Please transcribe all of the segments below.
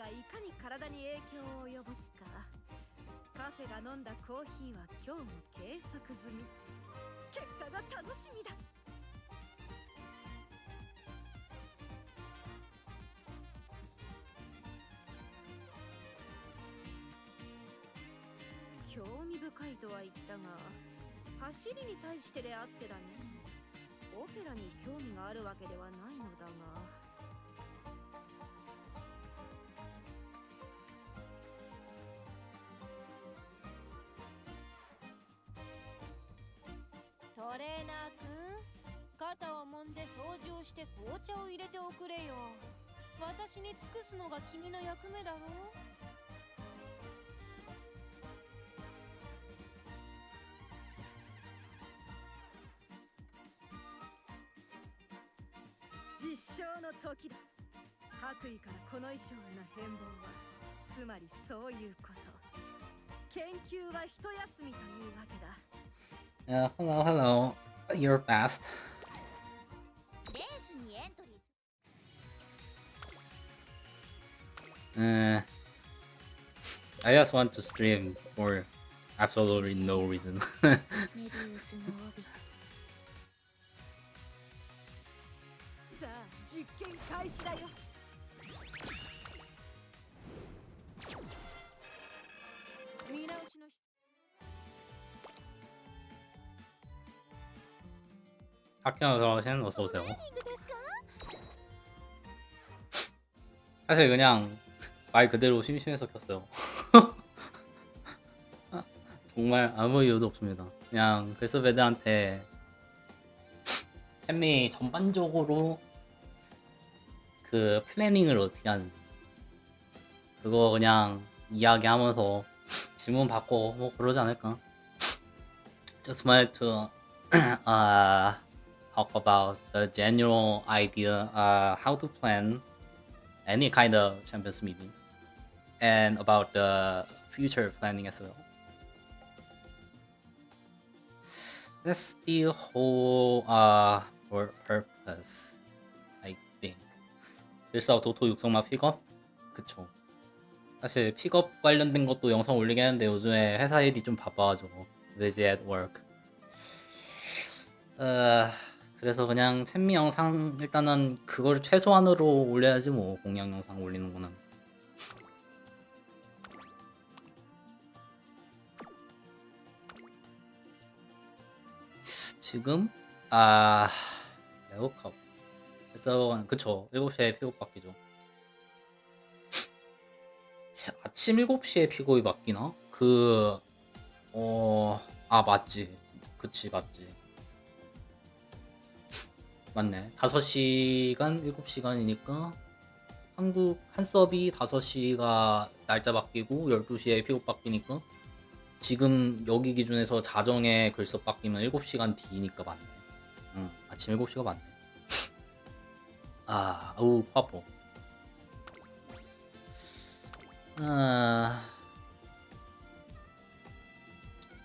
がいかに体に影響を及ぼすか。カフェが飲んだコーヒーは今日も計測済み。結果が楽しみだ。興味深いとは言ったが、走りに対してであってだね。オペラに興味があるわけではないのだが。トレーナーくん、肩を揉んで掃除をして紅茶を入れておくれよ。私に尽くすのが君の役目だろ。実証の時だ。白衣からこの衣装への変貌は、つまりそういうこと。研究は一休みというわけだ。Hello. You're fast. I just want to stream for absolutely no reason. さあ、実験開始だよ。見直しの학교 들어오신 어서 오세요. 사실 그냥 말 그대로 심심해서 켰어요. 정말 아무 이유도 없습니다. 그냥 글쓰배들한테 챔미 전반적으로 그 플래닝을 어떻게 하는지 그거 그냥 이야기하면서 질문 받고 뭐 그러지 않을까? Just wanted to talk about the general idea, how to plan any kind of champions meeting, and about the future planning as well. That's the whole purpose, I think. 일사 도토 육성마 픽업? 그쵸. 사실 픽업 관련된 것도 영상 올리긴 했는데 요즘에 회사 일이 좀 바빠가지고 busy at work. 그래서 그냥 챔미 영상 일단은 그걸 최소한으로 올려야지 뭐. 공략 영상 올리는 거는. 지금 레오컵 그래서 그쵸 7시에 픽업 바뀌죠. 아침 7시에 픽업이 바뀌나? 맞지. 그치 맞지. 맞네. 5시간 7시간이니까 한국 한 서비 5시가 날짜 바뀌고 12시에 픽업 바뀌니까 지금 여기 기준에서 자정에 글썹 바뀌면 7시간 뒤니까 맞네. 아침 7시가 맞네. 아우 코 아파.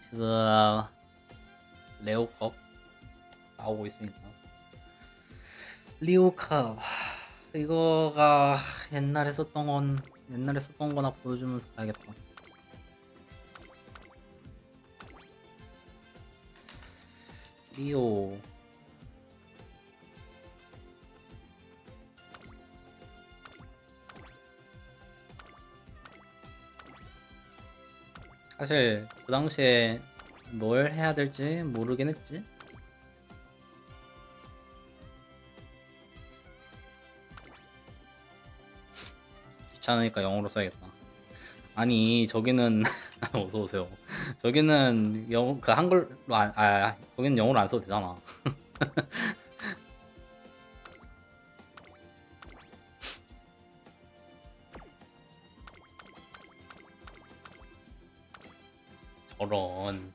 지금 레오컵 나오고 있으니까 리오컵 이거가 옛날에 썼던 거나 보여주면서 가야겠다. 리오 사실 그 당시에 뭘 해야 될지 모르긴 했지. 귀찮으니까 영어로 써야겠다. 아니 저기는 어서 오세요. 저기는 그 한글로 거기는 영어로 안 써도 되잖아. 저런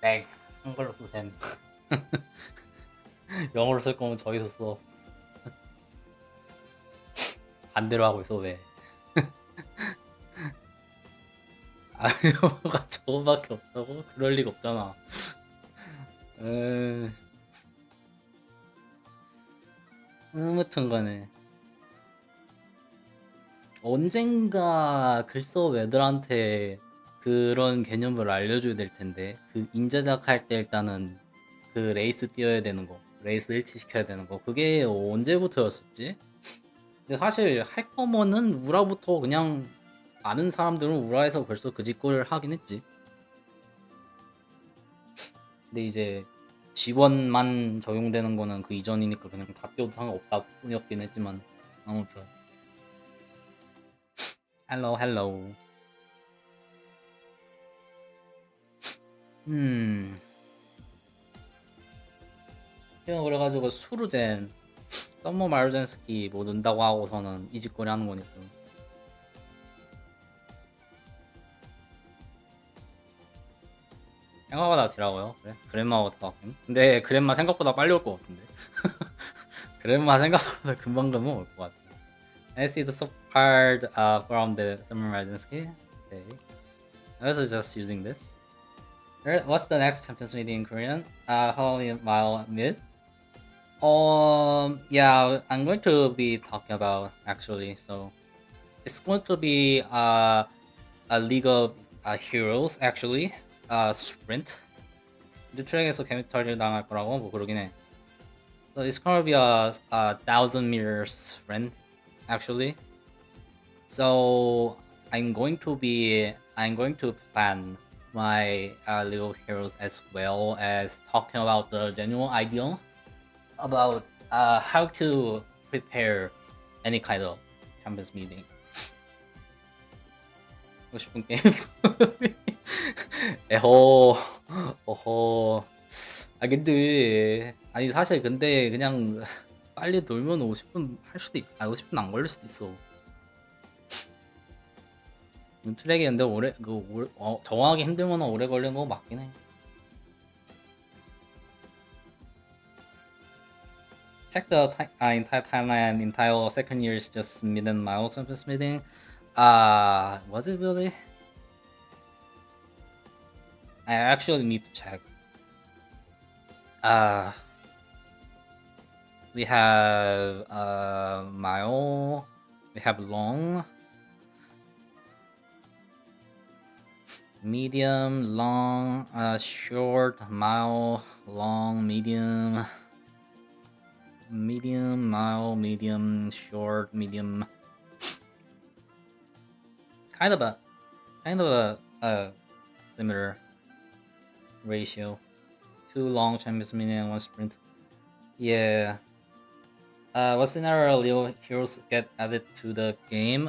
땡 한글로 쓰셈. 영어로 쓸 거면 저기서 써. 반대로 하고 있어 왜? 영어가 저거밖에 없다고? 그럴 리가 없잖아. 아무튼간에 언젠가 글쎄 애들한테 그런 개념을 알려줘야 될 텐데 그 인제작 할 때 일단은 그 레이스 뛰어야 되는 거 레이스 일치시켜야 되는 거 그게 언제부터였었지? 근데 사실 할 거면은 우라부터 그냥 아는 사람들은 우라에서 벌써 그 짓걸 하긴 했지. 근데 이제 지원만 적용되는 거는 그 이전이니까 그냥 다 뛰어도 상관없다 뿐이었긴 했지만 아무튼 헬로 그냥 그래가지고 수루젠 썸머 마루젠스키 뭐 넣는다고 하고서는 이 짓거리 하는 거니까 생각보다 딜하고요. 그래 그랜마가 더 바뀐 근데 그랜마 생각보다 빨리 올 것 같은데 그랜마 생각보다 금방금방 올 것 같아. I see the subcard from the Summer Majesty. Okay. I was just using this. What's the next Champions meeting in Korean? How mile mid? Yeah, I'm going to be talking about actually. So it's going to be a League of Heroes actually. Sprint. 뉴트랙에서 개미털이 당할 거라고 뭐 그러긴 해. So it's gonna be a 1,000 meter sprint actually. So I'm going to plan my little heroes as well as talking about the general idea about how to prepare any kind of campus meeting. 하고 싶은 게임. 에허, 어허. 아 근데 아니 사실 근데 그냥 빨리 돌면 50분 할 수도 50분 안 걸릴 수도 있어. 트랙이 근데 정하기 힘들면 오래 걸리는 거 맞긴 해. Check the entire timeline. Entire second year is just million miles of this meeting. Was it really? I actually need to check. We have mile. We have long. Medium, long, short, mile, long, medium, mile, medium, short, medium. Kind of a similar ratio. 2 long Champions meeting and 1 sprint. Yeah. What scenario Leo heroes get added to the game?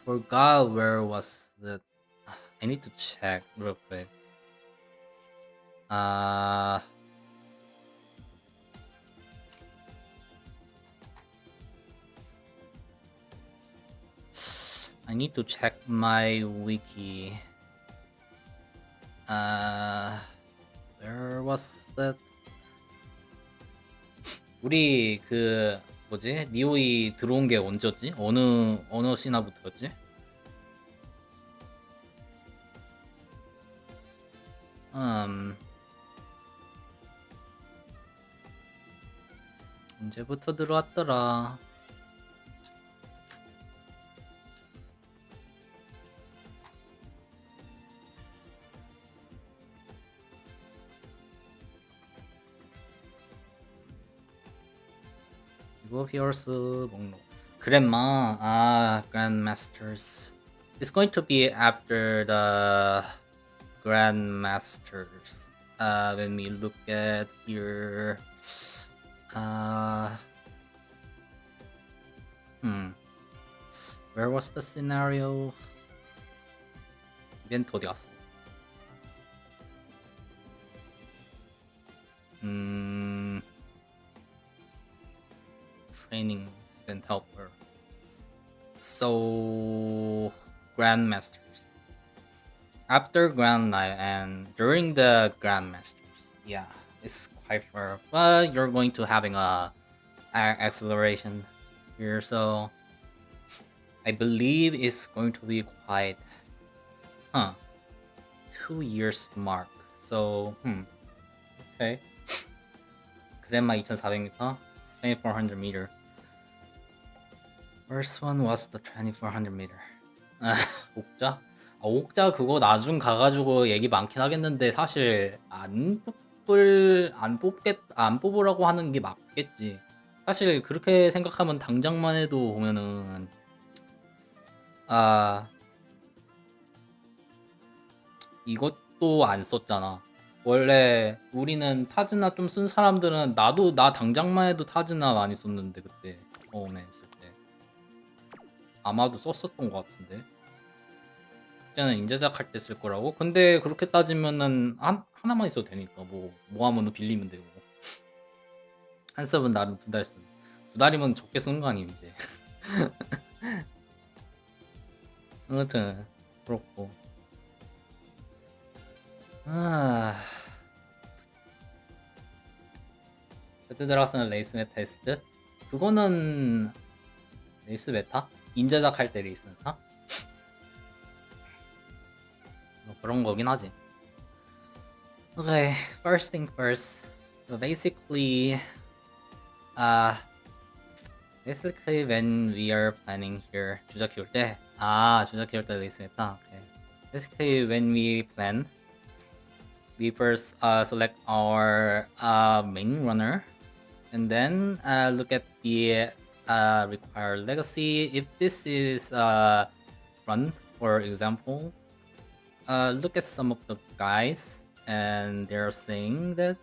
Forgot where was it. I need to check real quick. I need to check my wiki. Where was that? 우리 그 뭐지? 니오이 들어온 게 언제였지? 어느 시나부터였지? 언제부터 들어왔더라? 이거 히어스 목록 그랜마 Grandmasters. It's going to be after the Grandmasters. When we look at here, where was the scenario? 이벤트 어디 갔어? Training event helper. So Grandmasters. After Grand Night and during the Grandmasters, yeah, it's quite far. But you're going to having a acceleration here, so I believe it's going to be quite 2 years mark. So okay. 그랜마 2,400m, 2,400 meter. First one was the 2400 meter. 아, 옥자? 옥자 그거 나중 가가지고 얘기 많긴 하겠는데 사실 안 뽑으라고 하는 게 맞겠지. 사실 그렇게 생각하면 당장만 해도 보면은 이것도 안 썼잖아. 원래 우리는 타즈나 좀 쓴 사람들은 나 당장만 해도 타즈나 많이 썼는데 그때 처음에 했을 때 아마도 썼었던 것 같은데 그때는 인제작 할 때 쓸 거라고. 근데 그렇게 따지면은 하나만 있어도 되니까 뭐 하면 빌리면 되고 한 섭은 나름 2달 쓴. 2달이면 적게 쓰는 거 아님 이제. 아무튼 그렇고 그때 들어가서는 레이스 메타 했을 듯? 그거는 레이스 메타? 인제작 할 때 레이스 메타? 뭐 그런 거긴 하지. Okay, first thing first. So basically when we are planning here 주작 키울 때 주작 키울 때 레이스 메타. Okay. Basically when we plan we first select our main runner and then look at the required legacy. If this is front, for example, look at some of the guys and they're saying that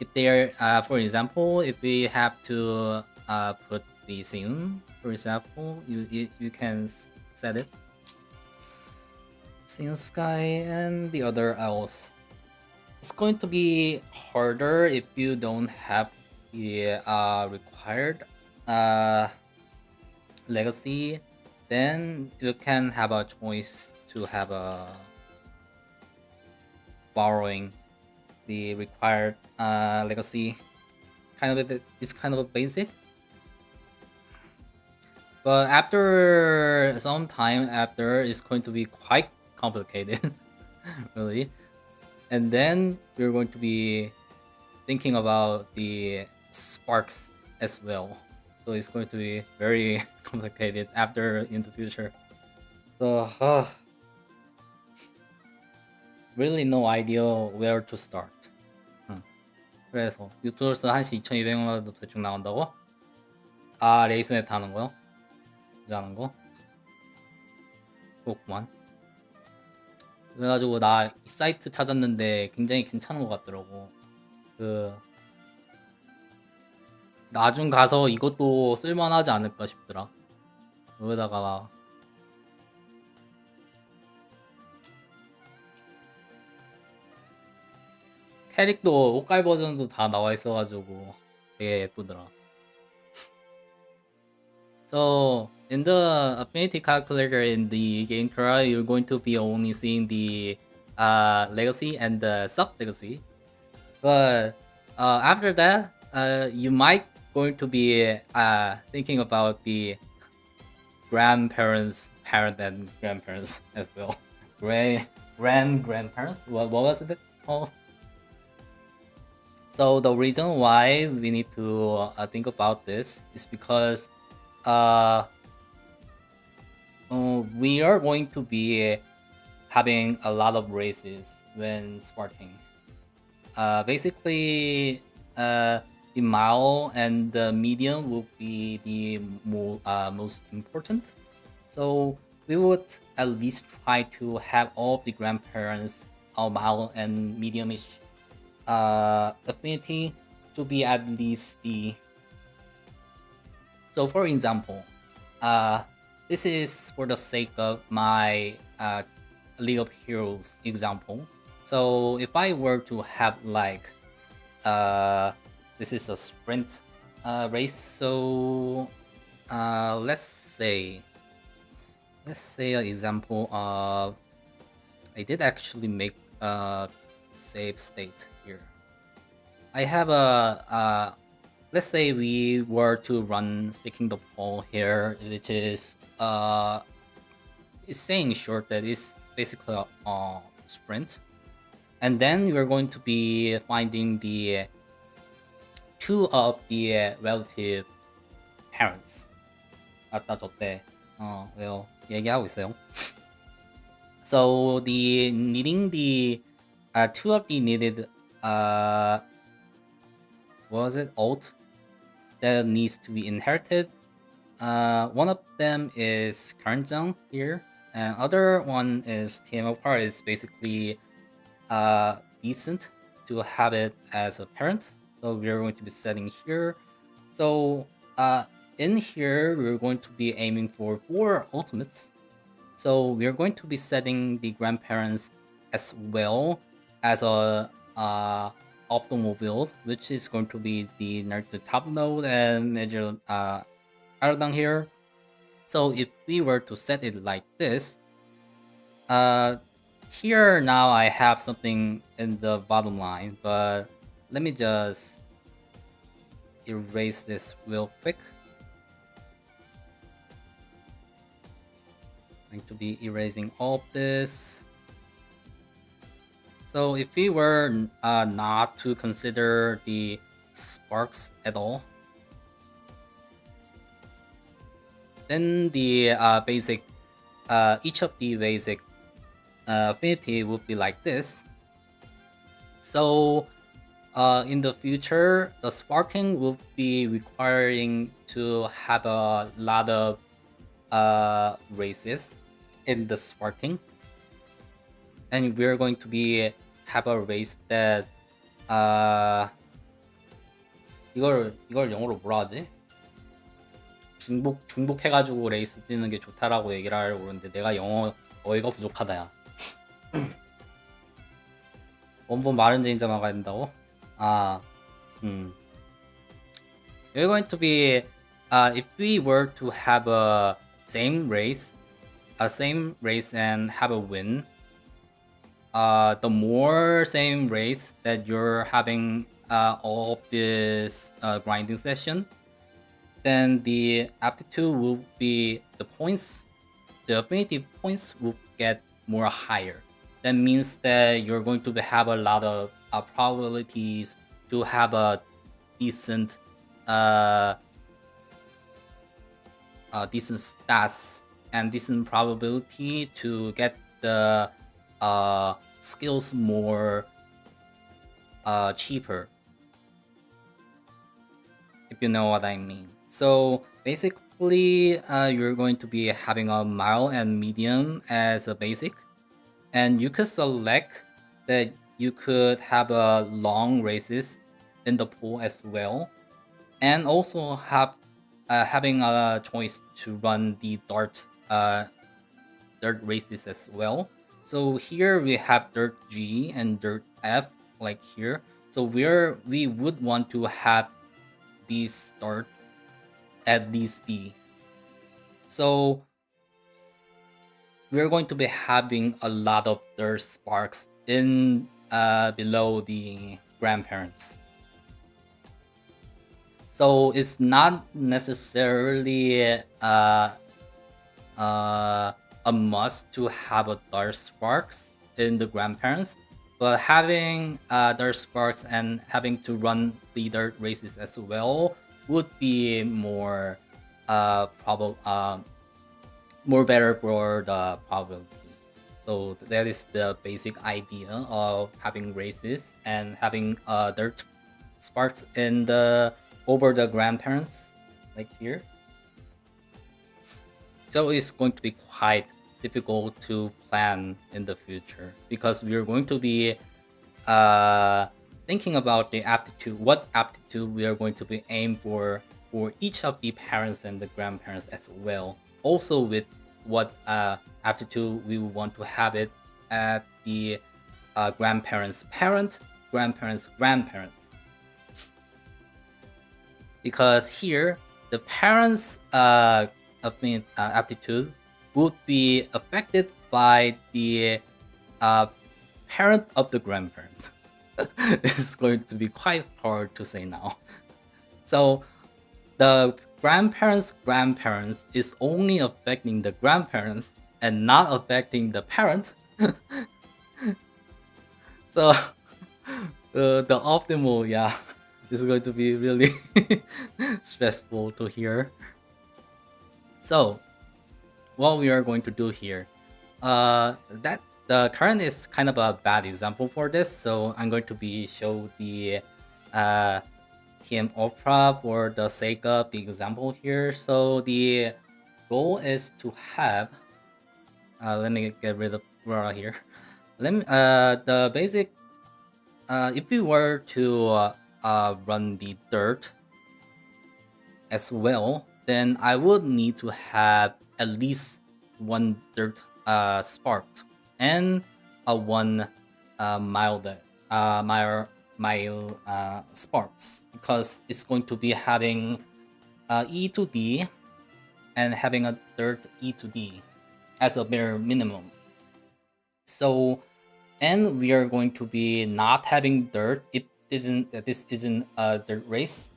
if they're for example, if we have to put the Seun, for example, you can set it Seun Sky and the other owls. It's going to be harder if you don't have the required legacy. Then you can have a choice to have a borrowing the required legacy. It's kind of a basic. But after some time after, it's going to be quite complicated, really. And then we're going to be thinking about the sparks as well. So it's going to be very complicated after in the future. So really no idea where to start. 그래서 유튜버스 한시 2,200원도 대충 나온다고? 레이스넷 하는 거요? 하는 거? 그렇구만. 그래가지고 나 이 사이트 찾았는데 굉장히 괜찮은 것 같더라고. 나중 가서 이것도 쓸만하지 않을까 싶더라. 여기다가 캐릭도 옷갈 버전도 다 나와 있어가지고 되게 예쁘더라. So in the affinity calculator in the game crawl, you're going to be only seeing the legacy and the sub legacy, but after that, you might going to be thinking about the grandparents, parent and grandparents as well. Grandparents. What was it? Oh. So the reason why we need to think about this is because we are going to be having a lot of races when starting. Basically, the mile and the medium will be the most important. So we would at least try to have all of the grandparents, our mile and medium-ish affinity to be at least the. So for example, this is for the sake of my League of Heroes example. So if I were to have like this is a sprint race, so let's say an example of I did actually make a save state here. I have a let's say we were to run sticking the pole here, which is it's saying short that it's basically a sprint, and then we're going to be finding the two of the relative parents. 아따 졌대. 왜요? 얘기하고 있어요. So the needing the two of the needed what was it alt that needs to be inherited. One of them is Karnjang here, and other one is TMO part is basically decent to have it as a parent. So we're going to be setting here. So in here we're going to be aiming for 4 ultimates. So we're going to be setting the grandparents as well as a optimal build, which is going to be the top node and major Ardang here. So if we were to set it like this, here now I have something in the bottom line, but let me just erase this real quick. I'm going to be erasing all of this. So if we were not to consider the sparks at all, then the basic, each of the basic affinity would be like this. So in the future, the sparking will be requiring to have a lot of races in the sparking, and we're going to be have a race that 이걸 영어로 뭐라 하지? 중복해가지고 레이스 뛰는 게 좋다라고 얘기를 하려고 그러는데 내가 영어 어휘가 부족하다야. 원본 마른 제인자 막아야 된다고? We're going to be if we were to have a same race and have a win, the more same race that you're having all of this grinding session, then the aptitude will be the affinity points will get more higher. That means that you're going to have a lot of probabilities to have a decent decent stats and decent probability to get the skills more cheaper, if you know what I mean. So basically you're going to be having a mild and medium as a basic, and you could select that you could have a long races in the pool as well, and also have having a choice to run the dirt races as well. So here we have dirt G and dirt F like here. So we would want to have these start at least D. So we're going to be having a lot of dirt sparks in below the grandparents. So it's not necessarily a must to have a dirt sparks in the grandparents, but having dirt sparks and having to run the dirt races as well would be more more better for the probability. So that is the basic idea of having races and having dirt sparks in the over the grandparents, like here. So it's going to be quite difficult to plan in the future because we're going to be thinking about the aptitude, what aptitude we are going to be aimed for each of the parents and the grandparents as well. Also with what aptitude we want to have it at the grandparents' parent, grandparents' grandparents. Because here, the parents' aptitude would be affected by the parent of the grandparent. It's going to be quite hard to say now. So the grandparents' grandparents is only affecting the grandparents and not affecting the parent. So the optimal, yeah, is going to be really stressful to hear. So what we are going to do here, that the current is kind of a bad example for this, so I'm going to be show the TM Opera for the sake of the example here. So the goal is to have let me get rid of Rora here. Let me the basic if we were to run the dirt as well, then I would need to have at least one dirt sparked and a one mile sparks, because it's going to be having E to D and having a dirt E to D as a bare minimum. So, and we are going to be not having dirt if this isn't a dirt race.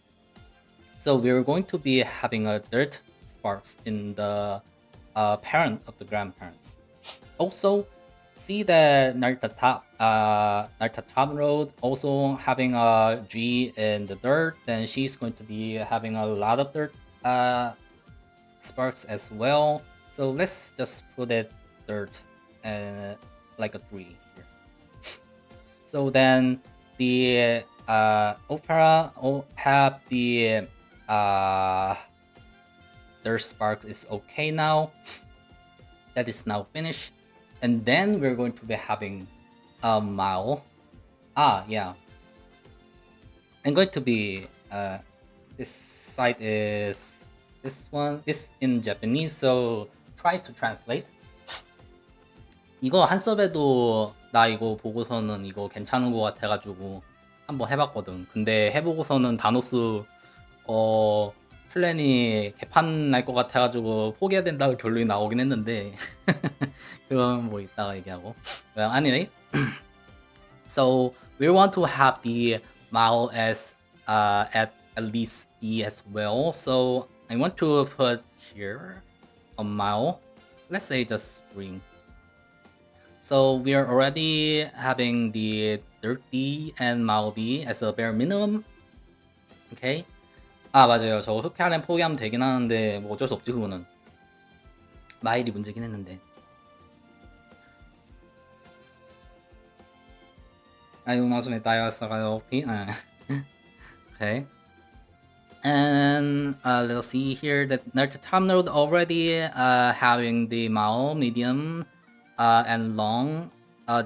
So we're going to be having a dirt sparks in the parent of the grandparents. Also, see that Narita Top Road also having a G in the dirt, then she's going to be having a lot of dirt sparks as well. So let's just put it dirt and like a 3 here. So then the Opera have the dirt sparks is okay now. That is now finished. And then we're going to be having a mile. Yeah. I'm going to be this site is this one is in Japanese, so try to translate. 이거 한섭에도 나 이거 보고서는 이거 괜찮은 것 같아가지고 한번 해봤거든. 근데 해보고서는 다노스 플랜이 개판 날 것 같아가지고 포기해야 된다고 결론이 나오긴 했는데 그건 뭐 이따가 얘기하고. Well, anyway, so we want to have the mile as at least D as well. So I want to put here a mile. Let's say just green. So we are already having the dirt D and mile D as a bare minimum. Okay. 맞아요. 저 흑해아렘 포기하면 되긴 하는데 뭐 어쩔 수 없지 그거는. 마일이 문제긴 했는데. 우마수메 따였어가요. Okay. And let's see here that Naruto Top Node already having the mile, medium, and long,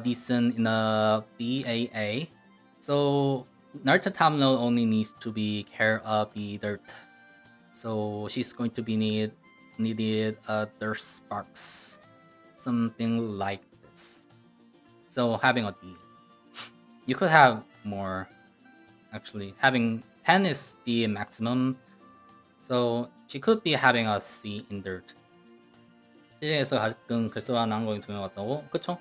decent in a BAA. So Naruto Top Node only needs to be care of the dirt. So she's going to be needed dirt sparks, something like this. So having a D. You could have more, actually. Having 10 is the maximum. So she could be having a C in dirt. 시에서 가끔 글쓰와 나온 거 두명 같다고? 그쵸?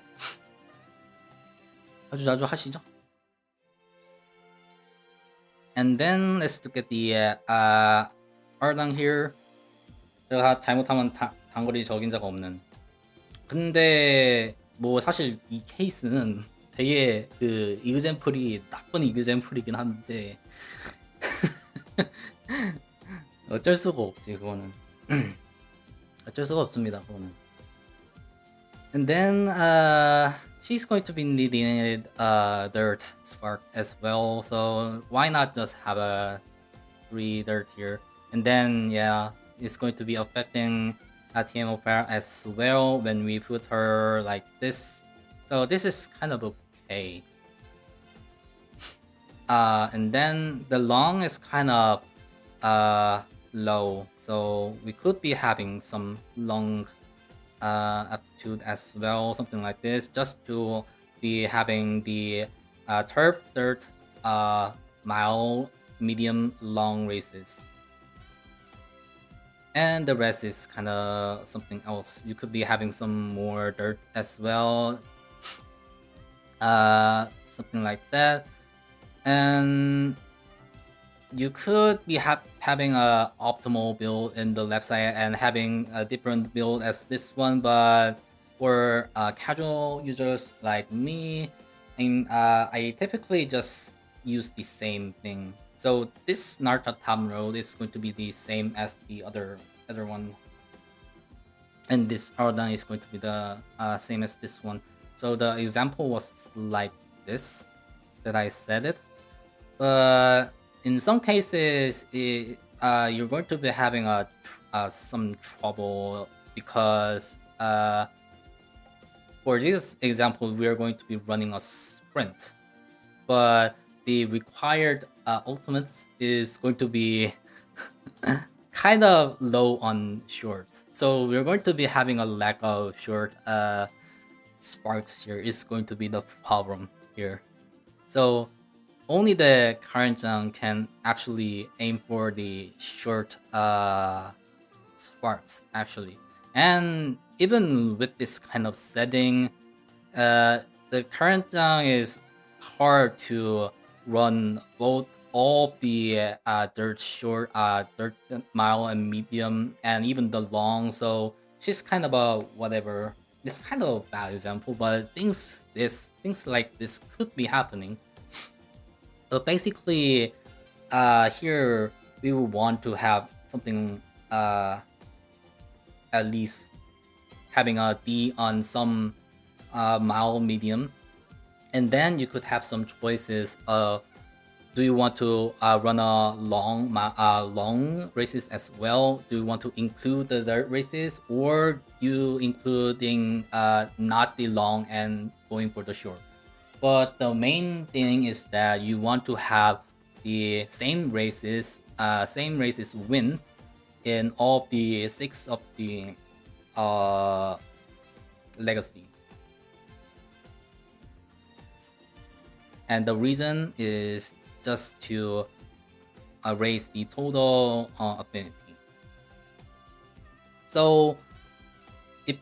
아주 자주 하시죠? And then let's look at the R down here. 제가 잘못하면 단거리 적임자가 없는. 근데 뭐 사실 이 케이스는 되게 그 이그젠플이 나쁜 이그젠플이긴 한데 어쩔 수가 없지 그거는. 어쩔 수가 없습니다 그거는. And then she's going to be needing dirt spark as well, so why not just have a 3 dirt here. And then yeah, it's going to be affecting TM Opera as well when we put her like this. So this is kind of okay. And then the long is kind of low, so we could be having some long aptitude as well, something like this, just to be having the turf, dirt, mile, medium, long races. And the rest is kind of something else. You could be having some more dirt as well, something like that. And you could be having a optimal build in the left side and having a different build as this one, but for casual users like me, I typically just use the same thing. So this Naruto Tam road is going to be the same as the other one. and this paradigm is going to be the same as this one. So the example was like this that I said it, but in some cases you're going to be having some trouble because for this example we are going to be running a sprint, but the required ultimate is going to be kind of low on shorts. So we're going to be having a lack of short sparks here is going to be the problem here. So only the current Chzzk can actually aim for the short sparks actually. And even with this kind of setting, the current Chzzk is hard to run both all the dirt short, dirt mile and medium, and even the long. So she's kind of a whatever. It's kind of a bad example, but things like this could be happening. So basically, here we would want to have something at least having a D on some mild medium, and then you could have some choices of do you want to run a long races as well? Do you want to include the dirt races, or you including not the long and going for the short? But the main thing is that you want to have the same races win in all the 6 of the legacies. And the reason is just to raise the total affinity. So if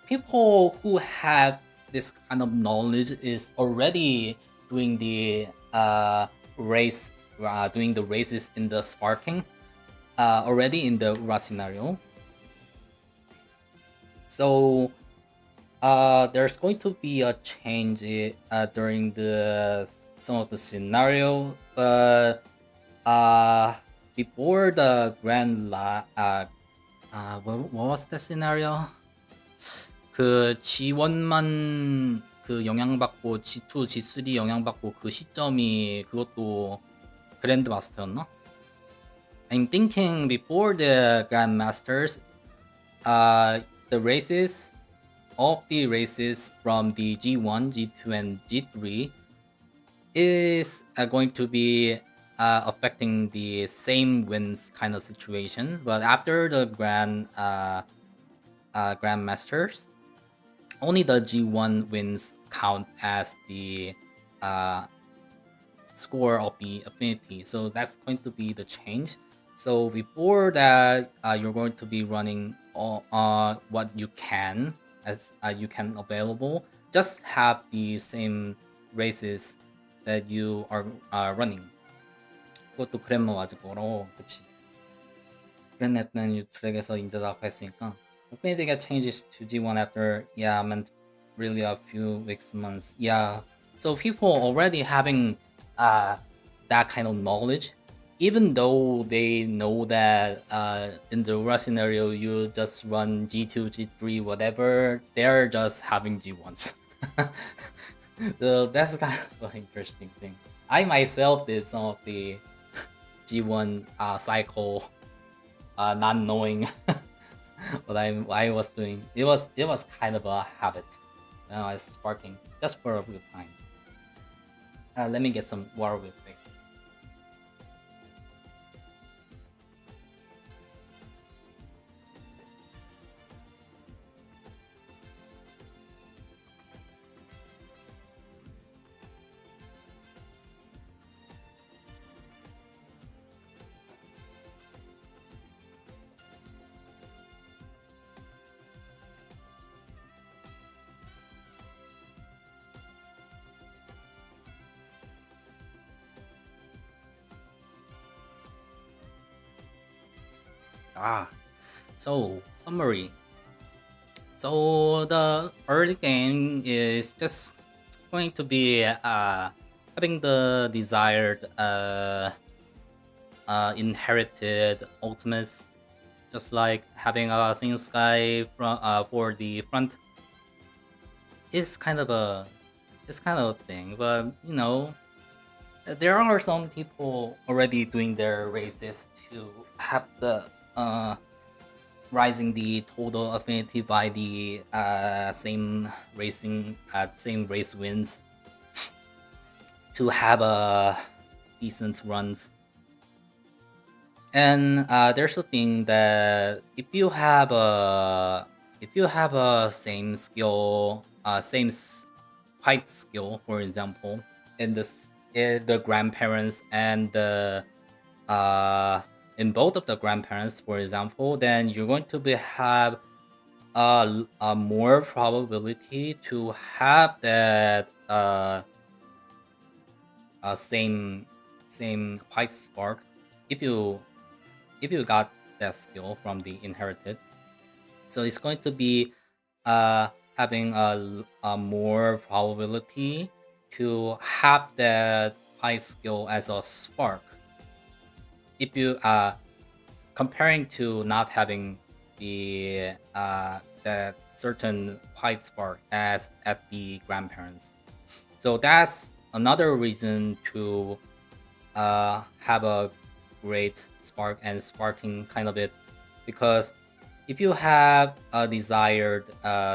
people who have this kind of knowledge is already doing the doing the races in the sparking already in the Ura scenario. So there's going to be a change during some of the scenario, but before the what was the scenario? 그 G1만 그 영향받고 G2, G3 영향받고 그 시점이 그것도 그랜드 마스터였나? I'm thinking before the Grandmasters, the races, all the races from the G1, G2, and G3 is going to be affecting the same wins kind of situation. But after the Grandmasters, only the G1 wins count as the score of the affinity. So that's going to be the change. So before that, you're going to be running all what you can as you can available. Just have the same races that you are running. 그것도 그랜마 맞을 거로, 그치? 그랜했던 유트랙에서 인자다고 했으니까. Maybe get changes to G1 after, yeah, meant really a few weeks, months. Yeah, so people already having that kind of knowledge, even though they know that in the Ura scenario you just run G2, G3, whatever, they're just having G1s. So that's kind of an interesting thing. I myself did some of the G1 cycle, not knowing what I was doing. It was kind of a habit. I was sparking just for a few times. Let me get some water real quick. So summary. So the early game is just going to be having the desired inherited ultimates just like having a single sky for the front is kind of a thing. But you know, there are some people already doing their races to have the rising the total affinity by the same race wins to have a decent runs. And there's a thing that if you have a same skill, fight skill, for example, in the grandparents and the in both of the grandparents, for example, then you're going to have a more probability to have that same fight spark if you got that skill from the inherited. So it's going to be having a more probability to have that fight skill as a spark. If you comparing to not having the that certain fight spark as at the grandparents. So that's another reason to have a great spark and sparking kind of it, because if you have a desired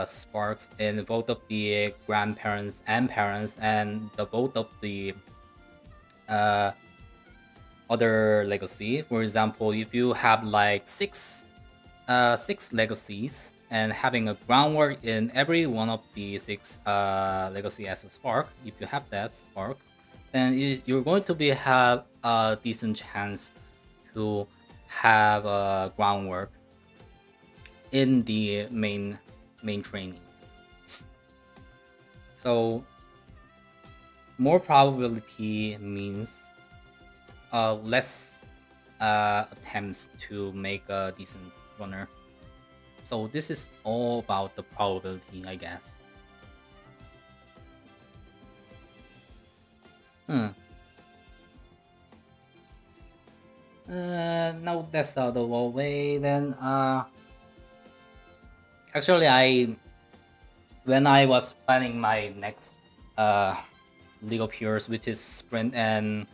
sparks in both of the grandparents and parents and both of the other legacy, for example, if you have like six legacies and having a groundwork in every one of the six legacy as a spark, if you have that spark, then you're going to have a decent chance to have a groundwork in the main training. So more probability means less attempts to make a decent runner. So this is all about the probability, I guess. Now that's out of the way, then actually when I was planning my next League of Heroes, which is sprint, and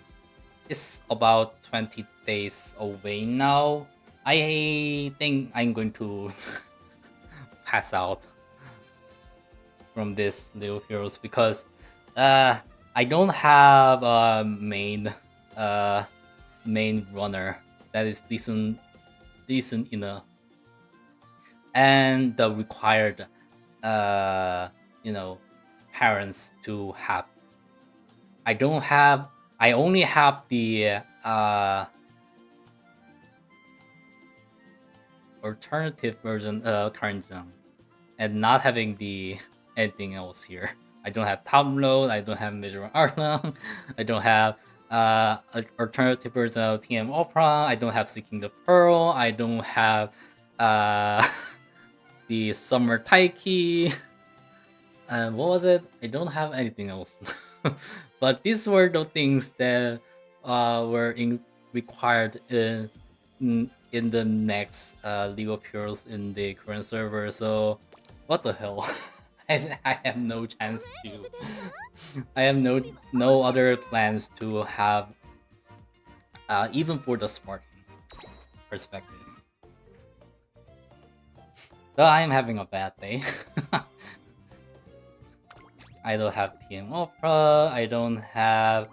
it's about 20 days away now, I think I'm going to pass out from this League of Heroes because I don't have a main runner that is decent enough, and the required parents to have. I only have the alternative version of current zone, and not having the anything else here. I don't have top load, I don't have Major Arna, I don't have alternative version of TM Opera, I don't have Seeking the Pearl, I don't have the Summer Taiki, and what was it? I don't have anything else. But these were the things that were required in the next League of Heroes in the current server. So what the hell? I have no chance to. I have no other plans to have, even for the sparking perspective. So I am having a bad day. I don't have PM Opera, I don't have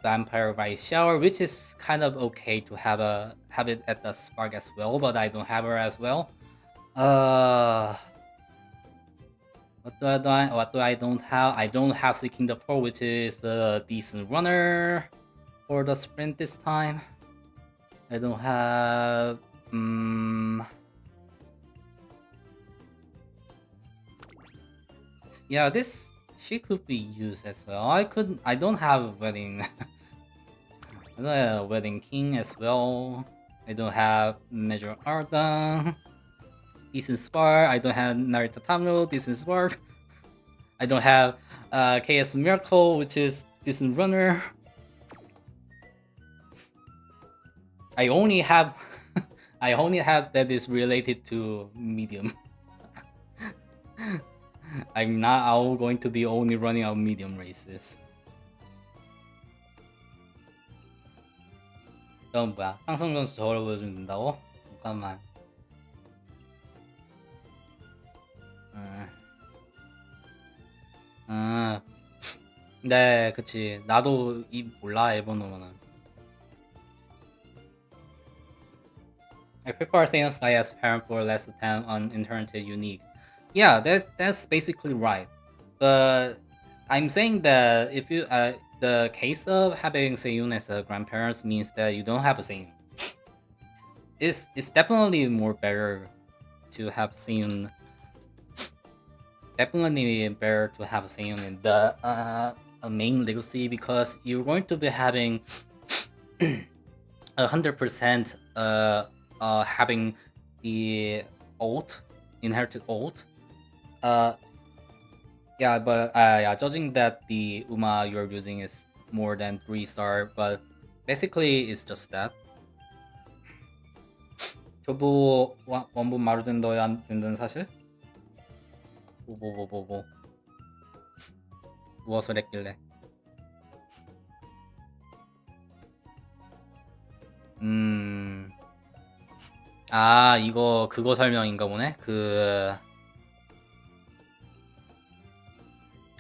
Vampire Vice Shower, which is kind of okay to have it at the Spark as well, but I don't have her as well. What do I don't have? I don't have Seeking the Pearl, which is a decent runner for the sprint this time. I don't have yeah, she could be used as well. I don't have Wedding I don't have Wedding King as well. I don't have Major Ardan. Decent Spark. I don't have Narita Tamro, decent Spark. I don't have KS Miracle, which is decent runner. I only have I only have that is related to medium. I'm not all going to be only running out medium races. 그럼 뭐야? 상성 점수 저걸 보여주면 된다고? 잠깐만. 네, 그치. 나도 몰라, 일본 어는. I prefer things like as parent for less attempt on internet unique. Yeah, that's basically right. But I'm saying that if you the case of having Seiyun as a grandparents means that you don't have a Seiyun. It's definitely more better to have Seiyun. Definitely better to have Seiyun in the main legacy because you're going to be having 100% having the ult, inherited ult. Yeah, but yeah, judging that the Uma you're using is more than 3-star, but basically it's just that. 교보 원본 마루된 넣어야 안 된다는 사실? 뭐 무엇을 했길래? 아 이거 그거 설명인가 보네.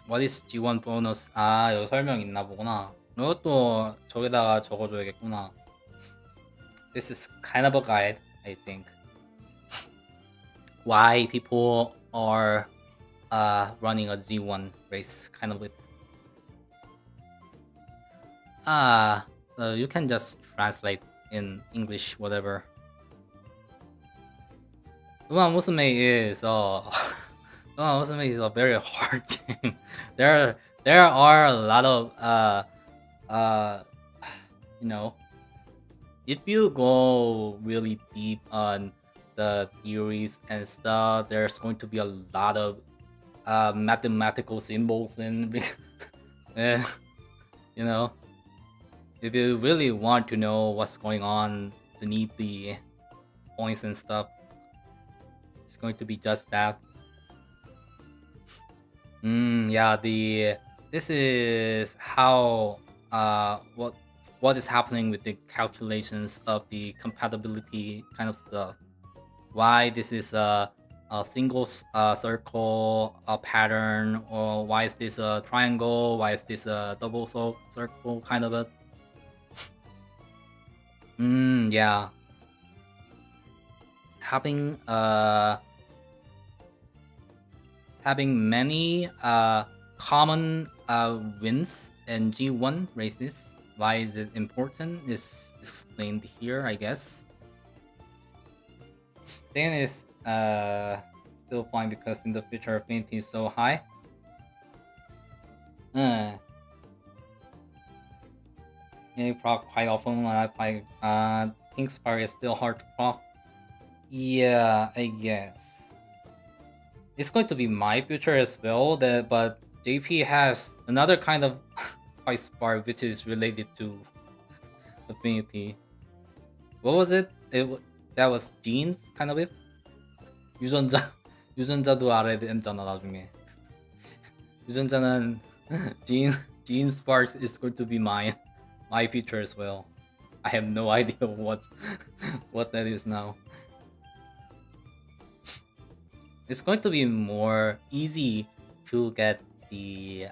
What is G1 bonus? 아 여기 설명 있나 보구나. 이것도 저기다가 적어줘야겠구나. This is kind of a guide, I think. Why people are running a Z1 race, kind of with. So you can just translate in English, whatever. Umamusume is Umamusume is a very hard game. There are a lot of you know, if you go really deep on the theories and stuff, there's going to be a lot of mathematical symbols and you know, if you really want to know what's going on beneath the points and stuff, it's going to be just that. Yeah, this is how what is happening with the calculations of the compatibility kind of stuff. Why this is a single circle pattern, or why is this a triangle? Why is this a double circle kind of a? Yeah. Having many common wins in G1 races. Why is it important? Is explained here, I guess. Then is still fine because in the future affinity is so high. Yeah, you proc quite often when I play Pink Spire is still hard to proc. Yeah, I guess. It's going to be my future as well, but JP has another kind of White Spark which is related to affinity. What was it? That was genes kind of it? 유전자도 알아야 되잖아 나중에. 유전자는 gene sparks is going to be my future as well. I have no idea what that is now. It's going to be more easy to get the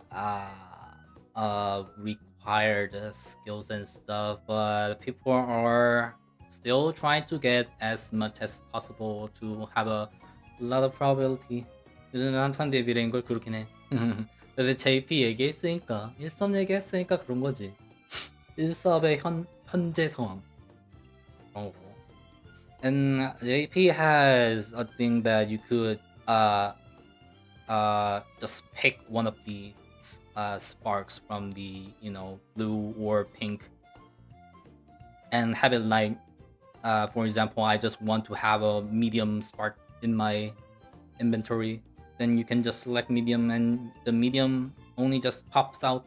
required skills and stuff, but people are still trying to get as much as possible to have a lot of probability. 요즘 한창 데뷔인 걸 그렇긴 해. 근데 JP 얘기했으니까 1섭 얘기했으니까 그런 거지. 1섭의 현재 상황. 그런 거고. And JP has a thing that you could just pick one of the sparks from the blue or pink and have it like for example, I just want to have a medium spark in my inventory. Then you can just select medium and the medium only just pops out.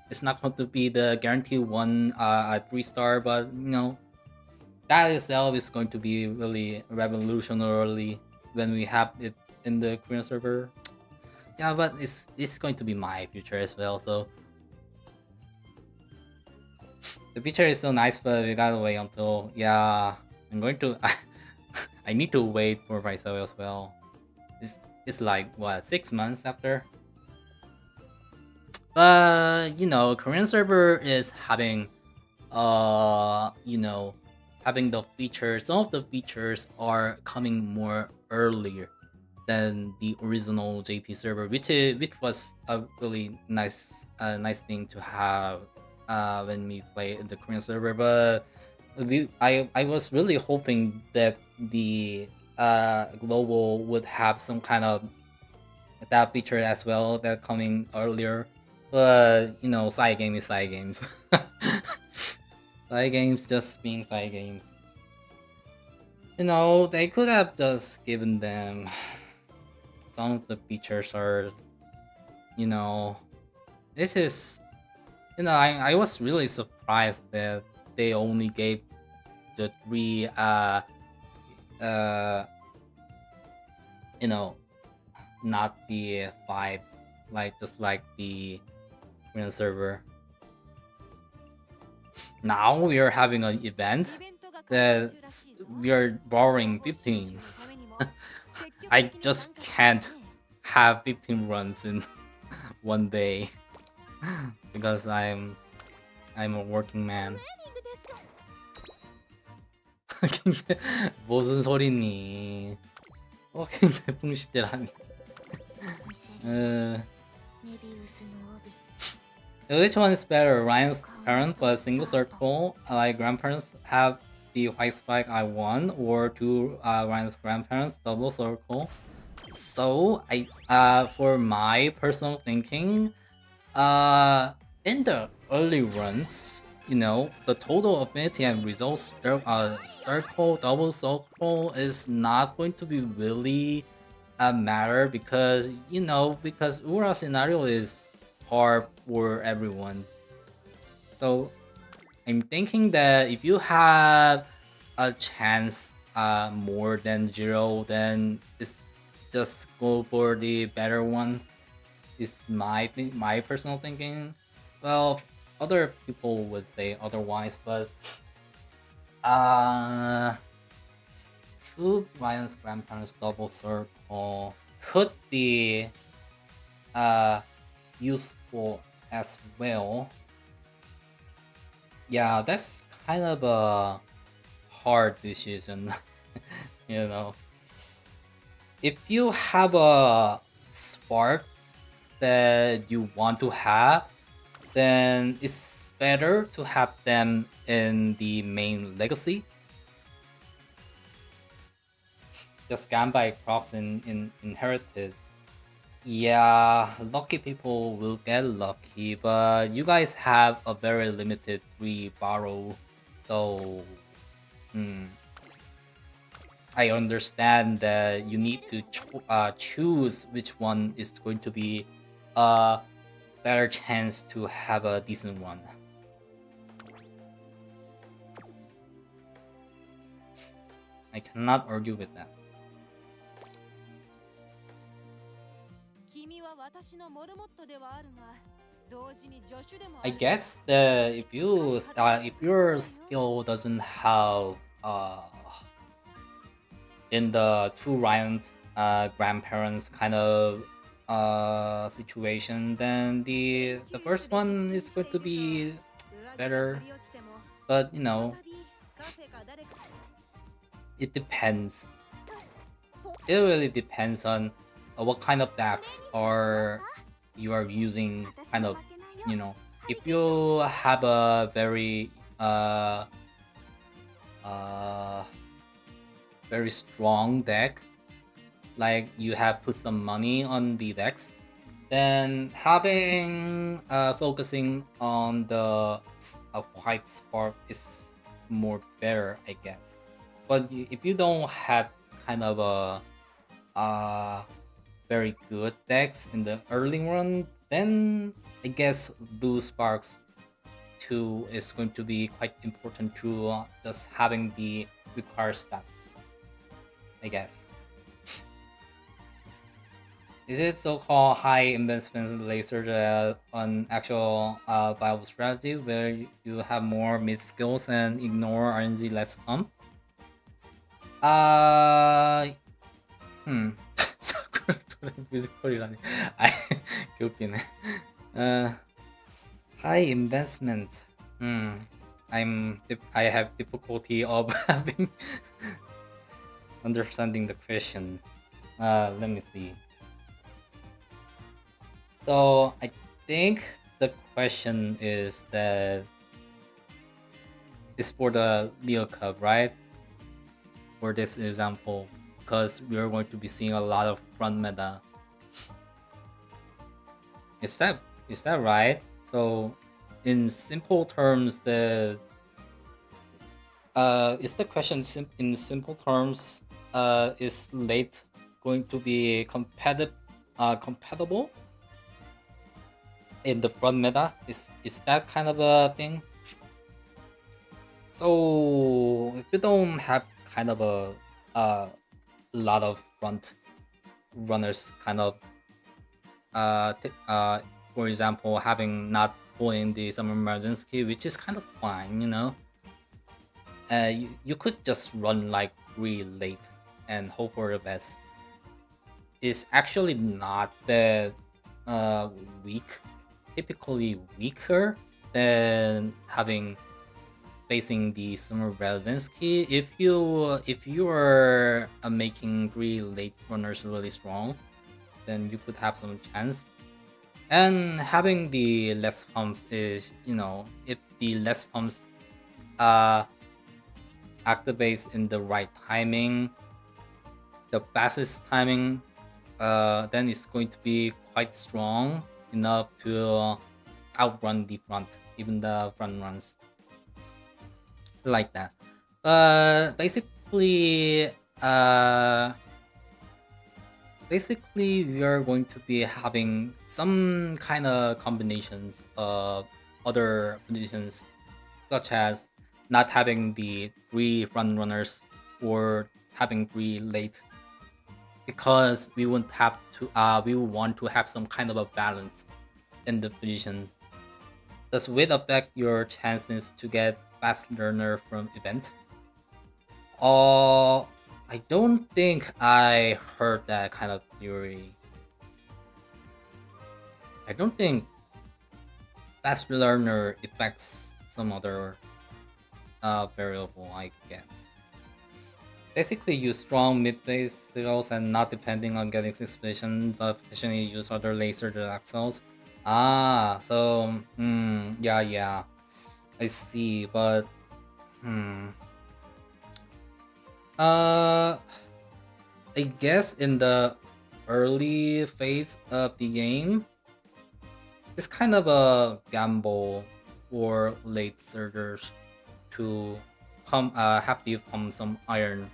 It's not going to be the guaranteed one 3-star, but that itself is going to be really revolutionary when we have it in the Korean server. Yeah, but it's going to be my future as well. So the feature is so nice, but we gotta wait until, yeah. I'm going to. I need to wait for myself as well. It's like what, 6 months after. But you know, Korean server is having you know, having the features. Some of the features are coming more earlier than the original JP server, which was a really nice thing to have when we play in the Korean server. But I was really hoping that the global would have some kind of that feature as well that coming earlier. But you know, side game is side games. Side games just being side games. You know, they could have just given them some of the features are, you know, this is, you know, I was really surprised that they only gave the three you know, not the vibes, like just like the Korean server. Now we are having an event that we are borrowing 15. I just can't have 15 runs in one day because I'm a working man. 무슨 소리니? 풍시대라니. Which one is better? Ryan's parent but single circle, like grandparents have the white spike I won, or two Ryan's grandparents double circle. So I for my personal thinking, in the early runs, you know, the total affinity and results circle double circle is not going to be really a matter, because you know, because Ura scenario is hard for everyone. So I'm thinking that if you have a chance more than 0, then it's just go for the better one. Is my personal thinking. Well, other people would say otherwise, but two Ryan's grandparents double circle could be useful as well. Yeah, that's kind of a hard decision. You know, if you have a spark that you want to have, then it's better to have them in the main legacy. Just Gamba Crocs in inherited. Yeah, lucky people will get lucky, but you guys have a very limited free borrow, so I understand that you need to choose which one is going to be a better chance to have a decent one. I cannot argue with that. I guess that if your skill doesn't have in the two Ryan grandparents kind of situation, then the first one is going to be better. But you know, it depends. It really depends on what kind of decks you are using. Kind of, you know, if you have a very very strong deck, like you have put some money on the decks, then having focusing on the white spark is more better, I guess. But if you don't have kind of a very good decks in the early run, then I guess lose sparks 2 is going to be quite important to just having the required stats, I guess. Is it so-called high investment laser an actual viable strategy where you have more mid skills and ignore RNG less comp? 사쿠라 뮤지컬이라니. 아, 개웃기네. High investment. I have difficulty of having understanding the question. Let me see. So I think the question is that it's for the Leo Cup, right? For this example, because we are going to be seeing a lot of front meta. Is that right? So, in simple terms, is the question in simple terms? Is late going to be compatible in the front meta? Is that kind of a thing? So if you don't have kind of a lot of front runners, kind of for example, having not pulling the summer emergency, which is kind of fine, you know. You could just run like really late and hope for the best. It's actually not that weak, typically weaker than having facing the summer Brzezinski. If you are making three late runners really strong, then you could have some chance. And having the less pumps is, you know, if the less pumps activates in the right timing, the fastest timing, then it's going to be quite strong enough to outrun the front, even the front runs like that. Basically, we are going to be having some kind of combinations of other conditions, such as not having the 3 front runners or having 3 late, because we would have to we would want to have some kind of a balance in the position. Does weight affect your chances to get fast learner from event? I don't think I heard that kind of theory. I don't think fast learner affects some other variable, I guess. Basically, use strong mid-phase signals and not depending on getting explosion, but potentially use other laser axles. So, yeah, I see, but, I guess in the early phase of the game, it's kind of a gamble for late surgers to have the pump some iron,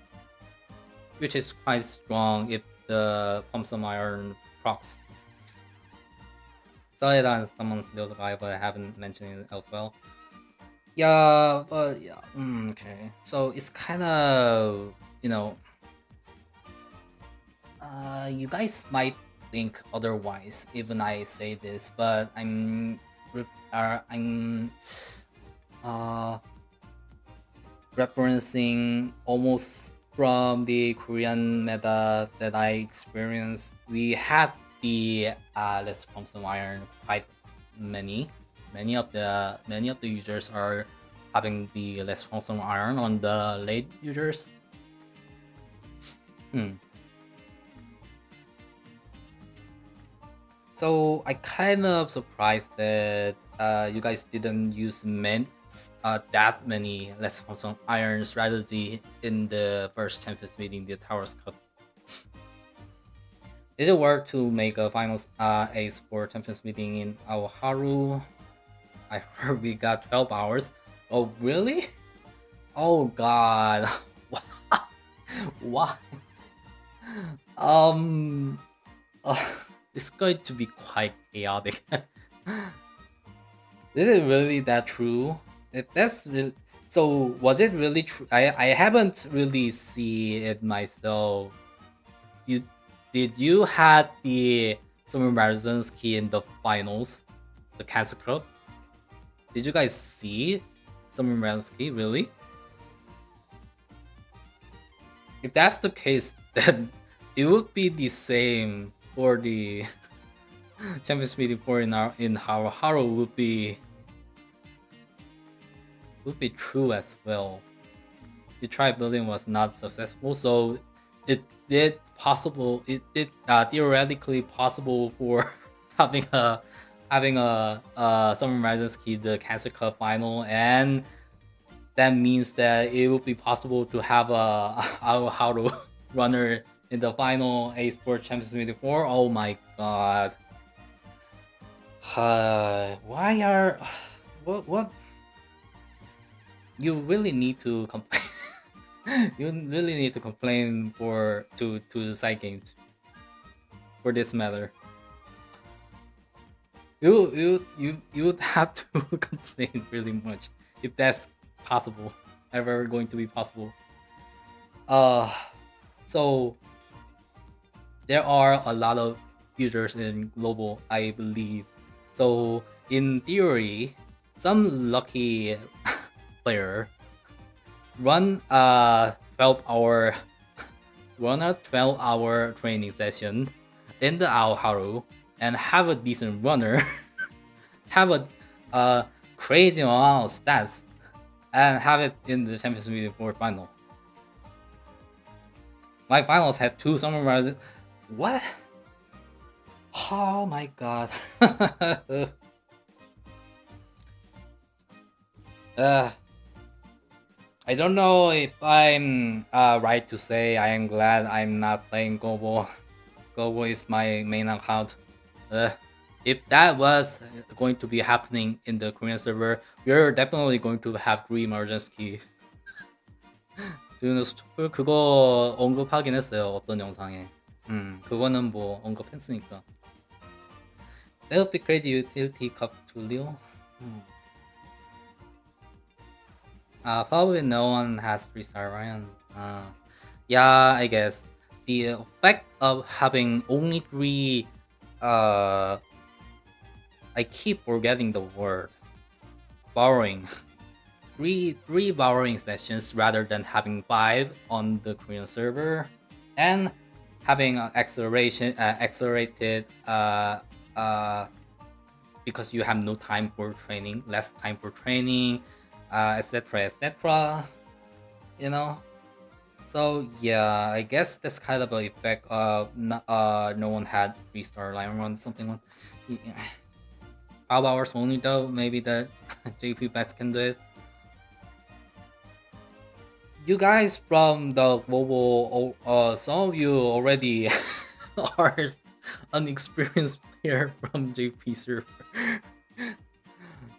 which is quite strong if the pump some iron procs. Sorry that someone steals a guy, but I haven't mentioned it as well. Yeah, but yeah, okay. So it's kind of, you know, you guys might think otherwise, even I say this, but I'm referencing almost from the Korean meta that I experienced. We had the let's pump some iron quite many. Many of the users are having the let's pump some iron on the late users. So I kind of surprised that you guys didn't use that many let's pump some iron strategy in the first Champions meeting, the Towers Cup. Is it worth to make a finals ace for Champions meeting in Aoharu? I heard we got 12 hours. Oh, really? Oh, God. Why? It's going to be quite chaotic. Is it really that true? So was it really true? I haven't really see it myself. You did you had the Summer Marathon's key in the finals, the Chzzk Cup? Did you guys see Summer Marathon's key really? If that's the case, then it would be the same for the Champions Meeting 4 in Haru. Haru would be true as well. The try building was not successful, so it did theoretically possible for having a Summer Madness key the Cancer Cup final, and that means that it would be possible to have a Haru runner in the final A Sport Champions Meeting 4. Oh my god. Why are what you really need to complain. You really need to complain to the side games for this matter. You would have to complain really much if that's possible, ever going to be possible. Uh, so there are a lot of users in global, I believe. So in theory, some lucky player run a 12-hour run a 12-hour training session in the Aoharu and have a decent runner, have a crazy amount of stats, and have it in the Champions League 4 final. My finals had 2 summer marathons. What? Oh my god. uh, I don't know if I'm right to say I am glad I'm not playing Global. Global is my main account. If that was going to be happening in the Korean server, we're definitely going to have 3 emergency. 그거 언급하긴 했어요. 어떤 영상에. 그거는 뭐 언급했으니까. That would be crazy utility cup Julio. Probably no one has 3-star Ryan. Yeah, I guess the effect of having only 3 I keep forgetting the word. Borrowing. Three borrowing sessions rather than having 5 on the Korean server, and having accelerated because you have no time for training, less time for training, etc. etc. You know. So yeah, I guess that's kind of an effect of no one had 3-star line run something. 5 hours only though. Maybe the JP bets can do it. You guys from the global, some of you already are an experienced player from JP server.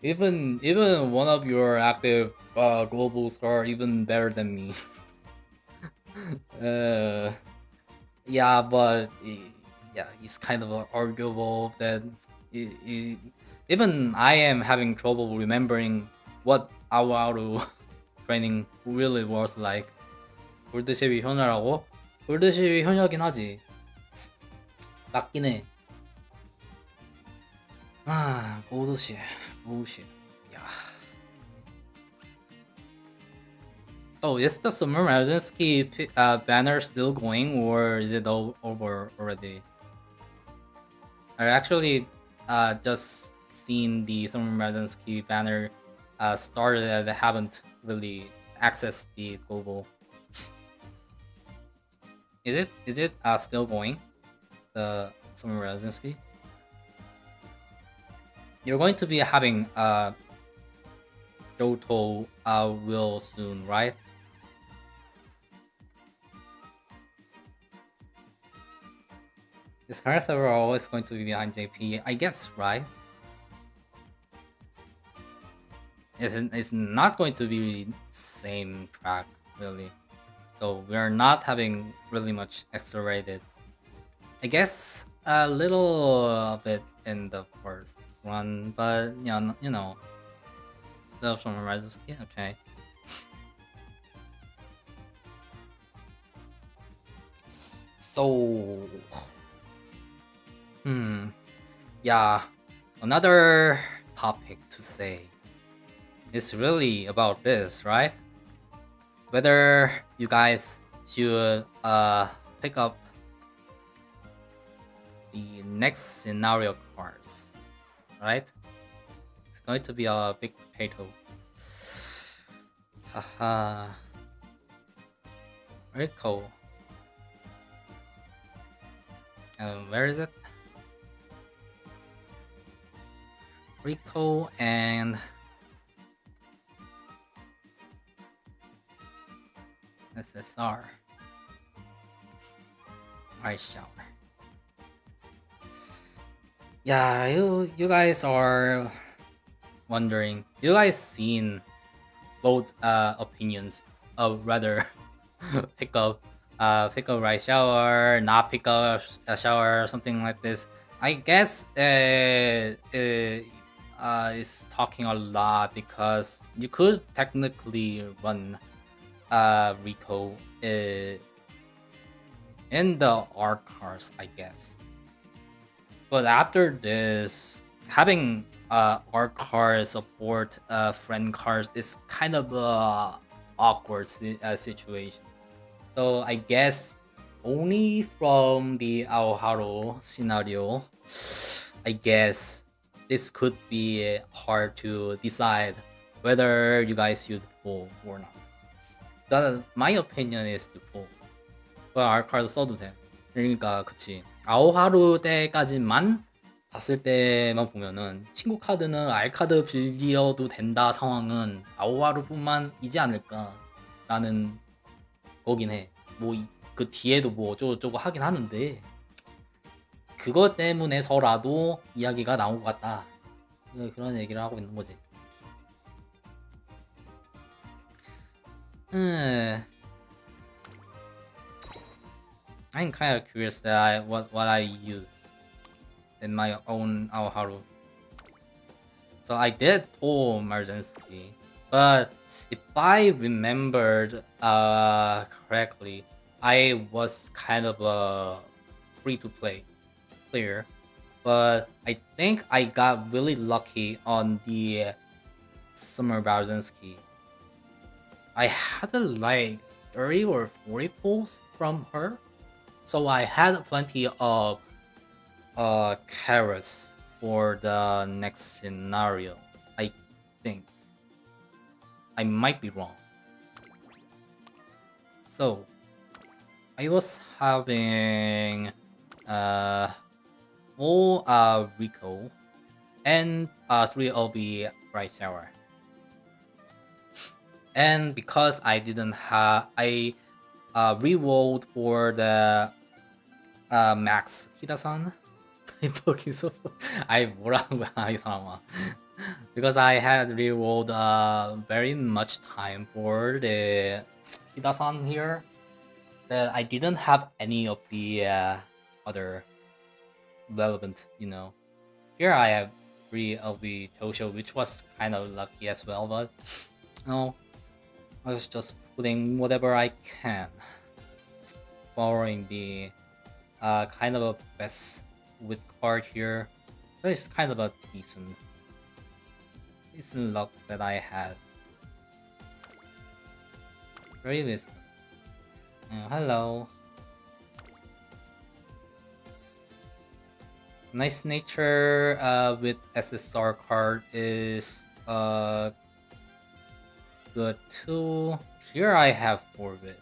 even one of your active globals are even better than me. Yeah, but yeah, it's kind of arguable that even I am having trouble remembering what Awaru training really was like. 골드쉐비 현아라고? 골드쉐비 현아긴 하지. 맞긴 해. 골드쉐. Yeah. Oh, is the Summer Mazinski banner still going, or is it over already? I actually just seen the Summer Mazinski banner started, and I haven't really accessed the global. Is it still going? The Summer Mazinski? You're going to be having Johto will soon, right? This current server are always going to be behind JP, I guess, right? It's not going to be the same track, really. So we are not having really much accelerated. I guess a little bit in the first. run, but yeah, you know, stuff from Chzzk. Okay. So, yeah, another topic to say is really about this, right? Whether you guys should pick up the next scenario cards, right? It's going to be a big potato. Haha. Very cool. Where is it? Rico and SSR. Ice shower. Yeah, you guys are wondering. You guys seen both opinions of rather pick up right shower, not pick up a shower, something like this. I guess is talking a lot because you could technically run Rico in the art cars, I guess. But after this, having art cars support friend cars is kind of a awkward situation. So I guess only from the Aoharu scenario, I guess this could be hard to decide whether you guys should pull or not. My opinion is to pull. 그 알카드 써도 돼. 그러니까 그치. 아오하루 때까지만 봤을 때만 보면은 친구 카드는 알카드 빌리어도 된다 상황은 아오하루뿐만이지 않을까라는 거긴 해. 뭐 그 뒤에도 뭐 어쩌고저쩌고 하긴 하는데 그것 때문에서라도 이야기가 나온 것 같다. 그런 얘기를 하고 있는 거지. I'm kind of curious that what I use in my own Aoharu. So I did pull Marzinski, but if I remembered correctly, I was kind of a free to play player, but I think I got really lucky on the Summer Marzinski. I had like 30 or 40 pulls from her. So I had plenty of carrots for the next scenario. I think. I might be wrong. So I was having full Rico and 3 LB Bright Shower. And because I didn't have re-rolled for the Max Hida-san. I 뭐라는 거야 이 사람아. Because I had re-rolled very much time for the Hida-san here, that I didn't have any of the other relevant, you know. Here I have 3 LB Tosho, which was kind of lucky as well, but no, I was just putting whatever I can, borrowing the kind of a best with card here. So it's kind of a decent luck that I had. Very wisdom. Hello. Nice nature with SSR card is good too. Here I have Orbit.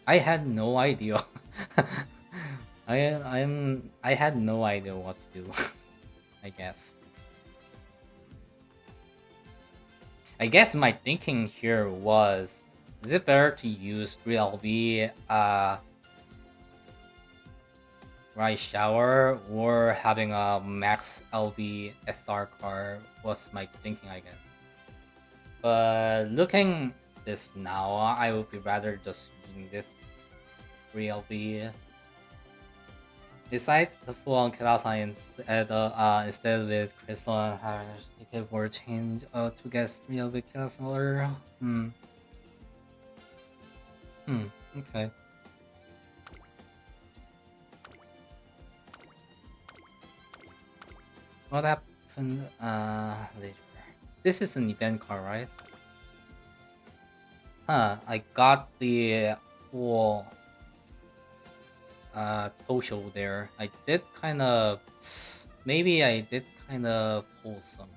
I had no idea. I had no idea what to do. I guess my thinking here was, is it better to use 3LB Right Shower or having a max LB SR card was my thinking, I guess. But looking this now, I would be rather just using this 3LB Besides the full-on Kelasa instead with Crystal and Harsh, ticket for change to get real with Kelasa. Okay. What happened later? This is an event card, right? I got the full Tosho there. I did kind of pull some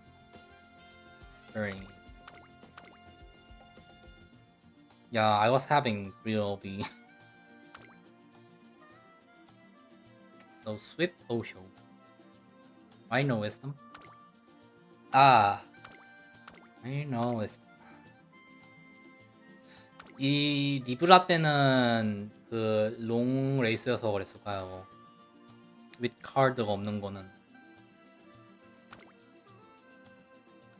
during it. Yeah, I was having real B. So Swift Tosho. I know wisdom. I know wisdom. 이 리브라 때는 그 롱 레이스여서 그랬을까요? with 카드가 없는 거는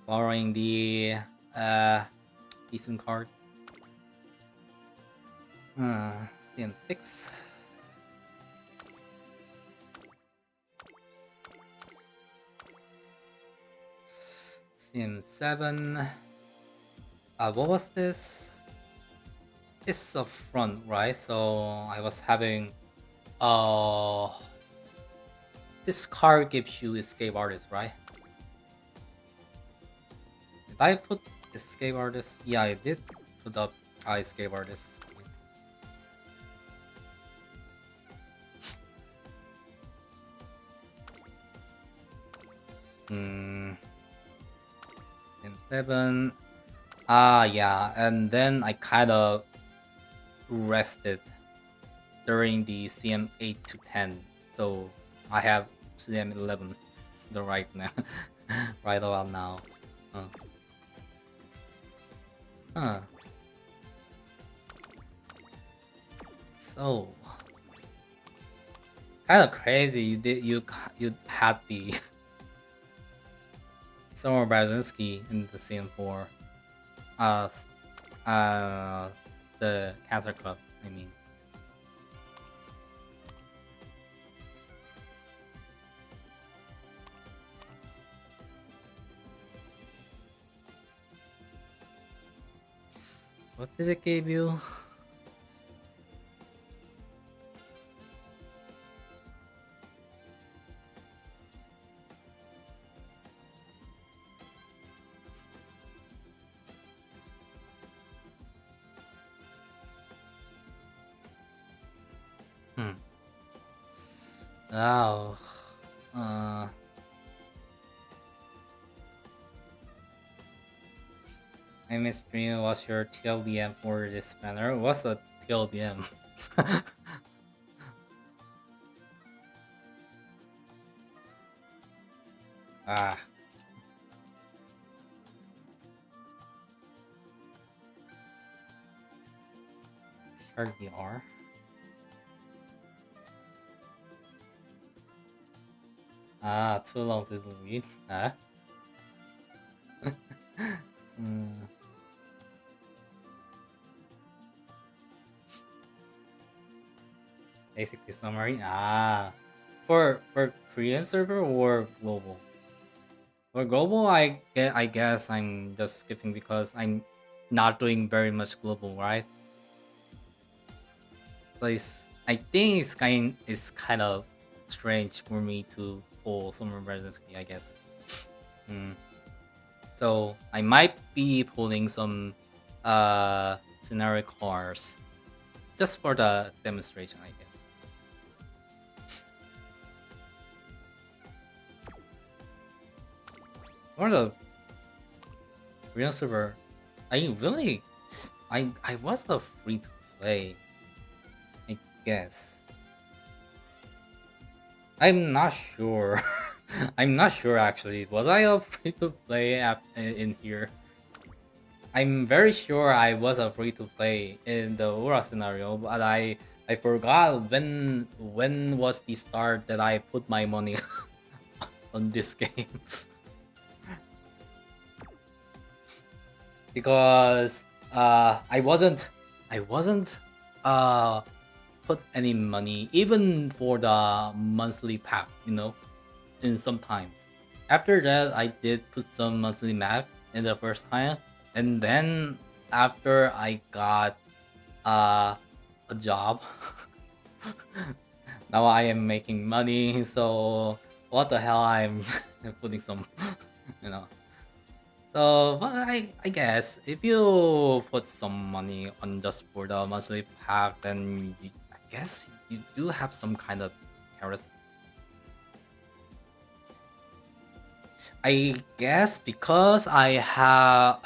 borrowing the decent card. CM6. CM7. What was this? It's a front, right? So I was having this card gives you escape artist, right? Did I put escape artist? Yeah, I did put up escape artist. CM7. Yeah, and then I kind of rested during the CM8 to 10, so I have CM11 the right now, right about now. So kind of crazy. You had the Summer Brzezinski in the CM4. The Cancer Club, I mean. What did it give you? Oh. I missed Dream. What's your TLDM for this banner? What's a TLDM? TLDR. Too long to read. Basically summary. For Korean server or global? For global, I guess I'm just skipping because I'm not doing very much global, right? So I think it's kind of strange for me to pull Summer Brzezinski, I guess. So I might be pulling some scenario cards just for the demonstration, I guess. Or the real server, I was a free to play, I guess. I'm not sure. I'm not sure actually. Was I a free to play app in here? I'm very sure I was a free to play in the Aura scenario, but I forgot when was the start that I put my money on this game. Because I wasn't put any money, even for the monthly pack, you know, in sometimes. After that, I did put some monthly pack in the first time, and then after I got a job, now I am making money. So what the hell? I'm putting some, you know. So, but I guess if you put some money on just for the monthly pack, then I guess you do have some kind of carrots. I guess because I have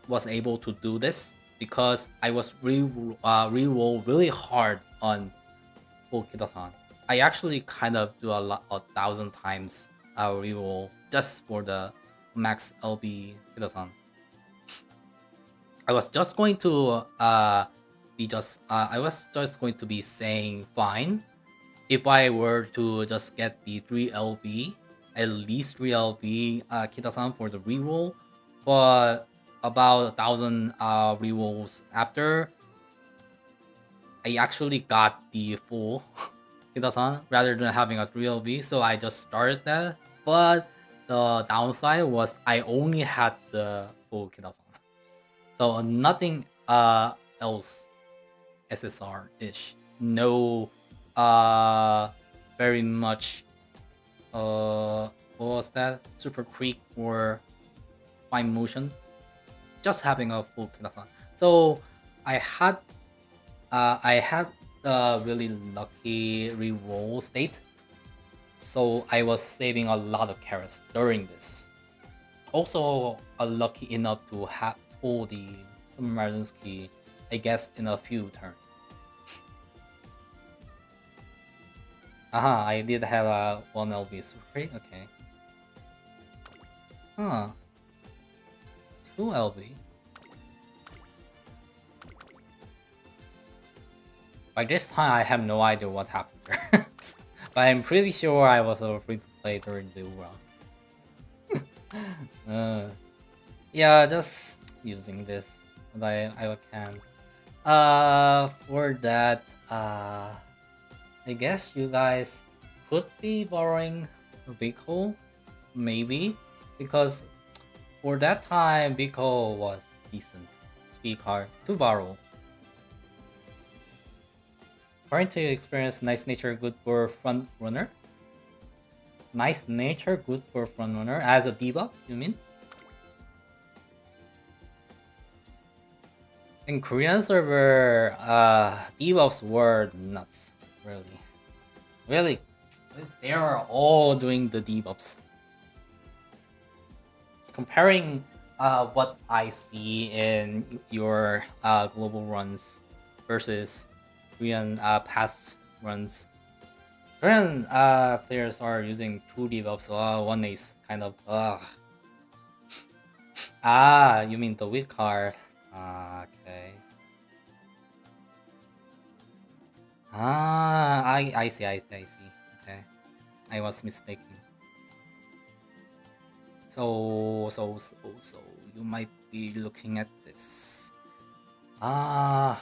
was able to do this because I was re-roll really hard on Okida-san. I actually kind of do a thousand times re-roll just for the max LB Kida-san. I was just going to I was just going to be saying fine if I were to just get the 3 LB, at least 3 LB Kida-san for the reroll, but about 1,000 rerolls after, I actually got the full Kida-san rather than having a 3 LB, so I just started that. But the downside was I only had the full Kida-san, so nothing else SSR-ish. No very much what was that? Super Creek or Fine Motion. Just having a full Kida-san. So I had a really lucky reroll state. So I was saving a lot of carrots during this. Also lucky enough to have pull the Submergence key, I guess, in a few turns. I did have a 1 LB super crate, okay. 2 LB. By this time, I have no idea what happened there. But I'm pretty sure I was free to play during the round. Yeah, just using this that I can. For that, I guess you guys could be borrowing Biko, maybe, because for that time Biko was decent speed card to borrow. According to your experience, nice nature good for front runner. Nice nature good for front runner as a debuff, you mean? In Korean server, debuffs were nuts. Really, they are all doing the debuffs. Comparing what I see in your global runs versus Korean past runs, Korean players are using 2 debuffs, 1 ace, kind of. You mean the wheat card? Okay. I see. Okay, I was mistaken. So you might be looking at this. Yeah.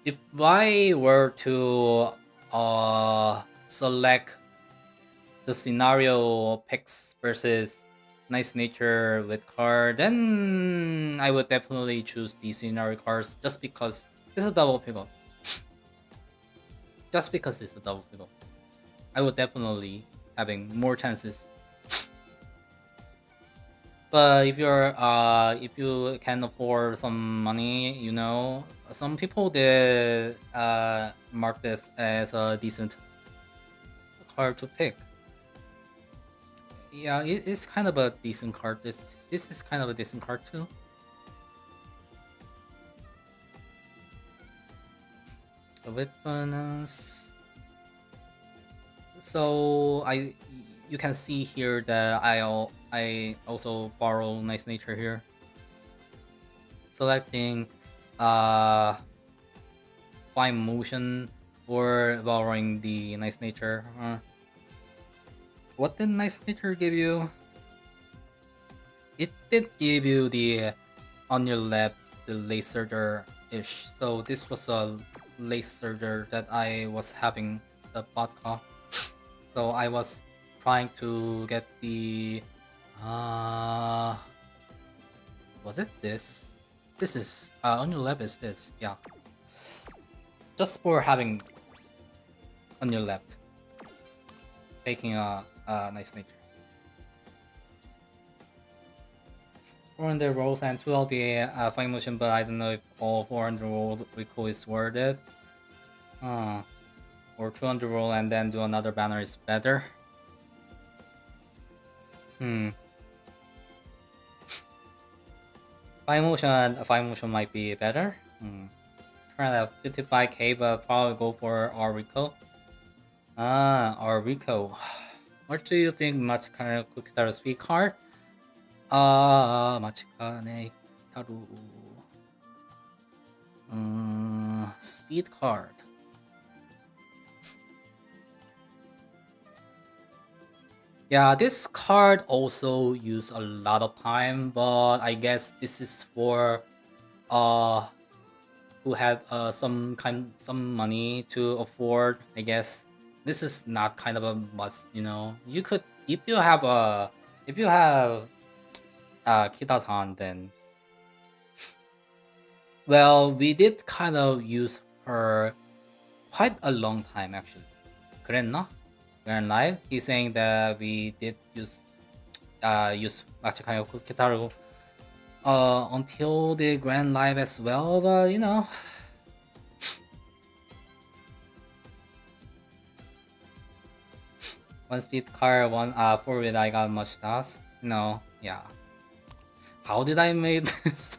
If I were to select the scenario picks versus nice nature with card, then I would definitely choose the scenario cards just because it's a double pickup. Just because it's a double pickup, I would definitely having more chances. But if you can afford some money, you know, some people did mark this as a decent card to pick. Yeah, it's kind of a decent card. This is kind of a decent card too. With bonus. So you can see here that I also borrow nice nature here. Selecting fine motion or borrowing the nice nature. What did nice nature give you? did give you the on your lap the laser ish. So this was a laser that I was having the vodka. So I was trying to get the was it this? This is on your lap is this, yeah. Just for having on your left. Taking a nice nature. 400 rolls and 2 LP fine motion, but I don't know if all 400 roll recall is worth it. Or 200 roll and then do another banner is better. Fine motion might be better. Currently have 55k, but probably go for our recall. Our recall. What do you think, Machikane Kukitaru speed card? Machikane Kukitaru. Speed card. Yeah, this card also use a lot of time, but I guess this is for who had some money to afford. I guess this is not kind of a must. You know, you could if you have Kita-san, then well, we did kind of use her quite a long time actually. 그랬나? Grand Live. He's saying that we did use Machikane Kukitaru until the Grand Live as well, but you know. One speed car, one forward I got much task. No, yeah. How did I make this?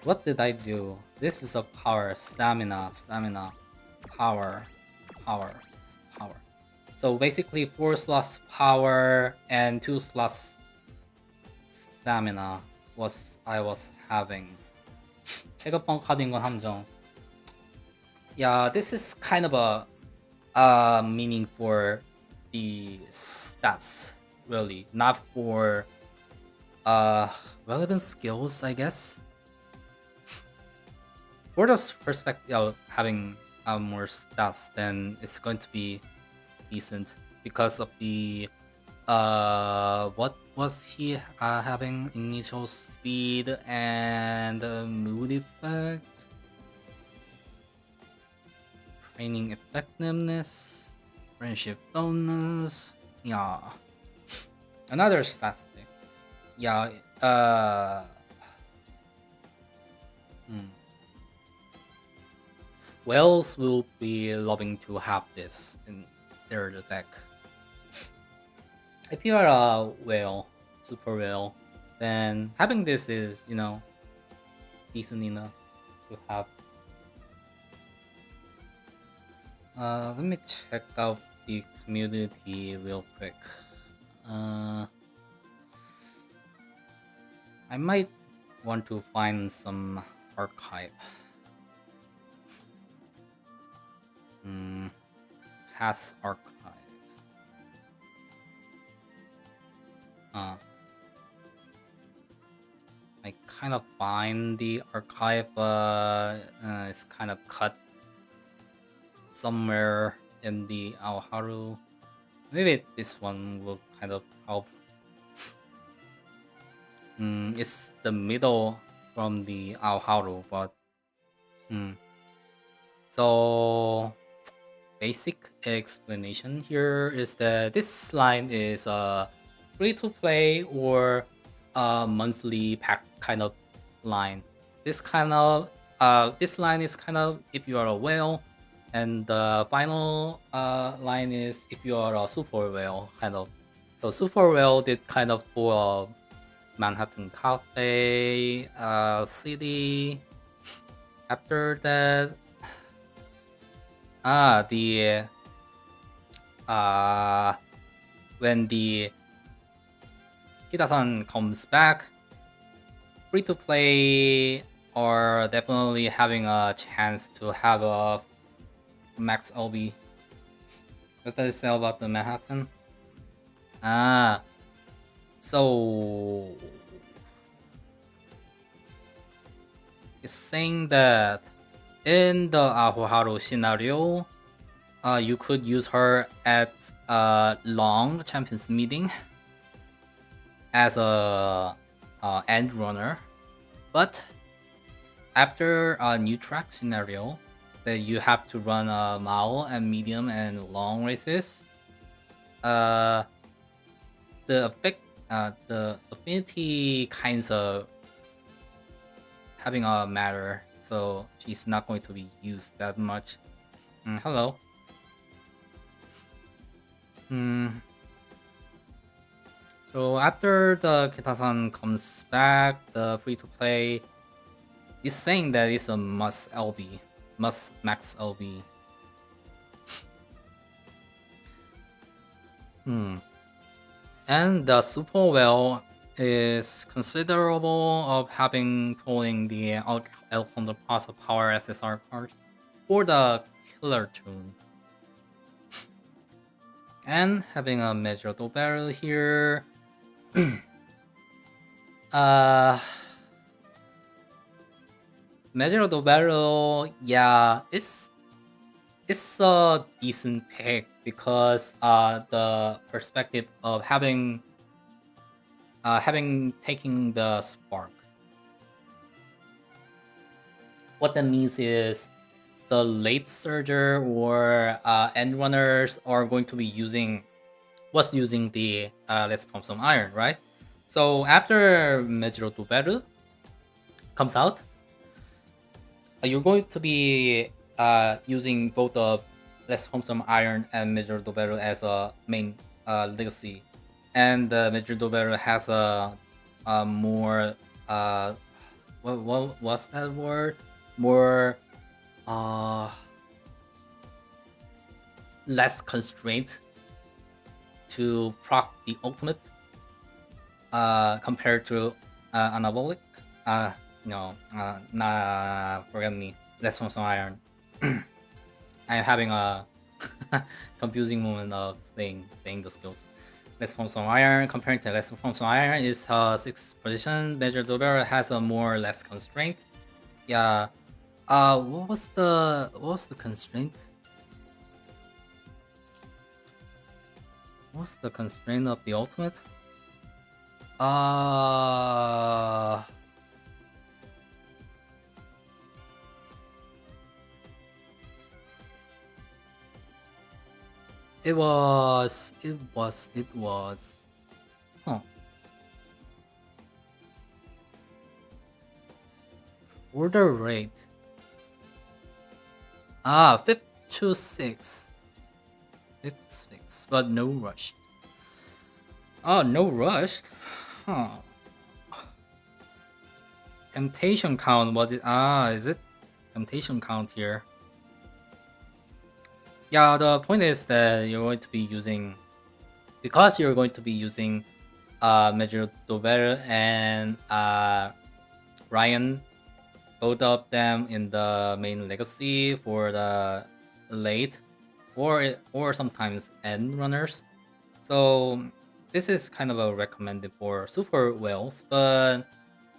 What did I do? This is a power, stamina, power. So basically 4 slots power and 2 slots stamina I was having. 체급방 카드인 건 함정. Yeah, this is kind of a meaning for the stats, really, not for relevant skills, I guess. For the perspective of having more stats, then it's going to be decent because of the what was he having? Initial speed and mood effect, training effectiveness, friendship bonus. Yeah, another statistic. Yeah. Whales will be loving to have this in their deck. If you are a whale, super whale, then having this is, you know, decent enough to have. Let me check out the community real quick. I might want to find some archive. Past archive. I kind of find the archive, it's kind of cut somewhere in the Aoharu. Maybe this one will kind of help. It's the middle from the Aoharu, but so basic explanation here is that this line is free to play or a monthly pack kind of line. This line is kind of if you are a whale, and the final line is if you are a super whale kind of. So super whale did kind of pull a Manhattan Cafe city. After that, when the Kita-san comes back, free to play are definitely having a chance to have a max LB. What does it say about the Manhattan? So is saying that in the Ahuharu scenario, you could use her at long champions meeting as a end runner, but after a new track scenario that you have to run a mile and medium and long races, the effect, the affinity kinds of having a matter, so she's not going to be used that much. Hello. So after the Kitasan comes back, the free-to-play is saying that it's a must LB, must max LB. And the super well is considerable of having pulling the El Fondo Plaza Power SSR part for the killer tune. And having a measurable barrel here. Measurable barrel, yeah, it's a decent pick because the perspective of having taking the spark. What that means is the late surger or end runners are going to be using the Let's Pump Some Iron, right? So after Mejiro Duberu comes out, you're going to be using both the Let's Pump Some Iron and Mejiro Duberu as a main legacy, and Mejiro Duberu has a more what's that word? More less constraint to proc the ultimate compared to anabolic. Forget me. Let's Pump Some Iron. I'm having a confusing moment of saying the skills. Let's Pump Some Iron compared to Let's Pump Some Iron is 6th position. Major Dobera has a more or less constraint. Yeah. What was the constraint? What's the constraint of the ultimate? It was. Huh. Order rate. 5 to 6. 5 to 6, but no rush. Oh, no rush? Huh. Temptation count, was it? Is it temptation count here? Yeah, the point is that you're going to be using, because you're going to be using Major Dover and Ryan, both of them in the main legacy for the late or sometimes end runners. So this is kind of a recommended for super whales, but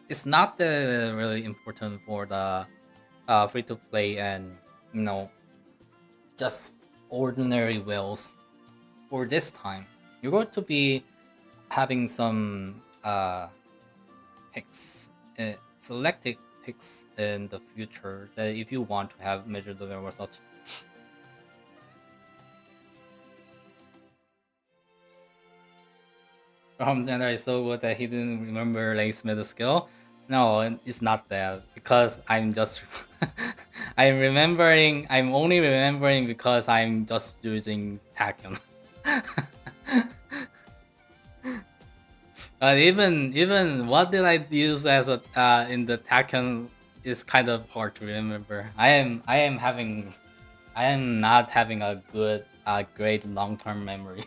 it's not really important for the free to play and just ordinary whales for this time. You're going to be having some picks, selected picks in the future that if you want to have measured the or such. Gender is so good that he didn't remember Lace meta skill. No, it's not that, because I'm just I'm only remembering because I'm just using Taken. But even what did I use as a in the Taken is kind of hard to remember. I am not having a good great long-term memory.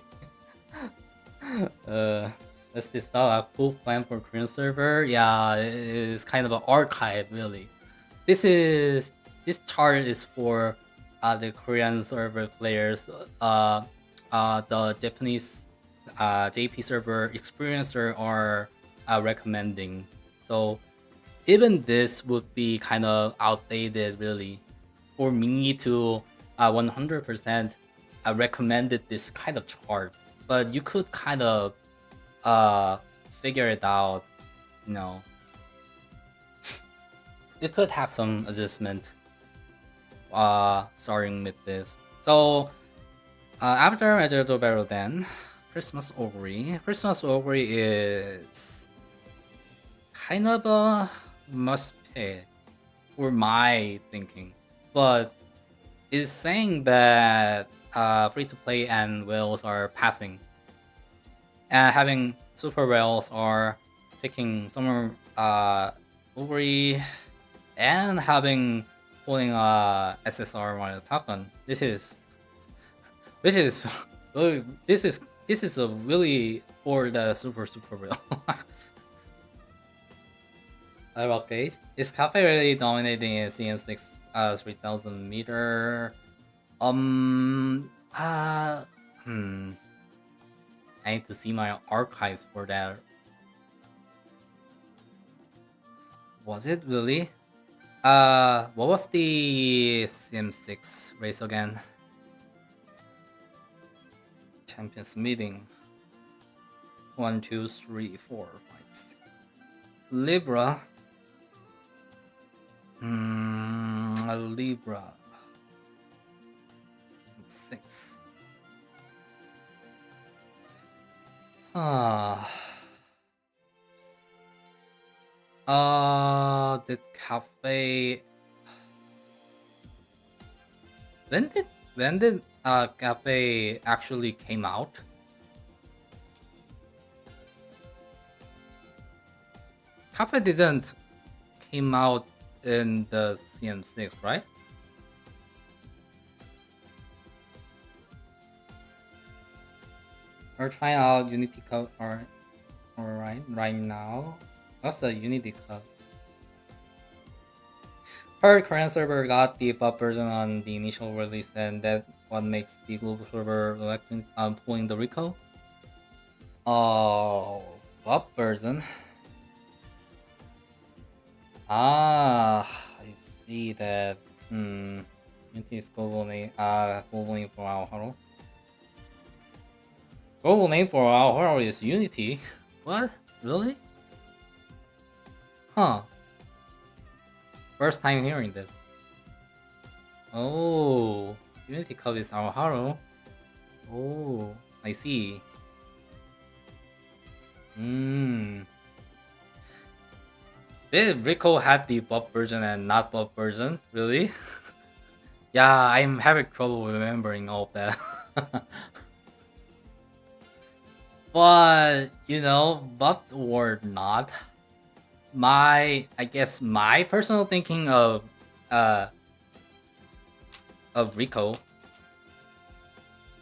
Let's install a full plan for Korean server. Yeah, it's kind of an archive, really. This chart is for the Korean server players. The Japanese JP server experiencer are recommending. So even this would be kind of outdated, really, for me to 100% recommended this kind of chart. But you could kind of figure it out, you know. You could have some adjustment starting with this. So after Major Barrel, then Christmas Augury. Christmas Augury is kind of a must pick for my thinking, but it's saying that free to play and whales are passing, and having super whales are picking Summer Augury, and having holding SSR while Takan. This is this is a really for the super whale. Rock gauge. Is Cafe really dominating in CM6 3000 meter? I need to see my archives for that. Was it really? What was the CM6 race again? Champions meeting. 1, 2, 3, 4, 5, 6. Libra. Libra. 6. Did Cafe? When did Cafe actually came out? Cafe didn't came out in the CM6, right? We're trying out Unity Cup right now. What's the Unity Cup? Her current server got the FUP version on the initial release, and that what makes the global server pulling the Rico. Oh, FUP version. I see that. Unity is global name for our hero. Global name for our hero is Unity. What? Really? Huh. First time hearing that. Oh, Unity Cup is our hero. Oh, I see. Did Rico have the buff version and not buff version? Really? Yeah, I'm having trouble remembering all of that. But you know, buffed or not, I guess my personal thinking of Rico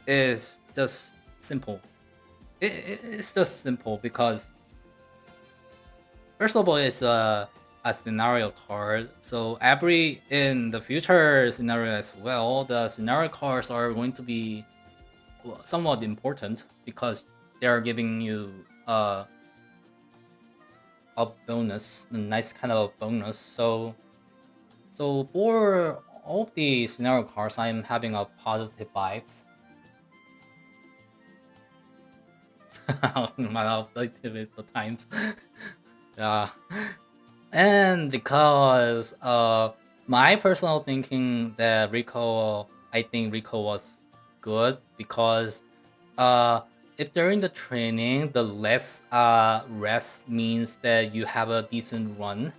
is just simple. It's just simple because first of all, it's a scenario card. So every in the future scenario as well, the scenario cards are going to be somewhat important because they are giving you a bonus, a nice kind of bonus. So for all the scenario cards, I'm having a positive vibes. Manipulative at times. Yeah. And because my personal thinking that I think Rico was good because if during the training the less rest means that you have a decent run,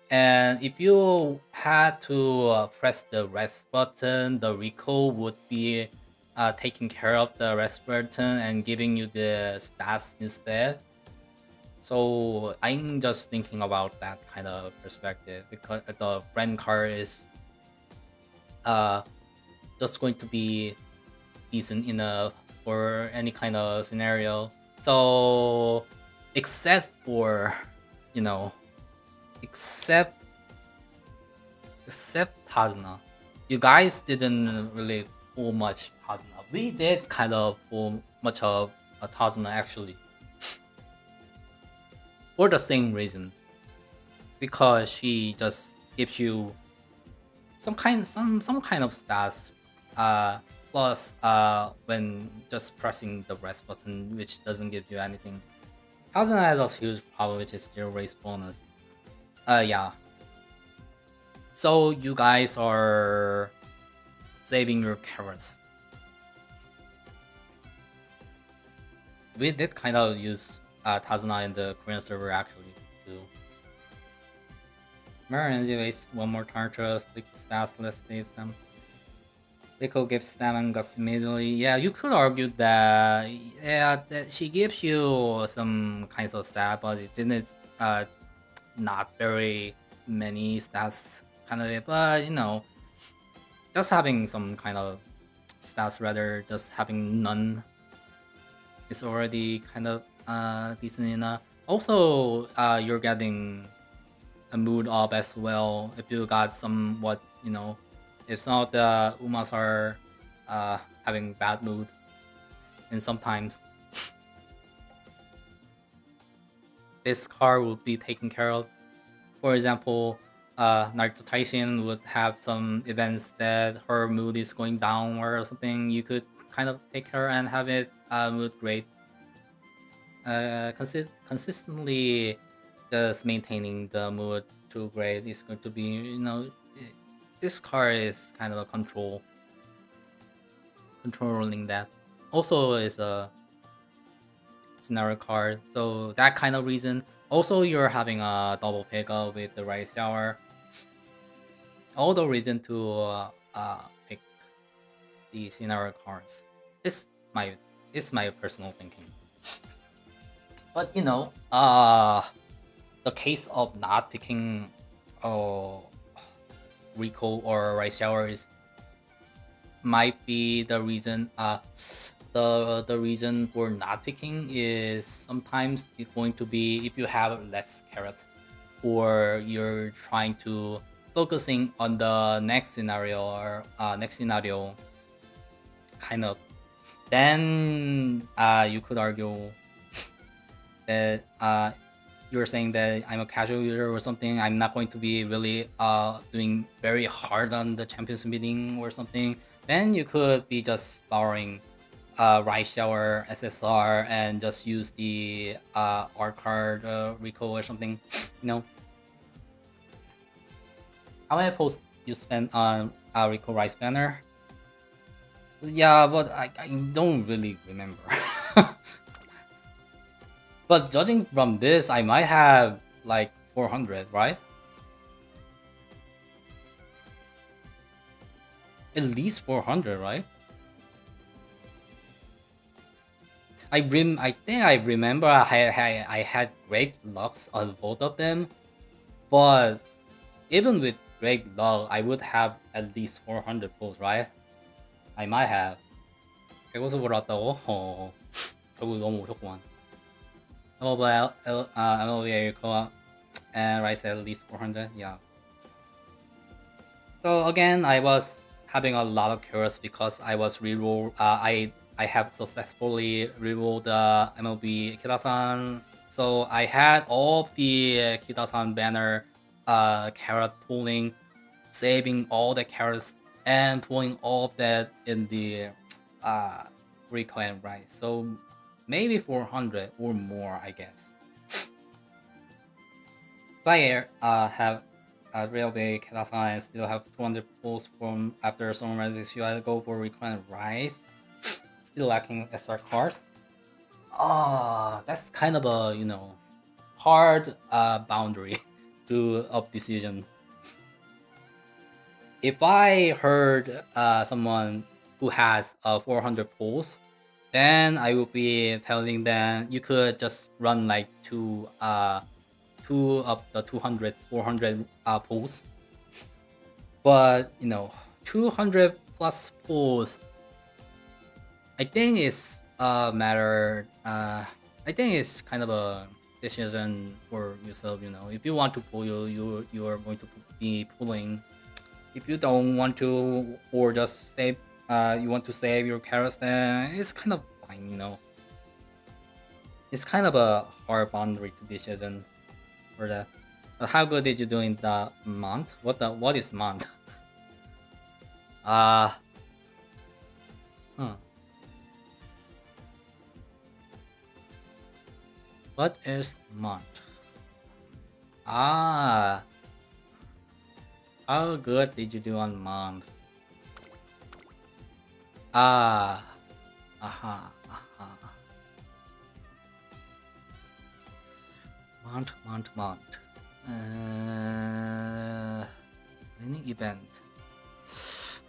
and if you had to press the rest button, the Rico would be taking care of the rest button and giving you the stats instead. So I'm just thinking about that kind of perspective because the friend card is just going to be decent enough for any kind of scenario. So except for except Tazna, you guys didn't really pull much Tazna. We did kind of pull much of a Tazna actually. For the same reason. because she just gives you some kind of stats plus when just pressing the rest button, which doesn't give you anything. Thousand has a huge power, which is zero race bonus. Yeah. So you guys are saving your carrots. We did kind of use Tazuna in the Korean server actually too. Mirror energy waste one more turn to click stats, let's state them. Rico gives them and guts immediately. Yeah, you could argue that that she gives you some kinds of stat, but it didn't not very many stats kind of it. But you know, just having some kind of stats rather just having none is already kind of decent enough. Also, you're getting a mood up as well if you got somewhat, you know, if some of the Umas are having bad mood, and sometimes this card would be taken care of. For example, Naruto Taishin would have some events that her mood is going down or something. You could kind of take her and have it mood great. Consistently just maintaining the mood to great is going to be, you know, this card is kind of a controlling that. Also is a scenario card, so that kind of reason. Also, you're having a double pickup with the right shower. All the reason to pick the scenario cards. It's my personal thinking. But you know, the case of not picking Rico or right shower is might be the reason. The reason for not picking is sometimes it's going to be if you have less carrot, or you're trying to focusing on the next scenario or kind of, then you could argue that you're saying that I'm a casual user or something. I'm not going to be really doing very hard on the champions meeting or something. Then you could be just borrowing right shower SSR and just use the R card Rico or something. You know, how many posts you spent on Rico Rice banner? Yeah, but I don't really remember. But judging from this, I might have like 400, right? At least 400, right? I think I remember I had great lucks on both of them, but even with great luck, I would have at least 400 pulls, right? I might have. 150 올랐다고? 결국 너무 오셨구만. MLB and Rice at least 400, yeah. So again, I was having a lot of chaos because I was reroll. I have successfully rerolled the MLB Kida-san. So I had all of the Kida-san banner carrot pulling, saving all the carrots and pulling all of that in the Rico and Rice. So maybe 400 or more, I guess. If I have a real big Kida-san and still have 200 pulls from after some resist, should I go for Rico and Rice? Still lacking SR cards. That's kind of a, you know, hard boundary to of decision. If I heard someone who has 400 pulls, then I would be telling them you could just run like two of the 200, 400 pulls. But you know, 200 plus pulls, I think is a matter. I think it's kind of a decision for yourself. You know, if you want to pull, you are going to be pulling. If you don't want to, or just save, you want to save your carrots, then it's kind of fine. You know, it's kind of a hard boundary to decision for that. How good did you do in the month? What is month? Huh. What is month? How good did you do on month? Aha, aha. Month. Any event.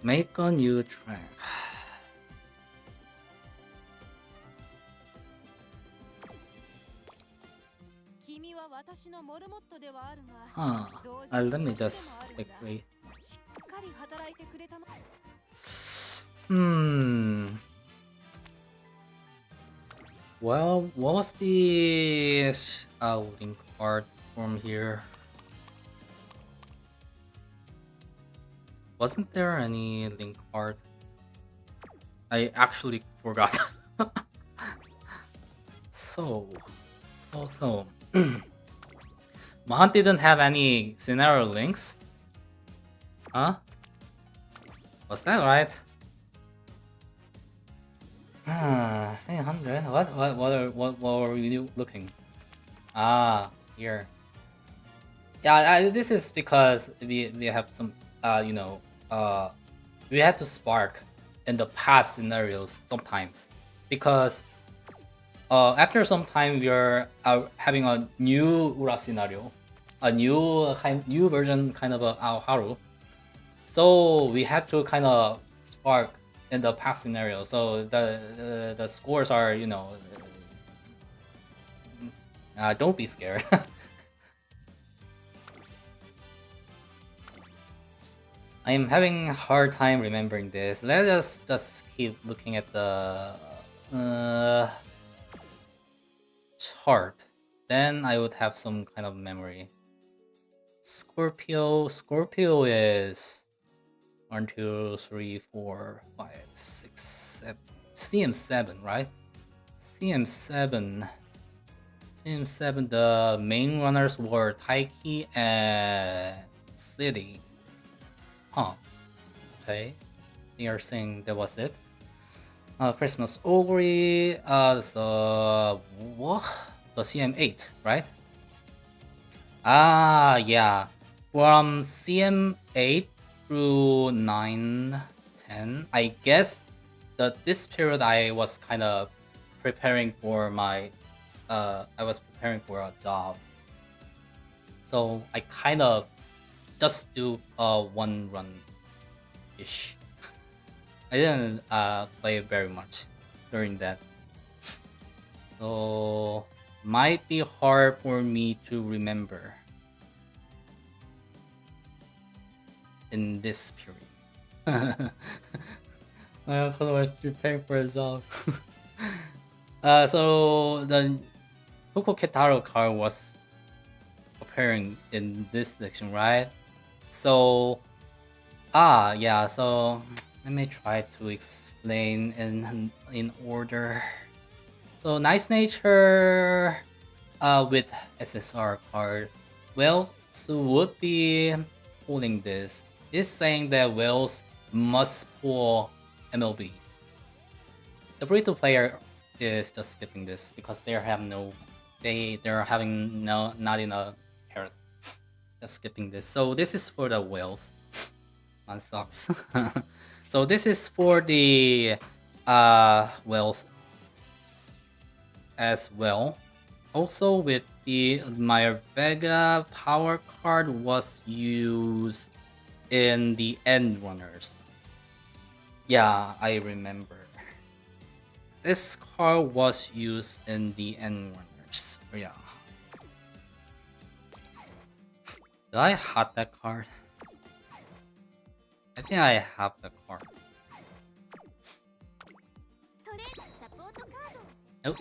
Make a new track. 君は私のモルモットではあるが、 Let me just quickly. しっかり働いてくれたま。Well, what was the link card from here? Wasn't there any link card? I actually forgot. So. Mahant didn't have any scenario links? Huh? Was that right? 800? What were you looking? Here. Yeah, this is because we have some we had to spark in the past scenarios sometimes because after some time we are having a new Ura scenario, a new version kind of a Haru. So we had to kind of spark in the past scenario. So the scores are, don't be scared. I am having a hard time remembering this. Let us just keep looking at the chart. Then I would have some kind of memory. Scorpio is 1, 2, 3, 4, 5, 6, 7. CM7, right? CM7. The main runners were Taiki and City. Huh. Okay. They are saying that was it. Christmas Ogre. What? The CM8, right? Yeah. From CM8 through 9, 10. I guess this period I was kind of preparing for my I was preparing for a job. So I kind of just do one run ish. I didn't play very much during that. So might be hard for me to remember in this period. I was preparing for a job. So the Toko Ketaro card was appearing in this section, right? So yeah, so let me try to explain in order. So Nice Nature with SSR card. Well, so would be holding this. Is saying that Wales must pull MLB. The Burrito player is just skipping this because they're having not enough pairs. Just skipping this. So this is for the Wales. Man sucks. So this is for the Wales as well. Also with the Admire Vega power card was used in the End Runners. Yeah, I remember. This card was used in the End Runners. Yeah. Did I have that card? I think I have the card. Nope.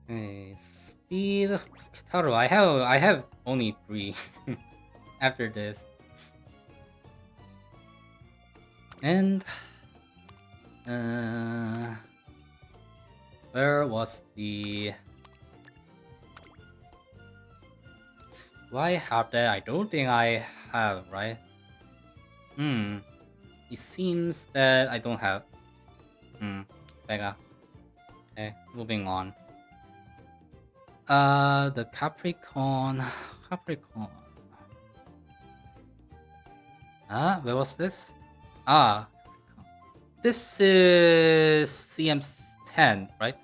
Okay, speed Kitaro. I have only 3 after this. And where was the... Do I have that? I don't think I have, right? It seems that I don't have. Vega. Okay, moving on. The Capricorn. Capricorn. Where was this? This is CM10, right?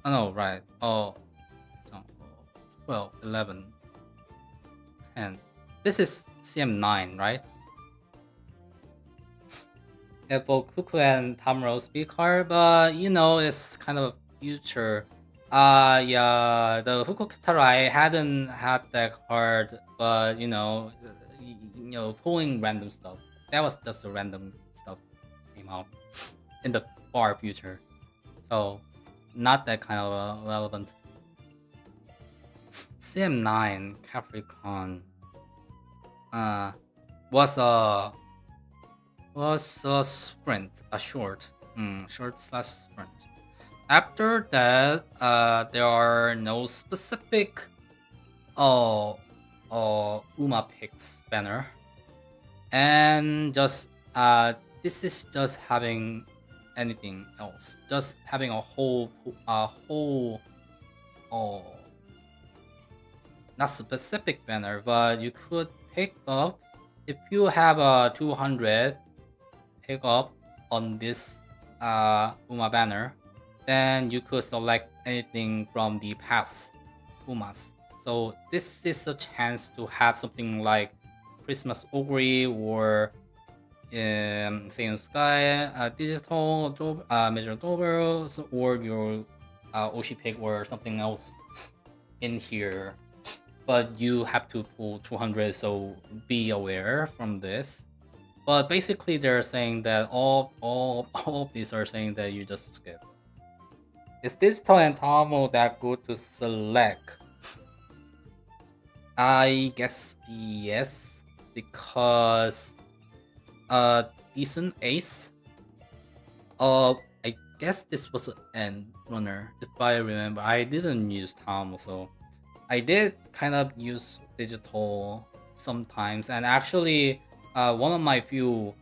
Oh no, right. Oh, no. 12, 11, 10. This is CM9, right? Yeah, both Cuckoo and Tamaro speak hard, but you know, it's kind of a future. Yeah, the Huko Kitaro, I hadn't had that card, but you know, pulling random stuff. That was just a random stuff came out in the far future, so not that kind of relevant. CM9 Capricorn was a sprint, a short slash sprint. After that, there are no specific Uma picks banner, and just this is just having anything else, just having a whole not specific banner, but you could pick up if you have a 200 pick up on this Uma banner, then you could select anything from the past Umas. So this is a chance to have something like Christmas Ogre or Saiyan Sky, Digital, Major Dobers, or your Oshi pick or something else in here. But you have to pull 200, so be aware from this. But basically, they're saying that all of these are saying that you just skip. Is Digital and Tamo that good to select? I guess yes, because decent ace. I guess this was an end runner, if I remember. I didn't use Tamo, so I did kind of use Digital sometimes, and actually, one of my few,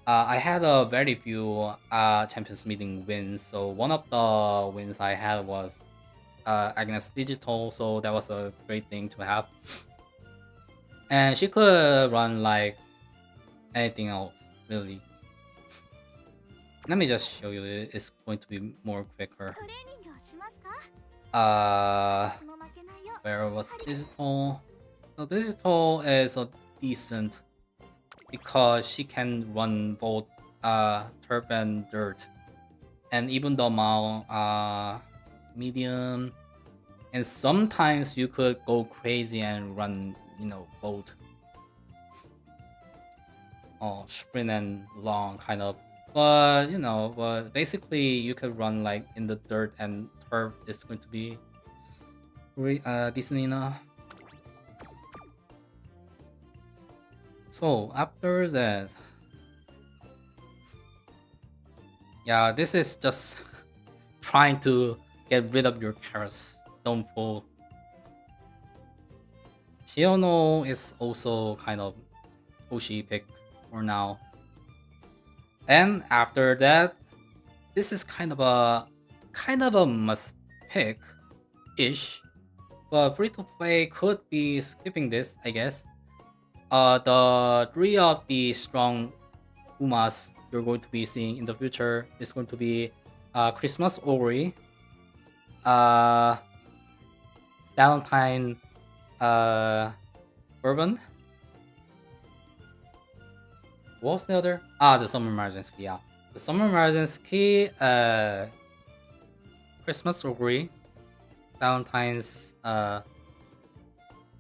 I had a very few Champions Meeting wins. So one of the wins I had was against Digital, so that was a great thing to have. And she could run like anything else, really. Let me just show you. It's going to be more quicker. Where was Digital? So Digital is a decent because she can run both turf and dirt, and even the Mao medium, and sometimes you could go crazy and run both sprint and long kind of, but but basically you could run like in the dirt and turf is going to be decent enough. So after that, yeah, this is just trying to get rid of your carrots. Don't pull. Shiono is also kind of Oshi pick for now. And after that, this is kind of a must pick ish, but free to play could be skipping this, I guess. The 3 of the strong Umas you're going to be seeing in the future is going to be Christmas Ori, Valentine Bourbon. What was the other? The Summer Emergency, yeah. The Summer Emergency, Christmas Ori, Valentine's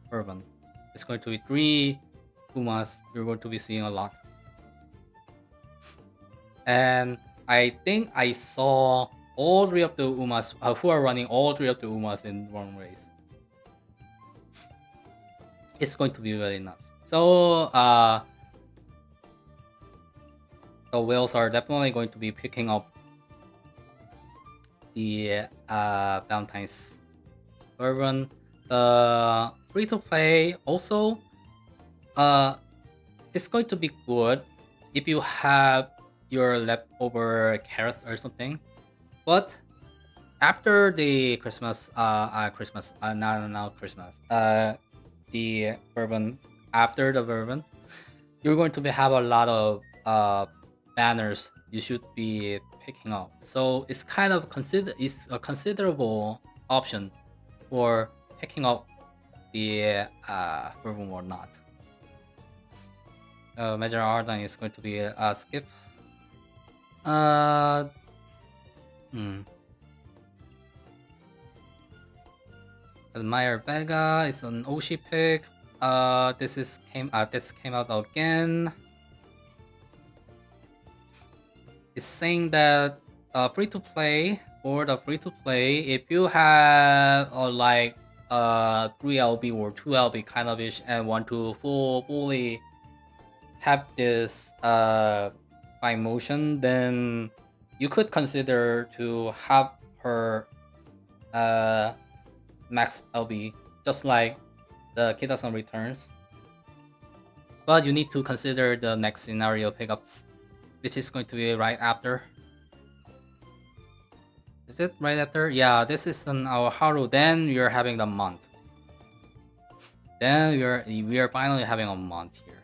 Bourbon. It's going to be 3 Umas you're going to be seeing a lot. And I think I saw all 3 of the Umas who are running all 3 of the Umas in one race. It's going to be really nuts. So the whales are definitely going to be picking up the Valentine's version. The free to play also it's going to be good if you have your leftover carrots or something. But after the Christmas, not Christmas, the bourbon, after the bourbon, you're going to have a lot of banners you should be picking up. So it's kind of it's a considerable option for picking up the bourbon or not. Major Arden is going to be a skip. Admire Vega is an Oshi pick. This came out again. It's saying that free to play, for the free to play, if you have like 3 LB or 2 LB kind of ish and want to fully have this by motion, then you could consider to have her max LB, just like the Kitasan returns. But you need to consider the next scenario pickups, which is going to be right after. Is it right after? Yeah, this is an Aoharu. Then we are having the month. Then we are finally having a month here.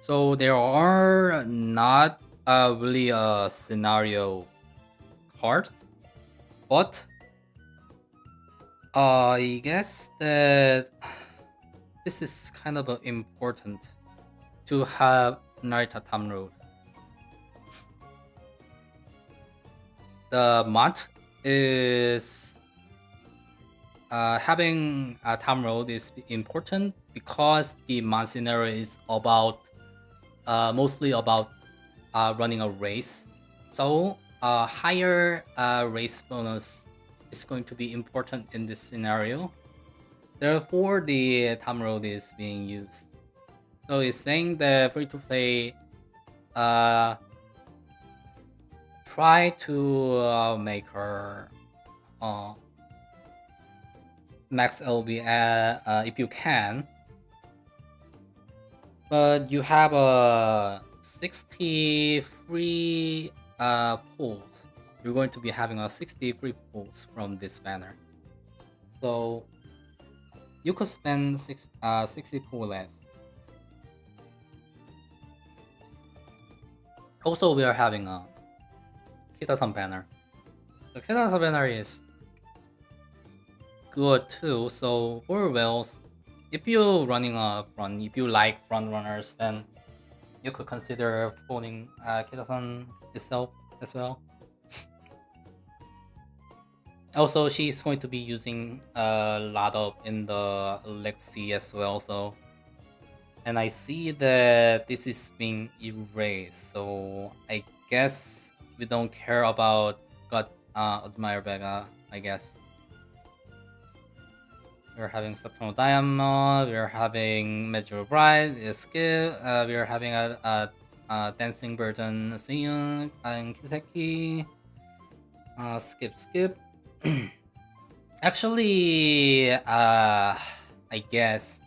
So there are not really scenario cards, but I guess that this is kind of important to have Narita Tamroad. The month is having a Tamroad is important because the month scenario is about mostly about running a race. So higher race bonus is going to be important in this scenario. Therefore, the Tamroad is being used. So it's saying that free to play try to make her max LB if you can. But you have a 60 free pulls. You're going to be having a 60 free pulls from this banner. So you could spend 60 pull less. Also, we are having a Kitasan banner. The Kitasan banner is good too. So for whales, if you're running a front, if you like front runners, then you could consider pulling Kitasan itself as well. Also, she's going to be using a lot of in the Lexi as well. So, and I see that this is being erased. So I guess we don't care about God Admire Vega, I guess. We're having Saturno Diamond, we're having Major Bride, Skip, we're having a Dancing Burden Seiyun and Kiseki. Skip. Actually, I guess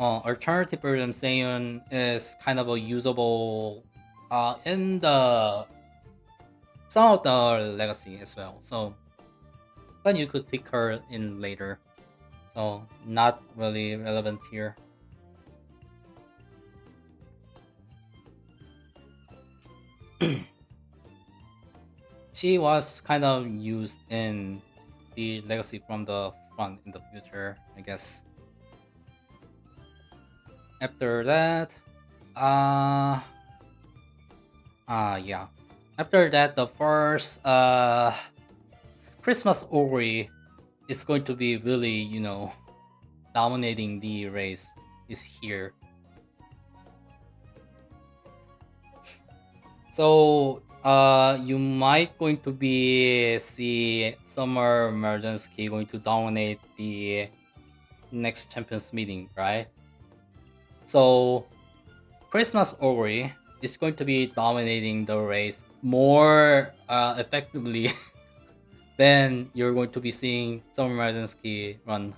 Alternative Burden Seiyun is kind of a usable in the some of the legacy as well. So, but you could pick her in later. So not really relevant here. She was kind of used in the legacy from the front in the future, I guess. After that, yeah. After that, the first Christmas Ori is going to be really, dominating the race is here. So you might going to be see Summer Emergency going to dominate the next champions meeting, right? So Christmas Ori is going to be dominating the race more effectively than you're going to be seeing Summer Marzensky run.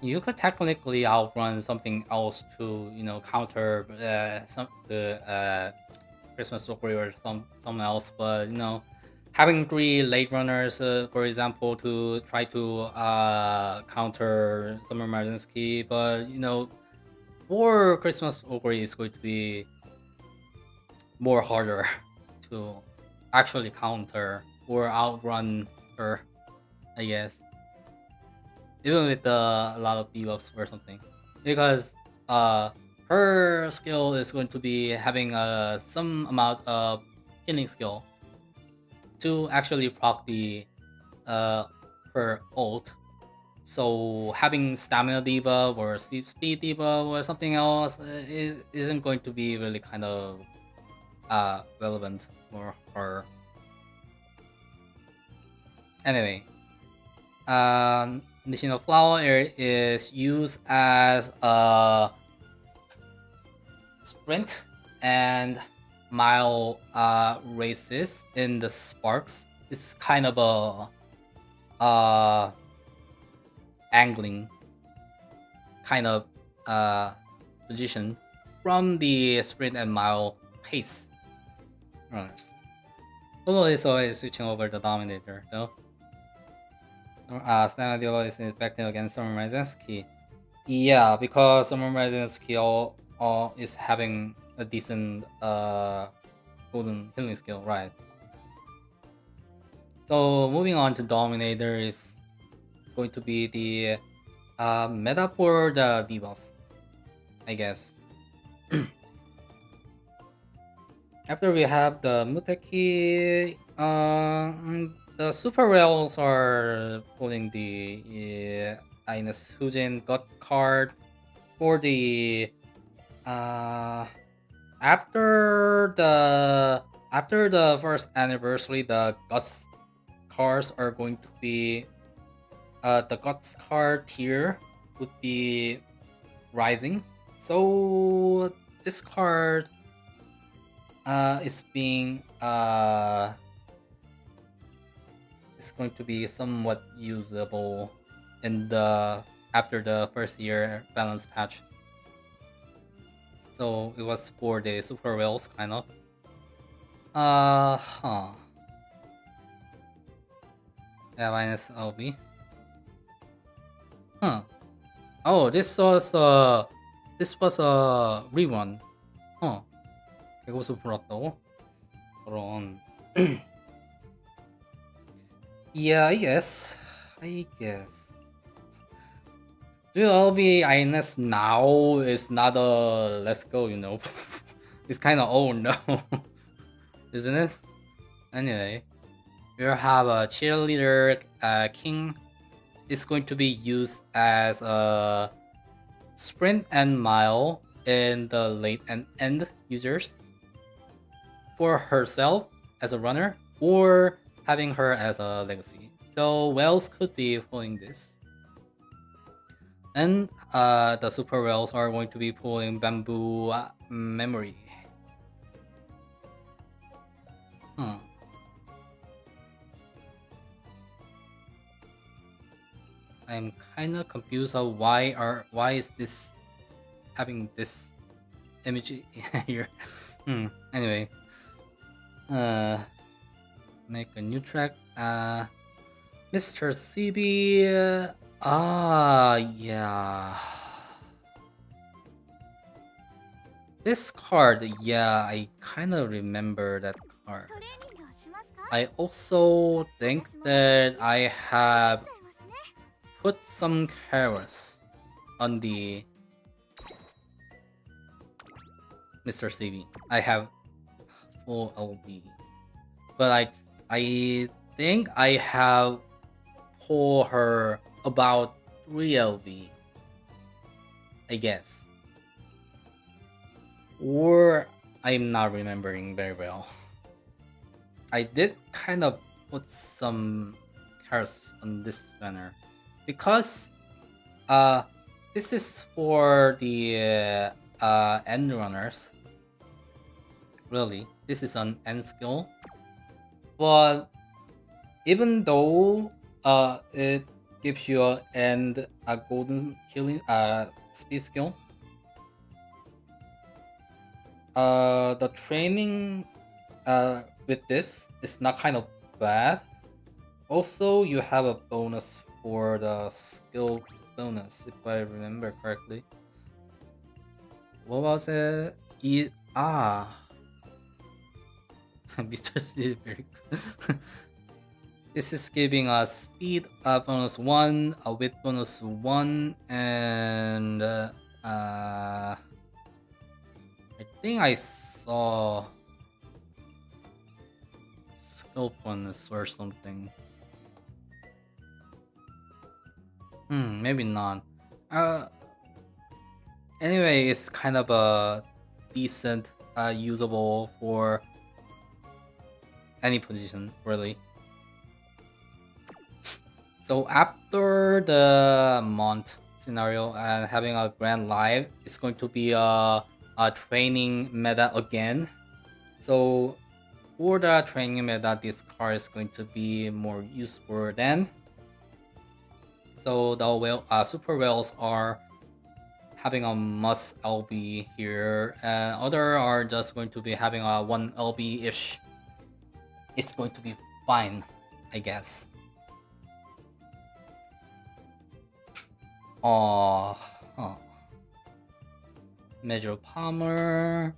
You could technically outrun something else to, counter the Christmas Ori or someone else, but having 3 late runners, for example, to try to counter Summer Marzensky, but for Christmas Ori is going to be more harder to actually counter or outrun her, I guess. Even with a lot of debuffs or something, because her skill is going to be having some amount of healing skill to actually proc the her ult. So having stamina debuff or speed debuff or something else isn't going to be really kind of relevant for her. Anyway, Nishino Flower is used as a sprint and mile races in the Sparks. It's kind of a angling kind of position from the sprint and mile pace runners. Lolo is always switching over the Dominator though. Snamadio is effective against Summer Marzensky. Yeah, because Summer Marzensky is having a decent golden healing skill, right? So moving on to Dominator is going to be the meta for the debuffs, I guess. After we have the Muteki, the super rails are pulling the Ines Hujin God card for the after the first anniversary. The Guts cards are going to be the Guts card tier would be rising. So this card is being is going to be somewhat usable in the after the first year balance patch. So it was for the super whales kind of. Yeah, minus LB. Oh, this was a rerun. 개고수 불었다고? 그런. Yeah, I guess. Do LV INS now is not a let's go, It's kind of old now, isn't it? Anyway, we have a cheerleader king. It's going to be used as a sprint and mile in the late and end users for herself as a runner or having her as a legacy. So Wells could be pulling this. And the super Wells are going to be pulling Bamboo Memory. I'm kind of confused of why is this having this image here. Anyway, make a new track. Mr. CB. Yeah. This card, yeah, I kind of remember that card. I also think that I have put some carrots on the Mr. CB. I have full LB, but I think I have pulled her about 3 LB, I guess. Or I'm not remembering very well. I did kind of put some carrots on this banner because this is for the end runners. Really, this is an end skill, but even though it gives you a golden killing speed skill, the training with this is not kind of bad. Also, you have a bonus for the skill bonus, if I remember correctly. What was it? Mr. C very good. This is giving us speed bonus 1, a wit bonus 1, and I think I saw skill bonus or something. Maybe not. Anyway, it's kind of a decent, usable for any position, really. So after the month scenario and having a grand live, it's going to be a training meta again. So for the training meta, this card is going to be more useful then. So the super whales are having a must LB here, and other are just going to be having a 1 LB-ish. It's going to be fine, I guess. Major Palmer.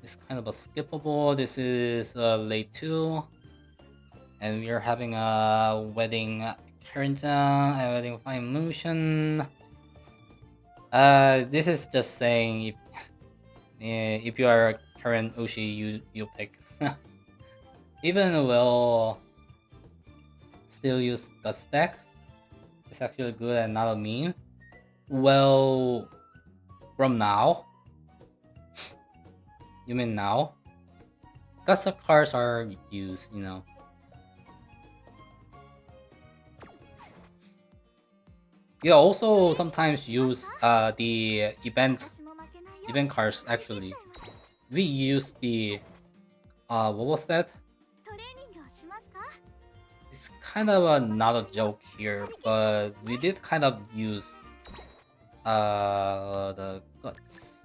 It's kind of a skippable. This is late 2. And we are having a wedding Karinja and wedding fine motion. This is just saying if if you are current Ushi, you pick. Even will still use Chzzk. It's actually good and not a meme. Well, from now. You mean now? Chzzk cards are used, you know. You also sometimes use the event cards. Actually, we use the what was that? It's kind of not a joke here, but we did kind of use the guts.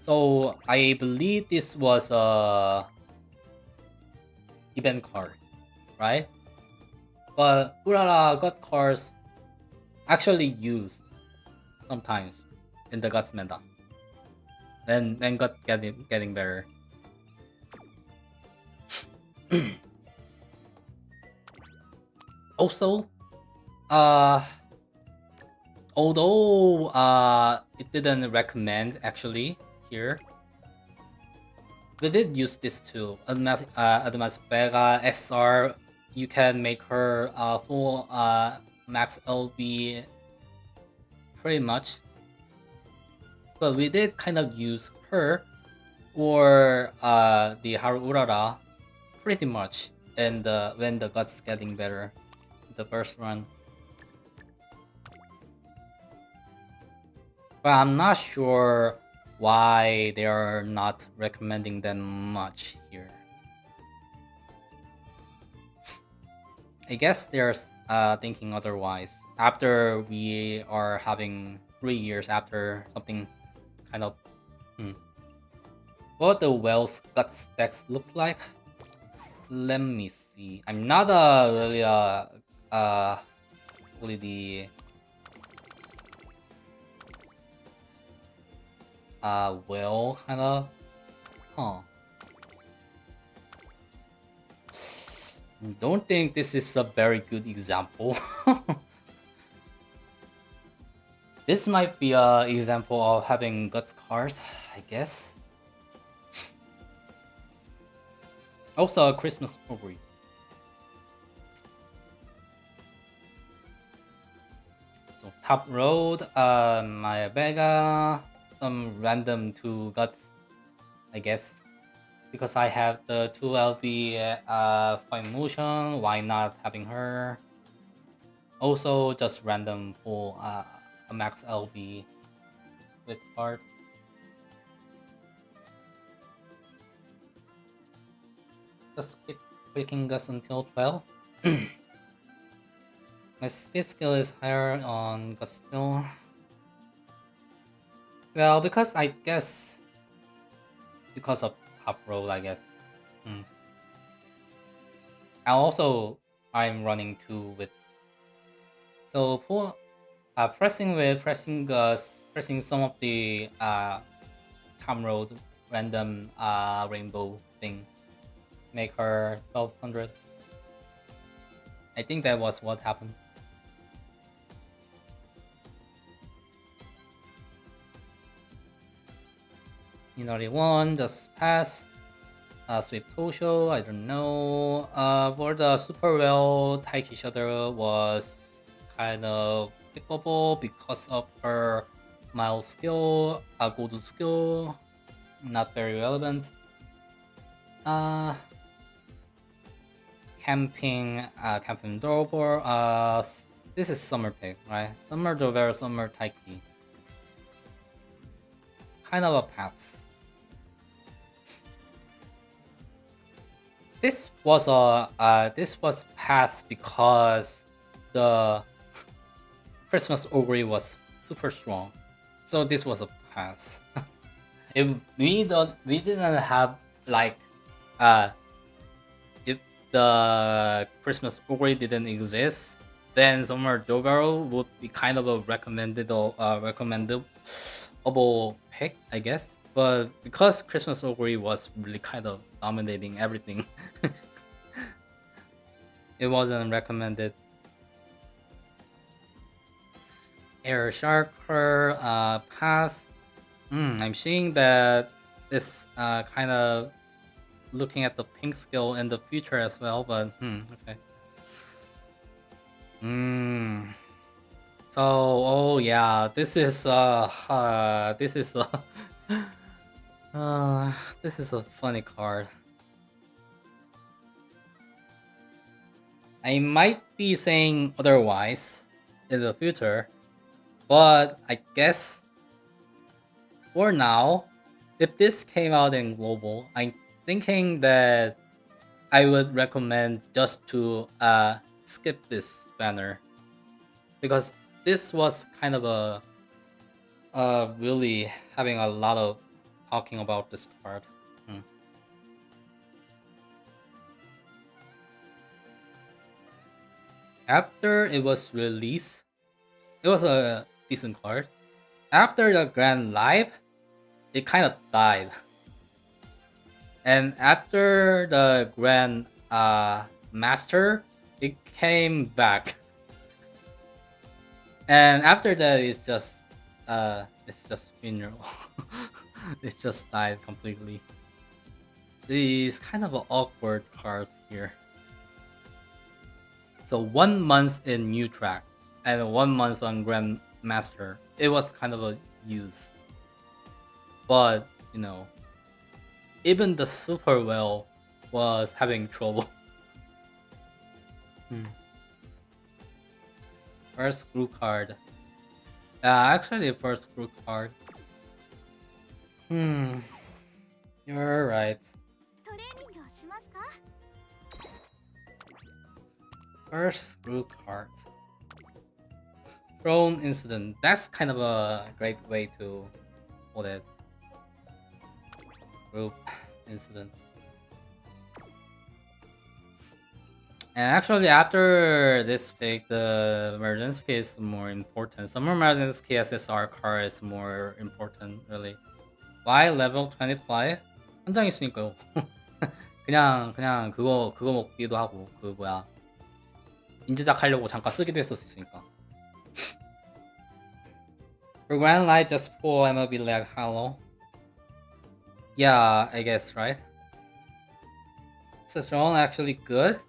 So I believe this was a event card, right? But Urara gut cards actually used sometimes in the guts meta. Then got getting better. Also, although it didn't recommend actually here, we did use this too. Admas Vega SR, you can make her full max LB pretty much. But we did kind of use her or the Haru Urara pretty much and when the guts getting better the first run. But I'm not sure why they are not recommending them much here. I guess they're thinking otherwise. After we are having 3 years after something kind of... What the Wells Guts text looks like? Let me see. I'm not really the well kind of don't think this is a very good example. This might be a example of having guts cards, I guess. Also a Christmas story. Top road, Maya Vega, some random 2 guts, I guess. Because I have the 2 LB fine motion, why not having her? Also, just random pull a max LB with card. Just keep clicking guts until 12. My speed skill is higher on gut skill. Well, because I guess because of top roll, I guess. And also I'm running 2 with, so pull pressing with pressing gus, pressing some of the cam road random rainbow thing, make her 1200. I think that was what happened. Inari 1, just pass. Sweep Tosho, I don't know. For the super well, Taiki Shudder was kind of pickable because of her mild skill, Godu skill, not very relevant. Camping Dorobor, this is summer pick, right? Summer Dorobor, summer Taiki. Kind of a pass. This was passed because the Christmas Ogre was super strong, so this was a pass. If we didn't have like if the Christmas Ogre didn't exist, then Summer Dobaro would be kind of a recommendable pick, I guess. But because Christmas Ogre was really kind of dominating everything, it wasn't recommended. Air Sharker, pass. I'm seeing that this kind of looking at the pink skill in the future as well, but okay. So, oh yeah, this is this is this is a funny card. I might be saying otherwise in the future, but I guess for now, if this came out in global, I'm thinking that I would recommend just to skip this banner, because this was kind of a really having a lot of talking about this card. After it was released, it was a decent card. After the Grand Live, it kind of died. And after the Grand Master, it came back. And after that, it's just funeral. It just died completely. It's kind of an awkward card here. So 1 month in new track and 1 month on Grand Master, it was kind of a use. But you know, even the super well was having trouble. First group card. Actually, first group card. You're right. First group card. Drone incident. That's kind of a great way to put it. Group incident. And actually, after this pick, the emergency is more important. Some emergency SSR card is more important, really. Why level 25? 한 장 있으니까요. 그냥 그거 먹기도 하고, 그 뭐야, 인지작 하려고 잠깐 쓰기도 했었으니까. For Grand Light, just pull MLB leg hollow. Yeah, I guess, right? Is this drone actually good?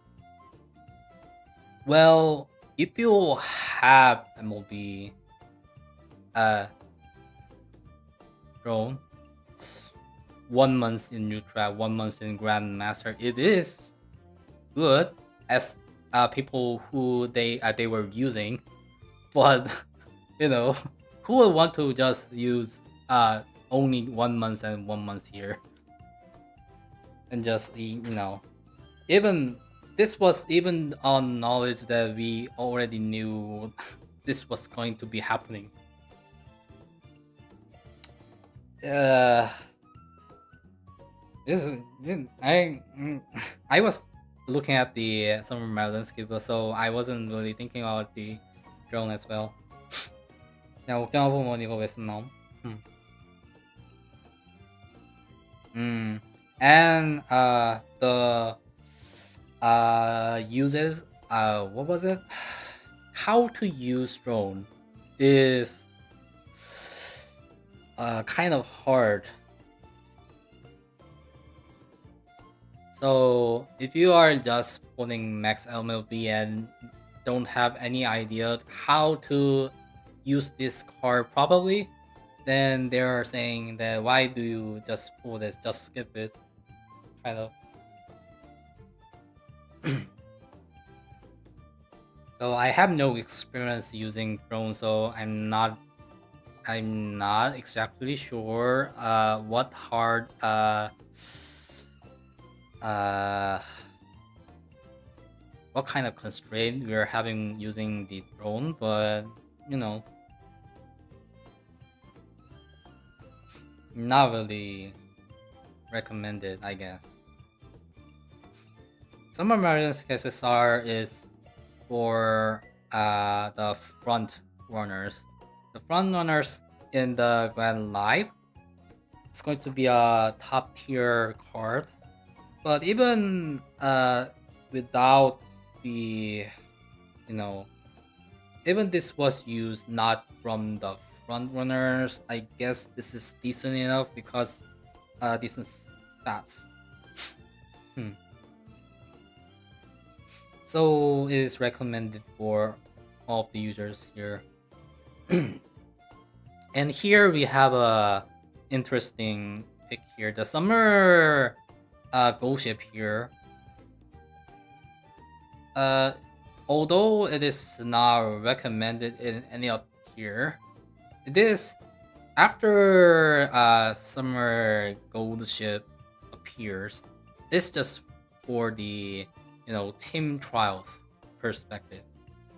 Well, if you have MLB, drone. 1 month in new track, 1 month in Grandmaster. It is good as people who they were using, but you know, who would want to just use only 1 month and 1 month here, and just even this was even on knowledge that we already knew this was going to be happening. This is I was looking at the Summer landscape, so I wasn't really thinking about the drone as well. 야, 옥장아 보면 이거 왜 쓰나? And the uses what was it? How to use drone is kind of hard. So if you are just putting max MLB and don't have any idea how to use this card properly, then they are saying that why do you just pull this, just skip it, kind of. So I have no experience using drone, so I'm not exactly sure what hard what kind of constraint we are having using the drone, but not really recommended, I guess. Some emergency SSR is for the front runners. The front runners in the Grand Live, it's going to be a top tier card. But even without the, even this was used not from the front runners, I guess this is decent enough because decent stats. So it is recommended for all of the users here. And here we have a interesting pick here. The summer Go ship here. Although it is not recommended in any of here, it is after summer gold ship appears. It's just for the team trials perspective.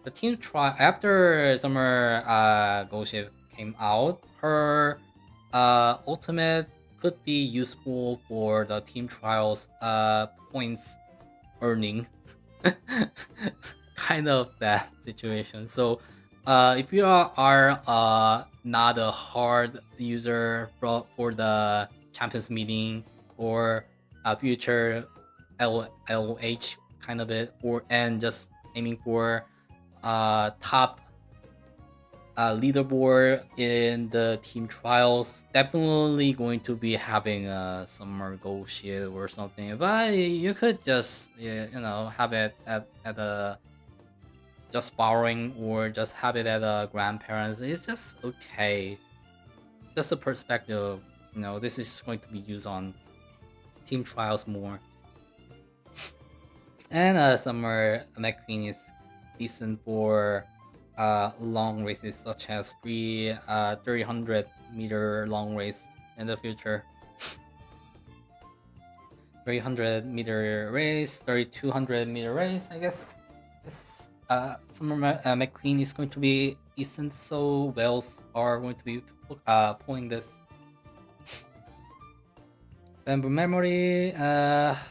The team trial after summer gold ship came out, her ultimate could be useful for the team trials points earning. Kind of that situation. So if you are not a hard user for the champions meeting or a future LoH kind of it, and just aiming for top leaderboard in the team trials, definitely going to be having a summer gold shield or something. But you could just have it at a just borrowing, or just have it at a grandparents. It's just okay. Just a perspective. This is going to be used on team trials more. And summer McQueen is decent for long races such as 300-meter long race in the future. 300-meter race, 3200-meter race, I guess. This summer McQueen is going to be decent, so Wales are going to be pulling this. Bamboo Memory,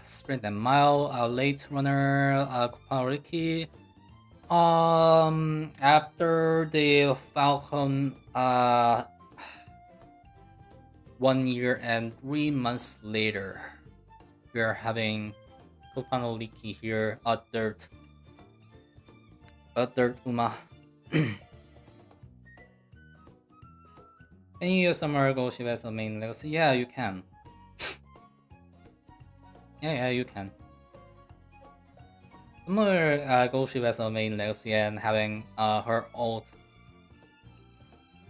Sprint and Mile, late runner, Kupano Ricky. After the Falcon 1 year and 3 months later, we are having Kupano Ricky here at Dirt Uma. Can you use Summer Gold Ship as a main legacy? Yeah, you can. Yeah, you can. Summer Gold Ship as a main legacy and having her ult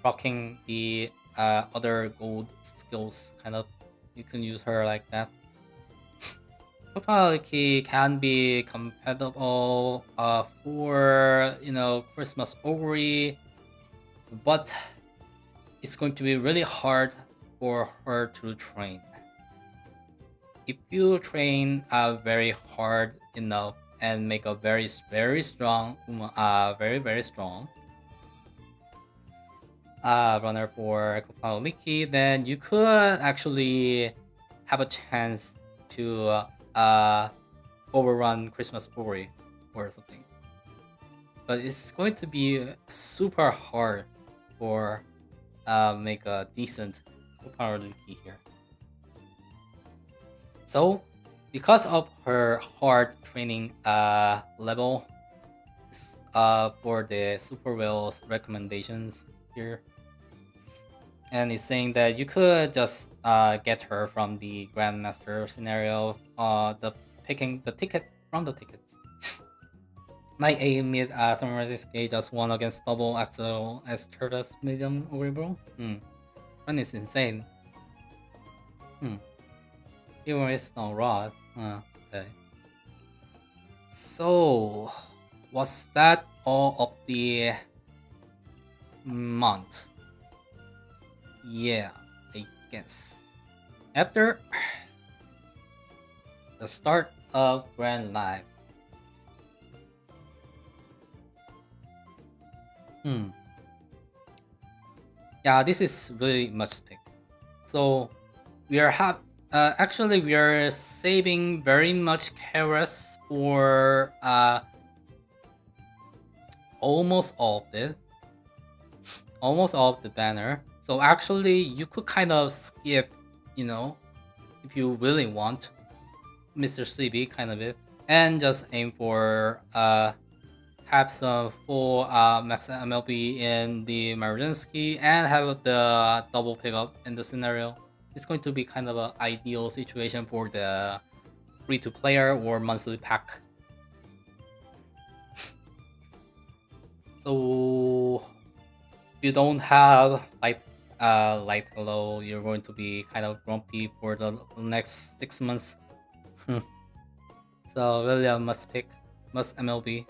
rocking the other gold skills, kind of. You can use her like that. Kopaliki can be compatible for Christmas Ogre, but it's going to be really hard for her to train. If you train very hard enough and make a very strong very strong runner for Kopaliki, then you could actually have a chance to overrun Christmas Ogre or something. But it's going to be super hard for make a decent Kopaliki here. So, because of her hard training level, for the Super Whale's recommendations here, and it's saying that you could just get her from the Grandmaster scenario, picking the ticket from the tickets. Knight A mid Samurai Chzzk just won against double Axel as Turtles medium Oribro. That is insane. Even it's not rod. Okay. So, was that all of the month? Yeah, I guess. After the start of Grand Live. Yeah, this is really much pick. So we are actually we are saving very much Keras for almost all of it. Almost all of the banner. So actually you could kind of skip, if you really want Mr. CB kind of it, and just aim for have some full max MLB in the Marzinski and have the double pickup in the scenario. It's going to be kind of an ideal situation for the free-to-player or monthly pack. So if you don't have light hello, you're going to be kind of grumpy for the next 6 months. So really a must pick, must MLB.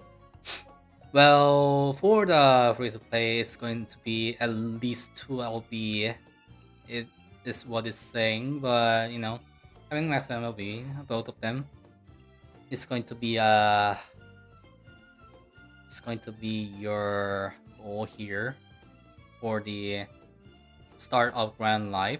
Well, for the free-to-play, it's going to be at least 2 LB. It is what it's saying, but having max MLB, both of them, it's going to be your goal here for the start of Grand Life.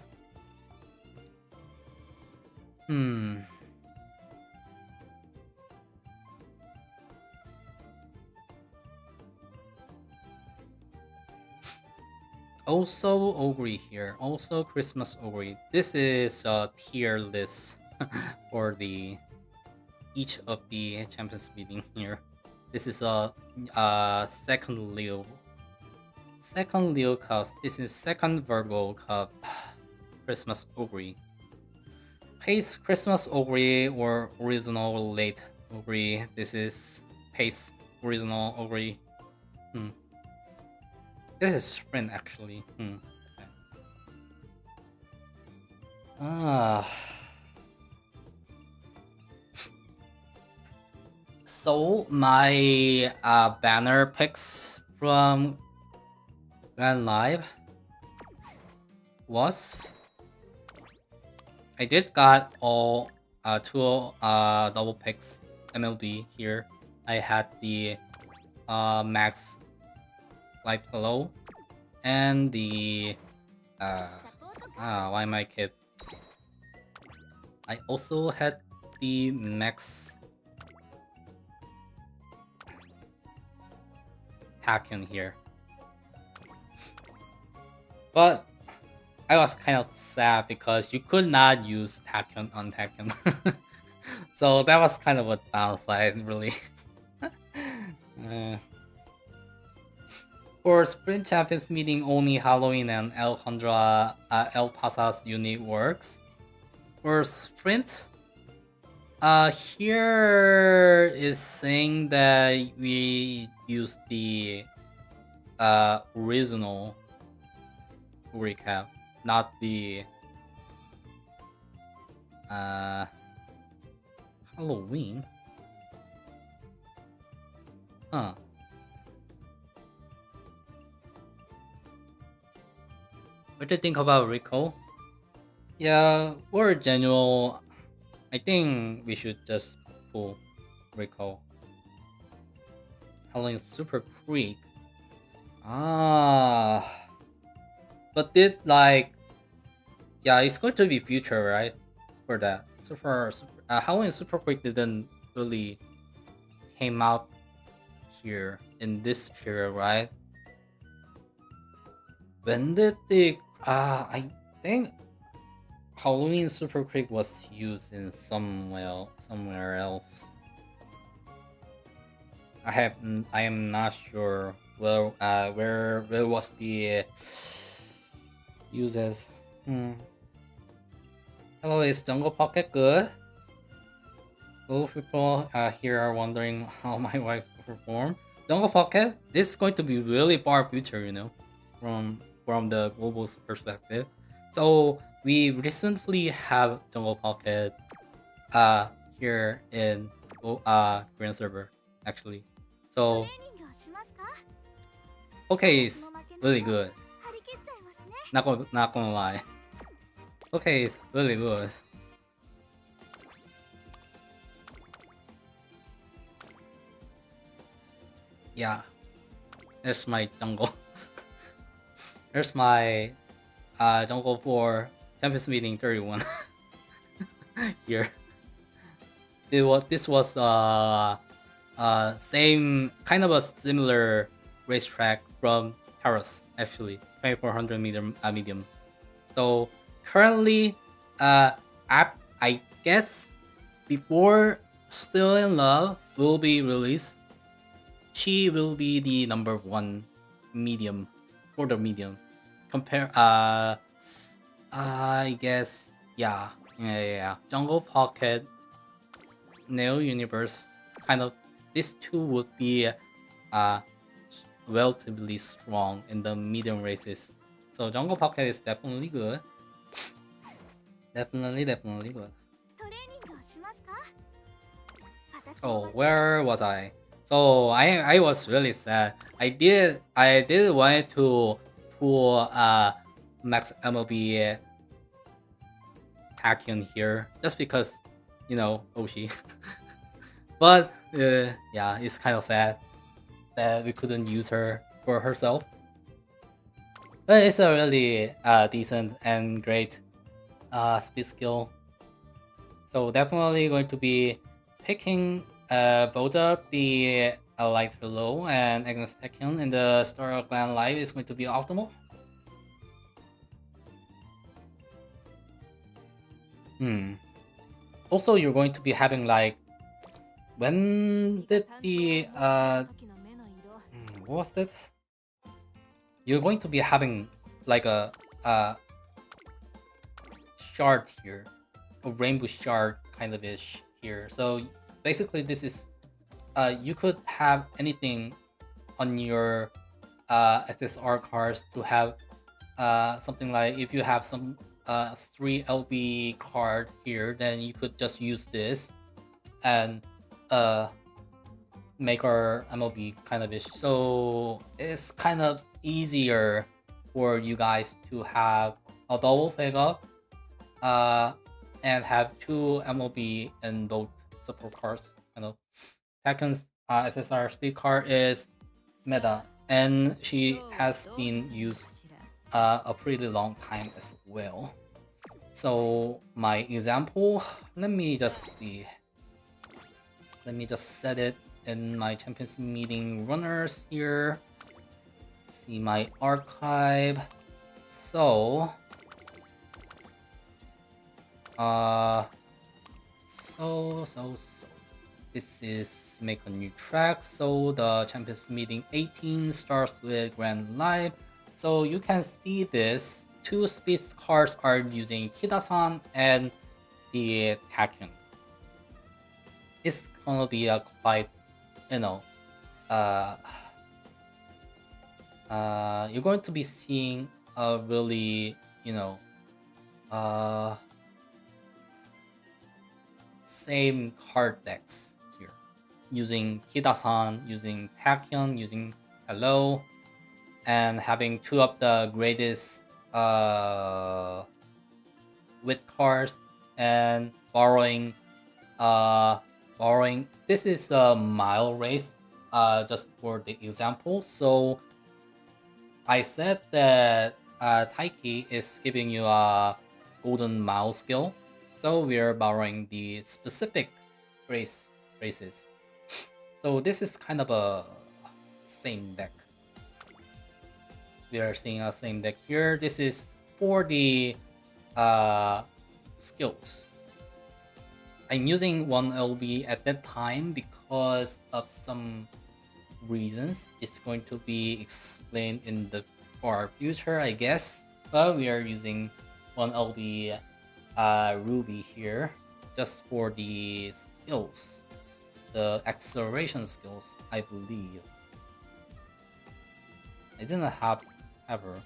Also Ogre here, also Christmas Ogre. This is a tier list for the each of the champions meeting here. This is a second Leo Cup. This is second Virgo Cup Christmas Ogre. Pace Christmas Ogre or original late Ogre. This is Pace original Ogre. This is sprint actually. So my banner picks from Grand Live was I did got all two double picks MLB here. I had the max light hello and the why am I kid? I also had the max Takyun here. But I was kind of sad because you could not use Takyun on Takyun. So that was kind of a downside, really. For Sprint Champions meeting, only Halloween and El Pasa's unit works. For Sprint, here is saying that we use the original recap, not the Halloween. Huh. What do you think about Rico? Yeah, for general, I think we should just pull Rico. Howling Super Creek. Ah. But did like, yeah, it's going to be future, right? For that. Howling Super Creek didn't really came out here in this period, right? When did the I think Halloween Super Creek was used in somewhere else. I am not sure where was the uses. Hello, is Jungle Pocket good? Most people here are wondering how my wife performed. Jungle Pocket, this is going to be really far future, you know, from the global perspective. So we recently have Jungle Pocket here in Korean server actually. So okay, is really good. Not gonna lie. Okay, it's really good. Yeah, there's my jungle. There's my jungle for Tempest Meeting 31 here. This was same kind of a similar racetrack from Taros actually, 2400 medium. So currently, I guess before Still in Love will be released, she will be the number 1 medium for the medium. Compare I guess yeah. Jungle Pocket, Neo Universe, kind of these two would be relatively strong in the medium races. So Jungle Pocket is definitely good. Definitely good. So where was I? So I was really sad. I did want to pull Max MLB Tachyon here just because, you know, Oshi. But yeah, it's kind of sad that we couldn't use her for herself. But it's a really decent and great speed skill. So definitely going to be picking both up the Light Below and Agnes Tachyon in the Star of Clan Live is going to be optimal. Also, you're going to be having like, when did the what was this? You're going to be having like a shard here, a rainbow shard kind of ish here. So basically, this is you could have anything on your SSR cards to have something like, if you have some 3 LB card here, then you could just use this and make our MLB kind of ish. So it's kind of easier for you guys to have a double pickup and have 2 MLB in both support cards. Kind of. Second SSR speed card is meta, and she has been used a pretty long time as well. So my example, let me just see. Let me just set it in my Champions Meeting runners here. See my archive. So this is make a new track. So the Champions Meeting 18 starts with Grand Live. So you can see this 2 speed cards are using Kida-san and the Tachyon. It's gonna be a quite, you know, you're going to be seeing really, you know, uh, same card decks here. Using Hidasan, using Tachyon, using Hello, and having two of the greatest with cards, and borrowing this is a mile race, just for the example. So I said that Taiki is giving you a golden mile skill, so we are borrowing the specific races. So this is kind of a same deck. We are seeing a same deck here. This is for the skills. I'm using 1LB at that time because of some reasons. It's going to be explained in the far future, I guess. But we are using 1LB Ruby here just for the skills, the acceleration skills, I believe. I didn't have ever.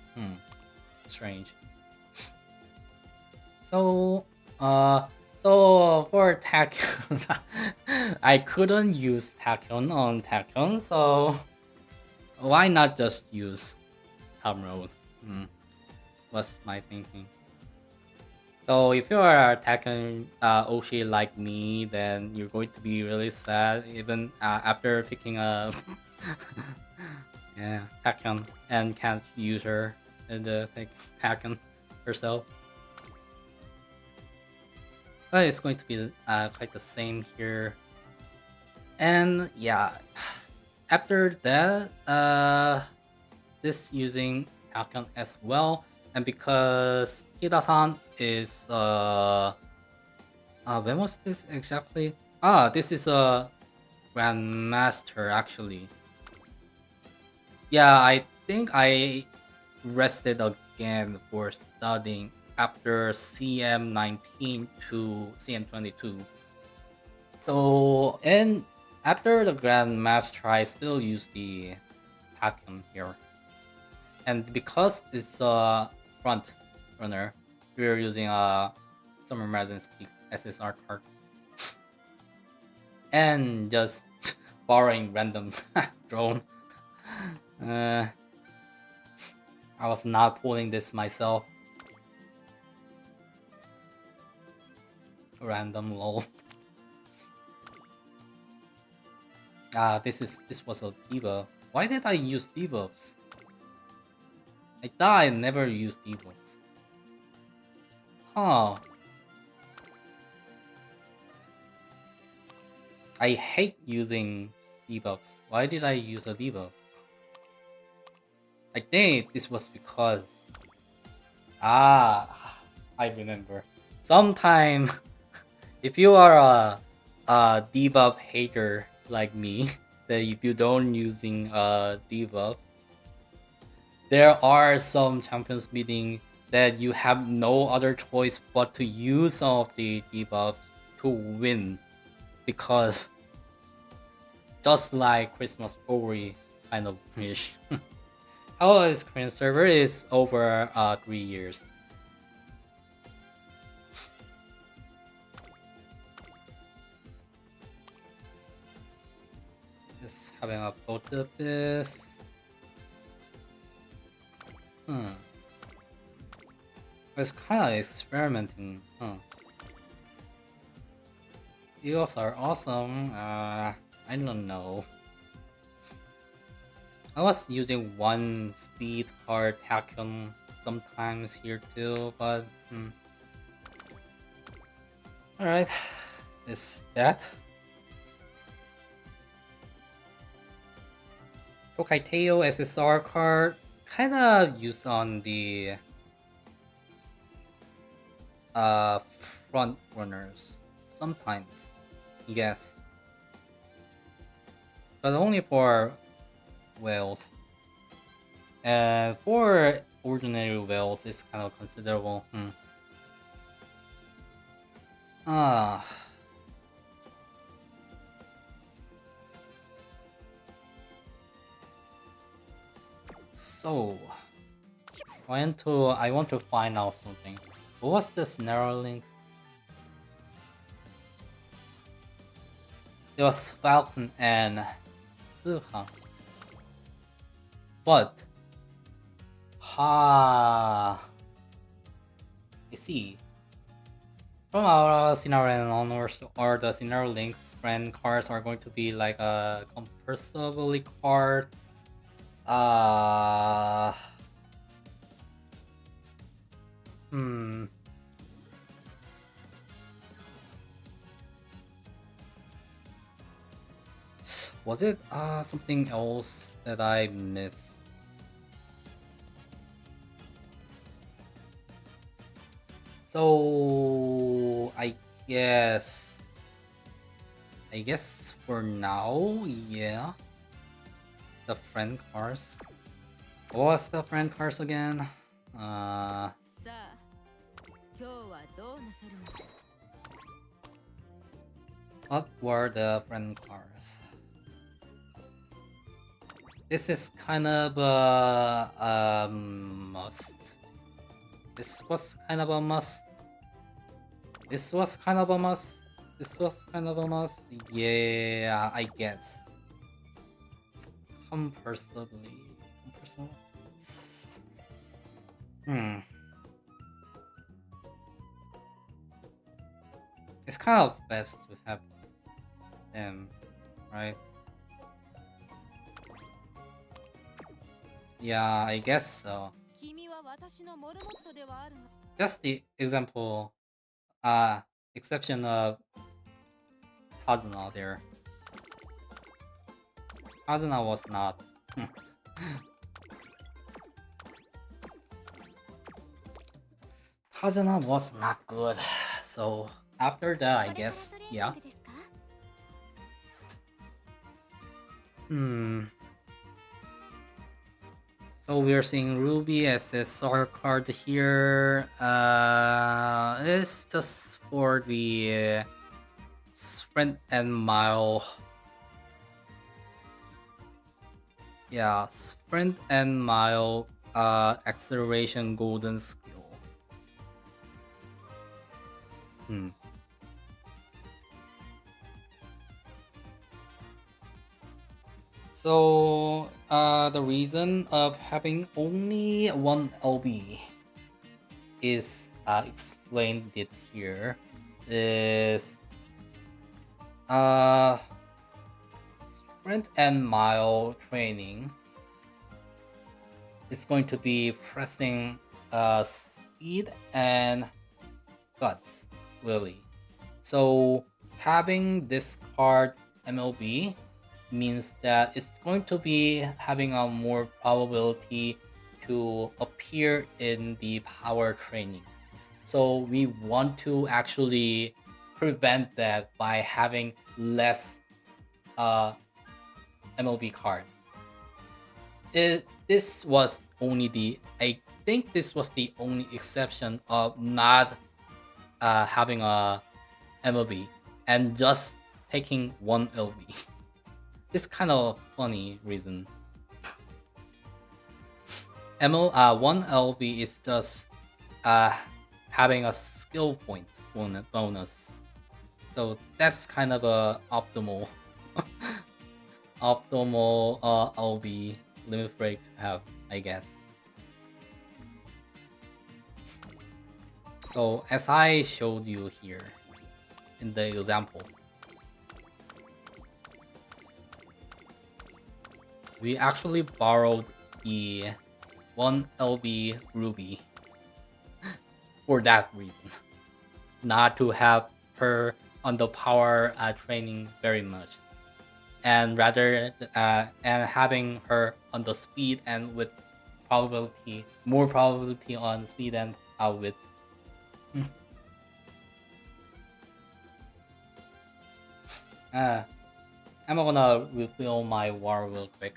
Strange. So for Tachyon, I couldn't use Tachyon on Tachyon, so why not just use Tom Road? Was my thinking. So if you are a Tachyon Oshi like me, then you're going to be really sad even after picking a yeah, Tachyon and can't use her and take Tachyon herself. But it's going to be quite the same here. And yeah, after that, this using Tachyon as well. And because Hida-san is when was this exactly? This is a Grandmaster actually. Yeah, I think I rested again for studying after CM19 to CM22. So, and after the Grandmaster, I still use the Tachyon here. And because it's a front runner, we're using a Summer Mazinski SSR card. And just borrowing random drone. I was not pulling this myself. Random lol. This was a debuff. Why did I use debuffs? I thought I never used debuffs. Huh. I hate using debuffs. Why did I use a debuff? I think this was because I remember. Sometime if you are a debuff hater like me, that if you don't using a debuff, there are some champions meeting that you have no other choice but to use some of the debuffs to win, because just like Christmas Story kind of ish. How is Korean server is over 3 years. Just having a both of this. I was kind of experimenting. Eagles are awesome. I don't know. I was using one speed card Tachyon sometimes here too, but alright, is that? Tokaiteo SSR card, kinda used on the front runners sometimes, yes, but only for whales. And for ordinary whales, it's kind of considerable. So I want to find out something. What was the scenario link? It was Falcon and Chzzk. But I see. From our scenario and onwards, or the scenario link, friend cards are going to be like a compulsively card. Hmm. Was it something else that I missed? So I guess for now, yeah. The friend cards. What was the friend cards again? さあ今日はどうなさるのか What were the friend cards? This is kind of a must. This was kind of a must. This was kind of a must. This was kind of a must. Yeah, I guess. Compulsively. It's kind of best to have them, right? Yeah, I guess so. 君は私のモルモットではあるの Just the example, exception of Kazuna there. Kazuna was not. Kazuna was not good. So after that, I guess, yeah. So we're seeing Ruby SSR card here. It's just for the sprint and mile. Yeah, sprint and mile acceleration golden skill. So the reason of having only one LB is explained it here is sprint and mile training is going to be pressing speed and guts, really. So having this card MLB means that it's going to be having a more probability to appear in the power training. So we want to actually prevent that by having less MLB card. This was only I think this was the only exception of not having a MLB and just taking one LB. This kind of funny reason. One LB is just having a skill point bonus. So that's kind of a optimal LB limit break to have, I guess. So as I showed you here in the example, we actually borrowed the 1 LB Ruby for that reason. Not to have her on the power training very much. And rather and having her on the speed and with probability, more probability on speed and with. I'm gonna refill my water real quick.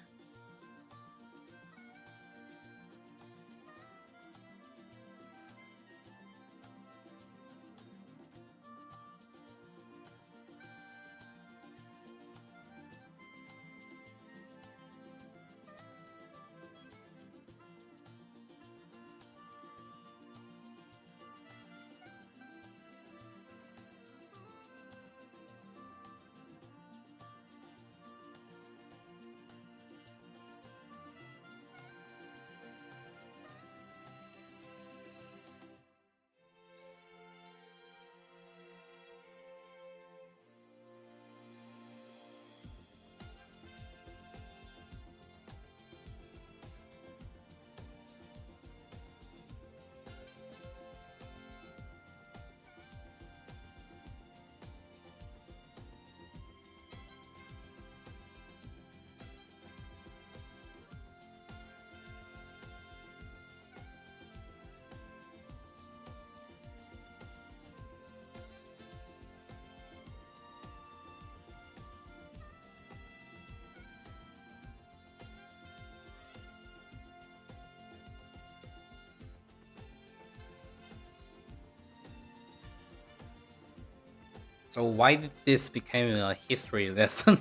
So why did this become a history lesson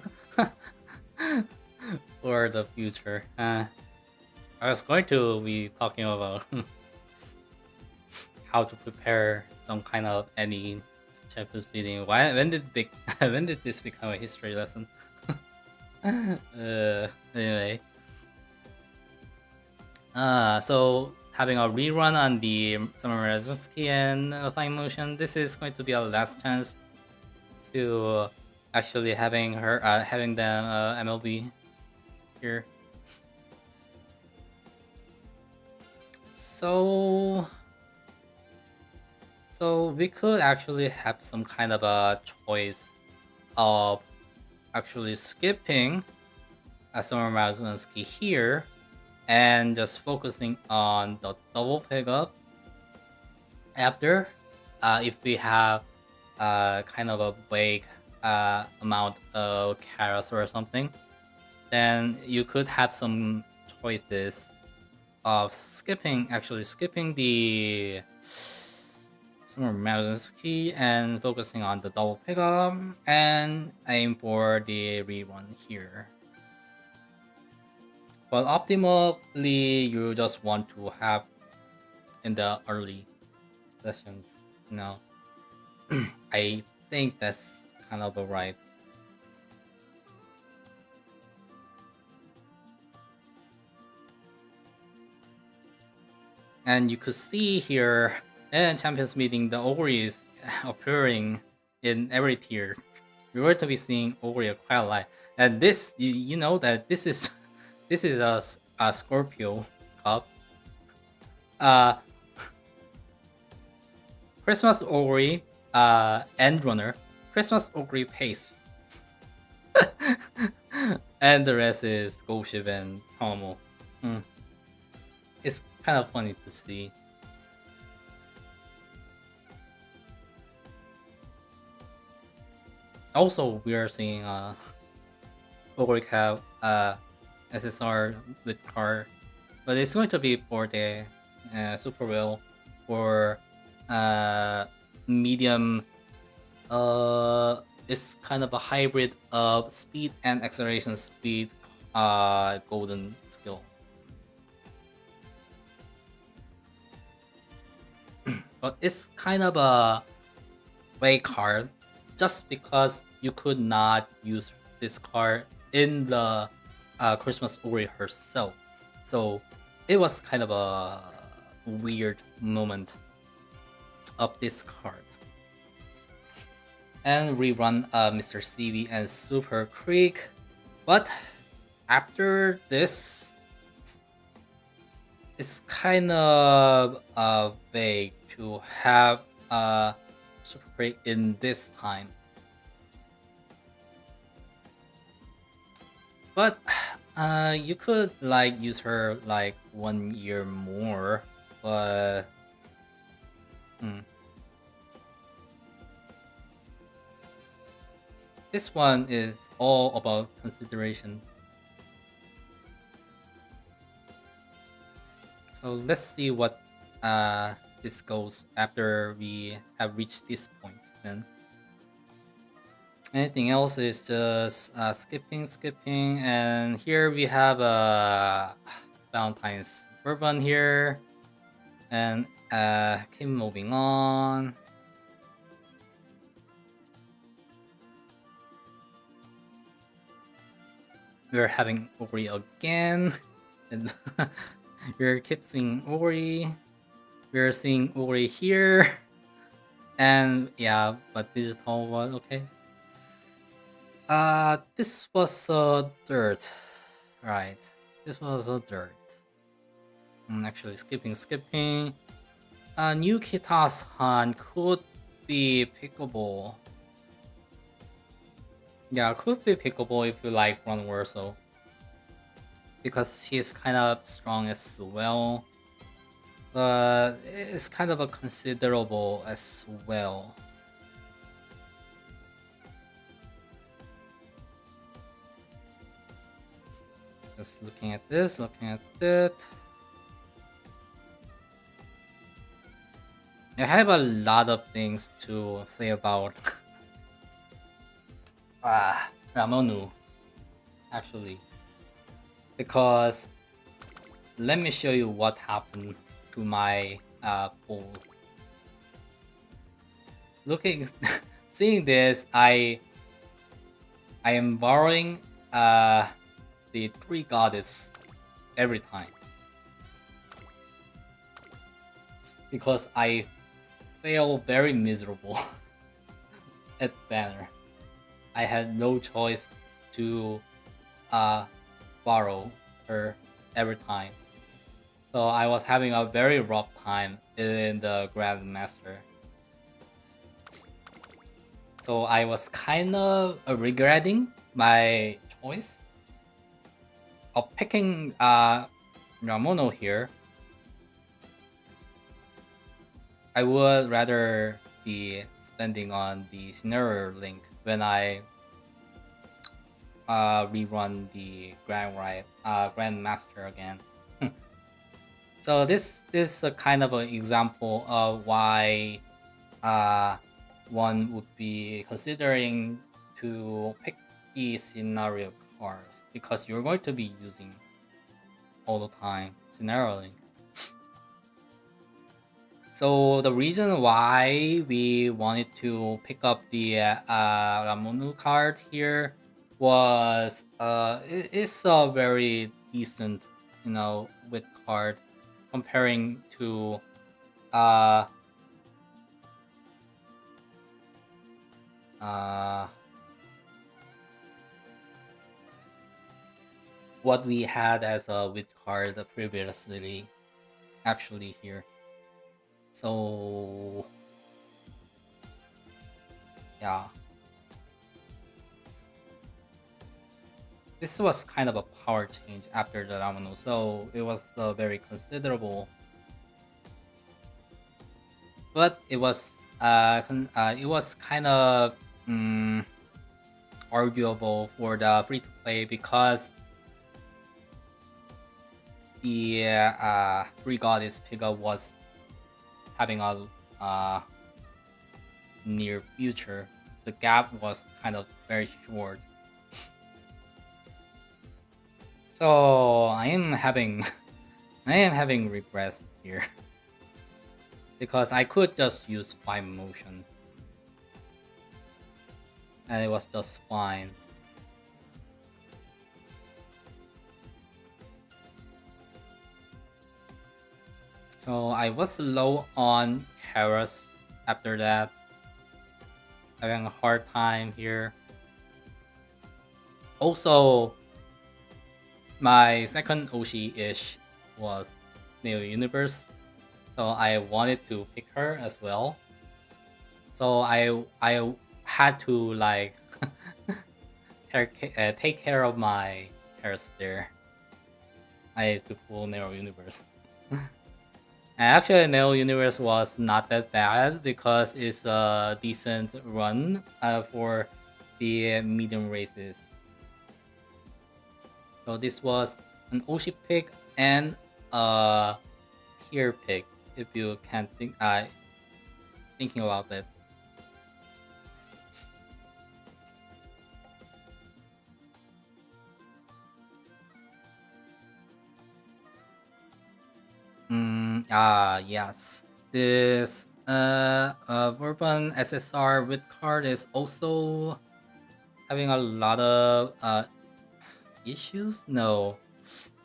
for the future? I was going to be talking about how to prepare some kind of any Champions meeting. When did this become a history lesson? Anyway, so having a rerun on the Summer Chzzk and Flying Motion. This is going to be our last chance to actually having them MLB here. So we could actually have some kind of a choice of actually skipping a Summer Mazunsky here and just focusing on the double pickup after. If we have kind of a vague amount of carrots or something, then you could have some choices of skipping the Summer Mazunsky and focusing on the double pickup and aim for the rerun here. But optimally, you just want to have in the early sessions, you know. I think that's kind of right. And you could see here in Champions Meeting, the Ogre is appearing in every tier. We were to be seeing Ogre quite a lot. And this, you know that this is this is a Scorpio cup. Christmas Ogre, End Runner, Christmas Ogre Pace. And the rest is Goship and Tomo. It's kind of funny to see. Also, we are seeing Ogre Cap SSR with car, but it's going to be for the Super Wheel for medium. It's kind of a hybrid of speed and acceleration speed golden skill. But it's kind of a vague card just because you could not use this card in the Christmas Ori herself. So it was kind of a weird moment of this card. And rerun Mr. CV and Super Creek. But after this, it's kind of vague to have Super Creek in this time. But you could like use her like 1 year more, but this one is all about consideration. So let's see what this goes after we have reached this point then. Anything else is just skipping, and here we have Valentine's Bourbon here, and keep moving on. We're having Ori again, and we're keep seeing Ori. We're seeing Ori here, and yeah, but digital was okay. This was dirt, right? This was dirt. Actually, skipping. New Kitas-han could be pickable. Yeah, could be pickable if you like Run Warsaw. Because she is kind of strong as well. But it's kind of a considerable as well. Just looking at this, looking at that. I have a lot of things to say about Ramonu, actually, because let me show you what happened to my poll. Looking, seeing this, I am borrowing the 3 goddess every time because I feel very miserable at banner. I had no choice to borrow her every time. So I was having a very rough time in the Grandmaster. So I was kind of regretting my choice of picking Ramono here. I would rather be spending on the scenario link when I rerun the Grandmaster again. So this is a kind of an example of why one would be considering to pick the scenario cards because you're going to be using all the time scenario link. So the reason why we wanted to pick up the Ramonu card here was it's a very decent, with card comparing to uh what we had as a wit card previously, actually here. So yeah, this was kind of a power change after the Ramonu, so it was very considerable. But it was kind of arguable for the free to play because the 3 goddess pickup was having a near future. The gap was kind of very short. So I am having regrets here because I could just use 5 motion and it was just fine. So I was low on Karas after that, having a hard time here. Also, my second Oshi-ish was Neo Universe, so I wanted to pick her as well. So I had to like take care of my hairs there. I had to pull Neo Universe. And actually, Neo Universe was not that bad because it's a decent run for the medium races. So this was an Oshi pick and a tier pick, if you can thinking about it. Yes. This Bourbon SSR with card is also having a lot of issues. No,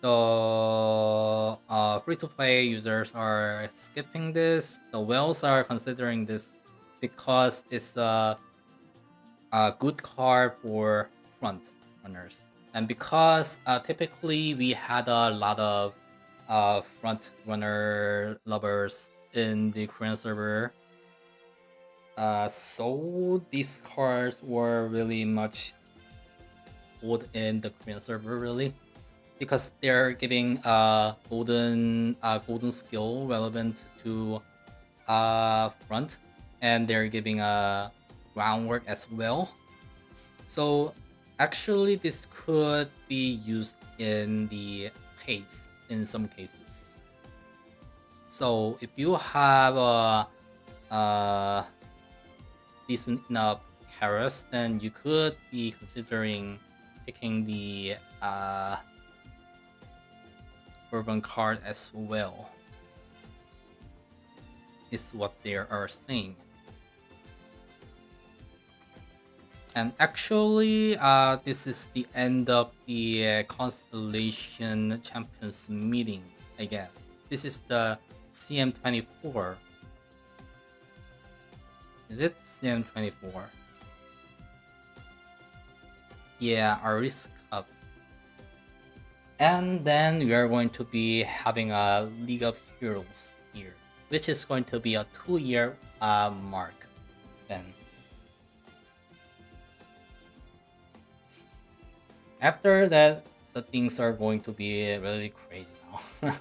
the free-to-play users are skipping this. The whales are considering this because it's a good card for front runners, and because typically we had a lot of front runner lovers in the Korean server. So these cards were really much old in the Korean server, really, because they're giving golden skill relevant to front, and they're giving a groundwork as well. So actually, this could be used in the pace in some cases. So if you have a decent enough Karas, then you could be considering picking the Bourbon card as well. Is what they are saying. And actually, this is the end of the Constellation Champions meeting, I guess. This is the CM24. Is it CM24? Yeah, Aris Cup. And then we are going to be having a League of Heroes here, which is going to be a 2-year mark then. After that, the things are going to be really crazy now.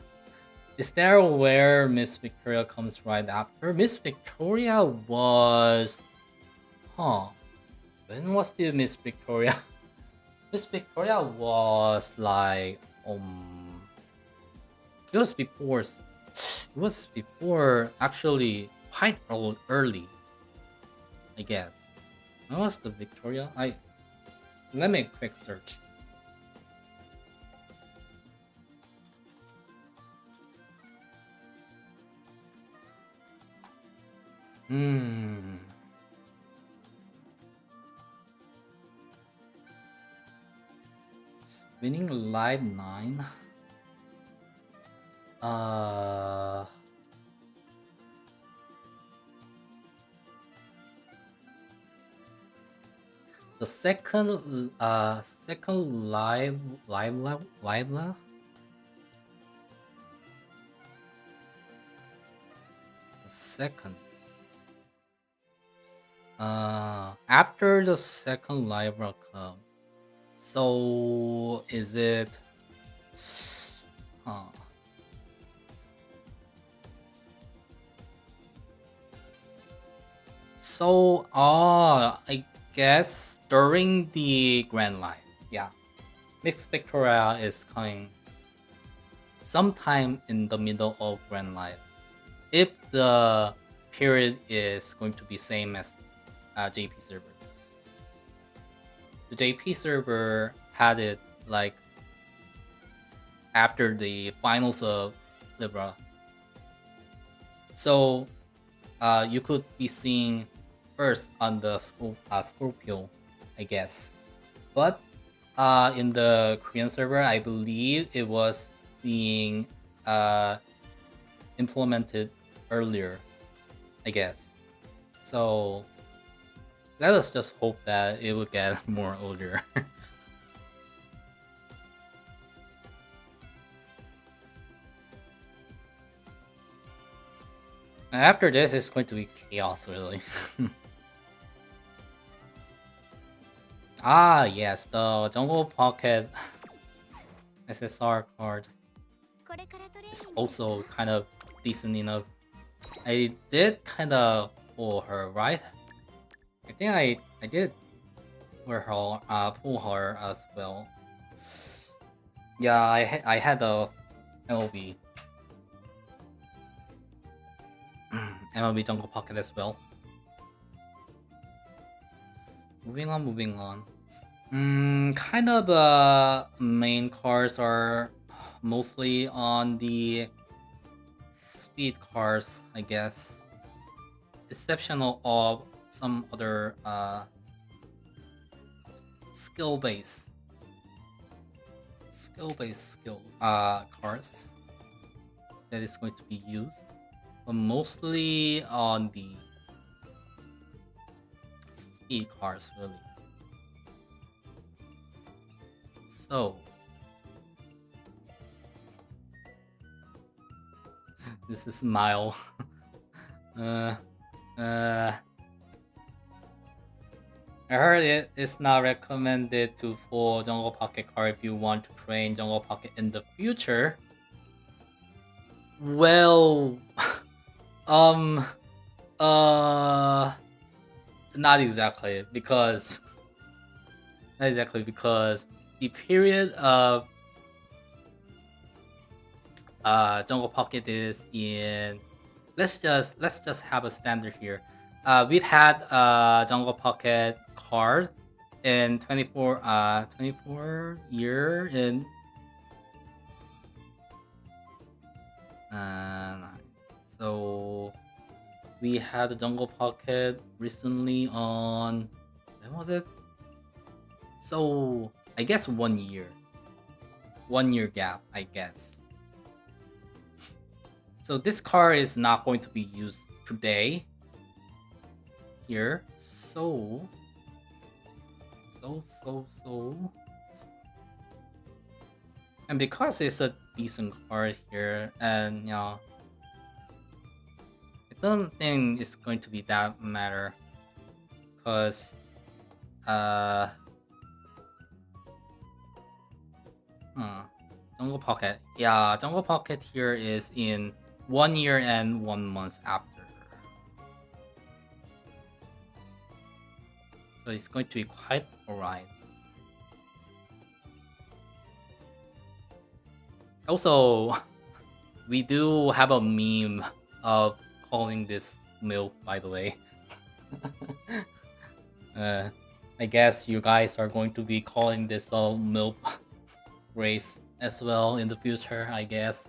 Is there where Miss Victoria comes right after? Miss Victoria was... When was the Miss Victoria? Miss Victoria was like... It was before... It was before, actually, quite early, I guess. When was the Victoria? Let me quick search. Winning Live 9. The second live the second after the second live Cup. So is it So I guess during the Grand Live, yeah. Mixed Victoria is coming sometime in the middle of Grand Live. If the period is going to be same as JP server. The JP server had it like after the finals of Libra. So you could be seeing first on the Scorpio, I guess. But in the Korean server, I believe it was being implemented earlier, I guess. So let us just hope that it will get more older. After this, it's going to be chaos, really. Yes, the Jungle Pocket SSR card is also kind of decent enough. I did kind of pull her, right? I think I did pull her as well. Yeah, I had the MLB. MLB Jungle Pocket as well. Moving on. Kind of main cars are mostly on the speed cars, I guess. Exceptional of some other skill-based cars that is going to be used, but mostly on the speed cars, really. So this is Mile. I heard it's not recommended to pull Jungle Pocket card if you want to train Jungle Pocket in the future. Well, not exactly because the period of Jungle Pocket is in. Let's just have a standard here. we had a Jungle Pocket card in 24 year in so we had a Jungle Pocket recently on when was it? So I guess 1 year. 1 year gap, I guess. So this card is not going to be used today. Here. So. And because it's a decent card here, and you know, I don't think it's going to be that matter. Because, Jungle Pocket. Yeah, Jungle Pocket here is in 1 year and 1 month after. So it's going to be quite alright. Also, we do have a meme of calling this milk, by the way. I guess you guys are going to be calling this a milk race as well in the future, I guess.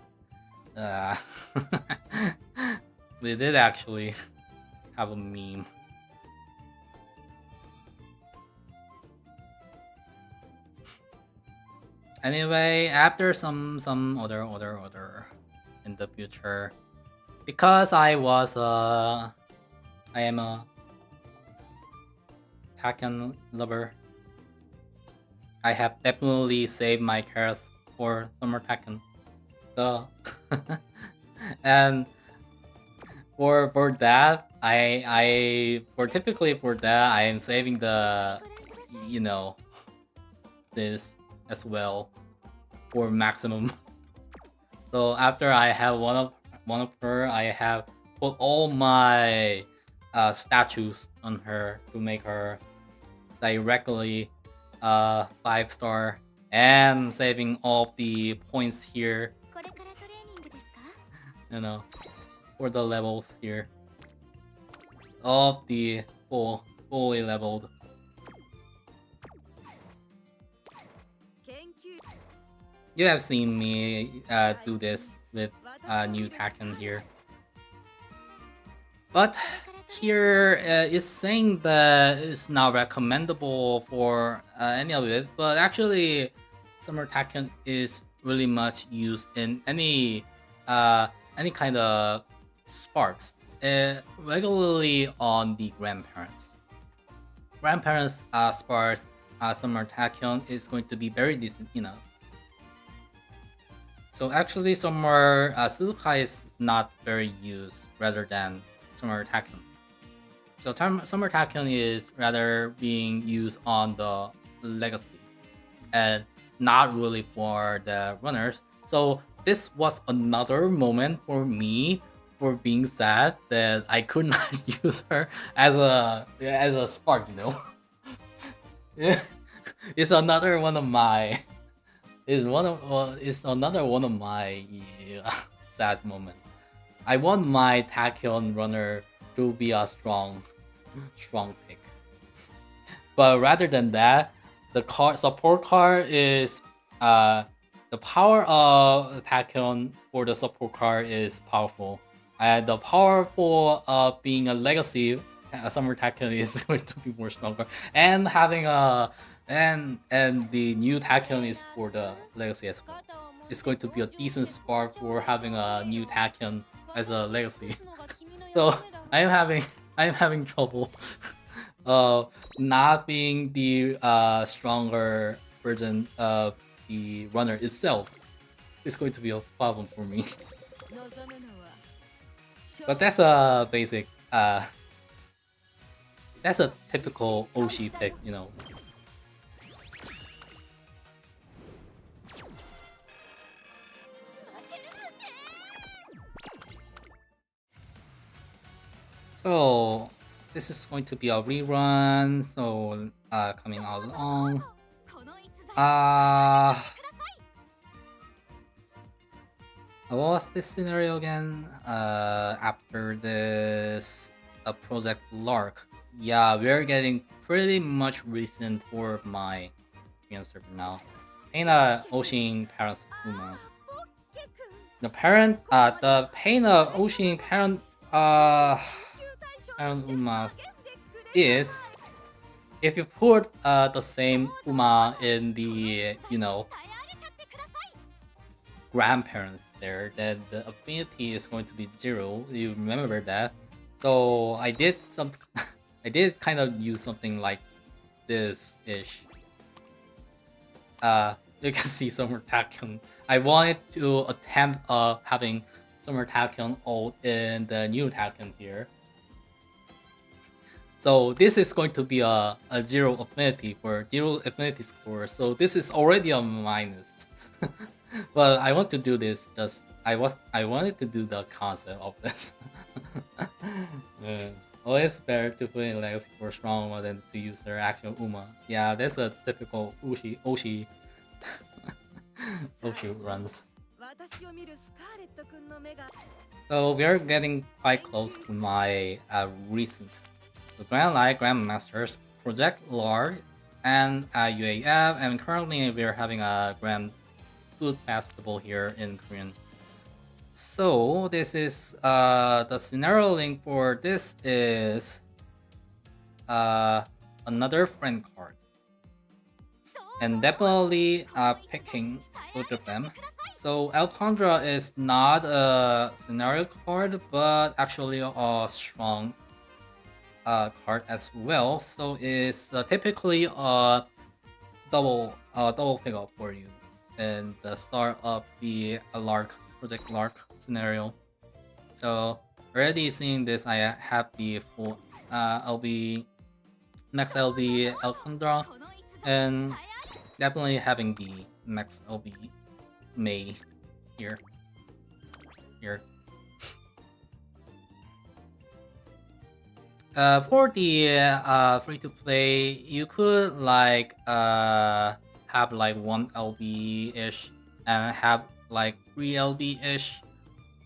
We did actually have a meme. Anyway, after some other in the future, because I am a Taken lover, I have definitely saved my carrots for Summer Taken. So and for that, typically for that, I am saving the this as well for maximum. So after I have one of her, I have put all my statues on her to make her directly 5-star, and saving all the points here, for the levels here, all the fully leveled. You have seen me do this with new Taken here. But here it's saying that it's not recommendable for any of it, but actually Summer Taken is really much used in any kind of sparks, regularly on the grandparents. Grandparents sparks Summer Taken is going to be very decent, So actually, Summer Chzzk is not very used rather than Summer Taken. So Summer Taken is rather being used on the legacy and not really for the runners. So this was another moment for me for being sad that I could not use her as a spark, Yeah, it's another one of my. It's another one of my sad moments. I want my Tachyon runner to be a strong pick. But rather than that, the support card is the power of Tachyon for the support card is powerful. And the powerful of being a legacy Summer Tachyon is going to be more stronger. And having a and the new Tachyon is for the legacy as well. It's going to be a decent spark for having a new Tachyon as a legacy. So I am having trouble not being the stronger version of the runner itself. It's going to be a problem for me. But that's a basic that's a typical Oshi pick, So this is going to be a rerun, so coming out along. What was this scenario again? After this a Project Lark. Yeah, we're getting pretty much recent for my Korean server now. Paina Ocean Parents Umas. The Paina Ocean Parent Umas is if you put the same Uma in the grandparents there, then the affinity is going to be 0. You remember that? So I did some I did kind of use something like this ish. You can see Summer Tachyon. I wanted to attempt having Summer Tachyon old in the new Tachyon here. So this is going to be a 0 affinity for 0 affinity score. So this is already a minus. But I want to do this. I wanted to do the concept of this. Always better to put in legs for strong one than to use their actual Uma. Yeah, that's a typical Oshi runs. So we are getting quite close to my recent. So Grand Light, Grandmasters, Project Lord, and UAF, and currently we're having a Grand Food Festival here in Korean. So this is the scenario link for this is another friend card, and definitely picking both of them. So Alcondra is not a scenario card, but actually a strong card as well. So it's typically a double pickup for you in the start of the Project Lark scenario. So already seeing this, I have the full max LB Alcondra, and definitely having the max LB May here. For the free to play, you could like have like 1 LB ish and have like 3 LB ish.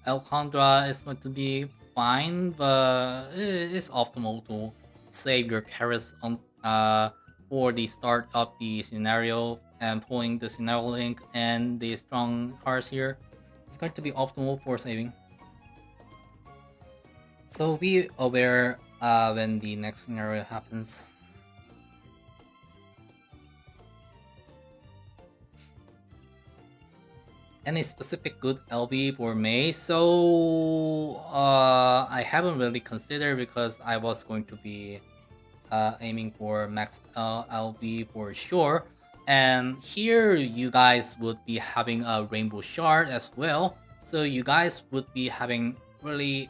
Alcondra is going to be fine, but it's optimal to save your carrots on for the start of the scenario and pulling the scenario link and the strong cards here. It's going to be optimal for saving. So be aware when the next scenario happens. Any specific good LB for May? So I haven't really considered because I was going to be aiming for max LB for sure. And here you guys would be having a Rainbow Shard as well. So you guys would be having really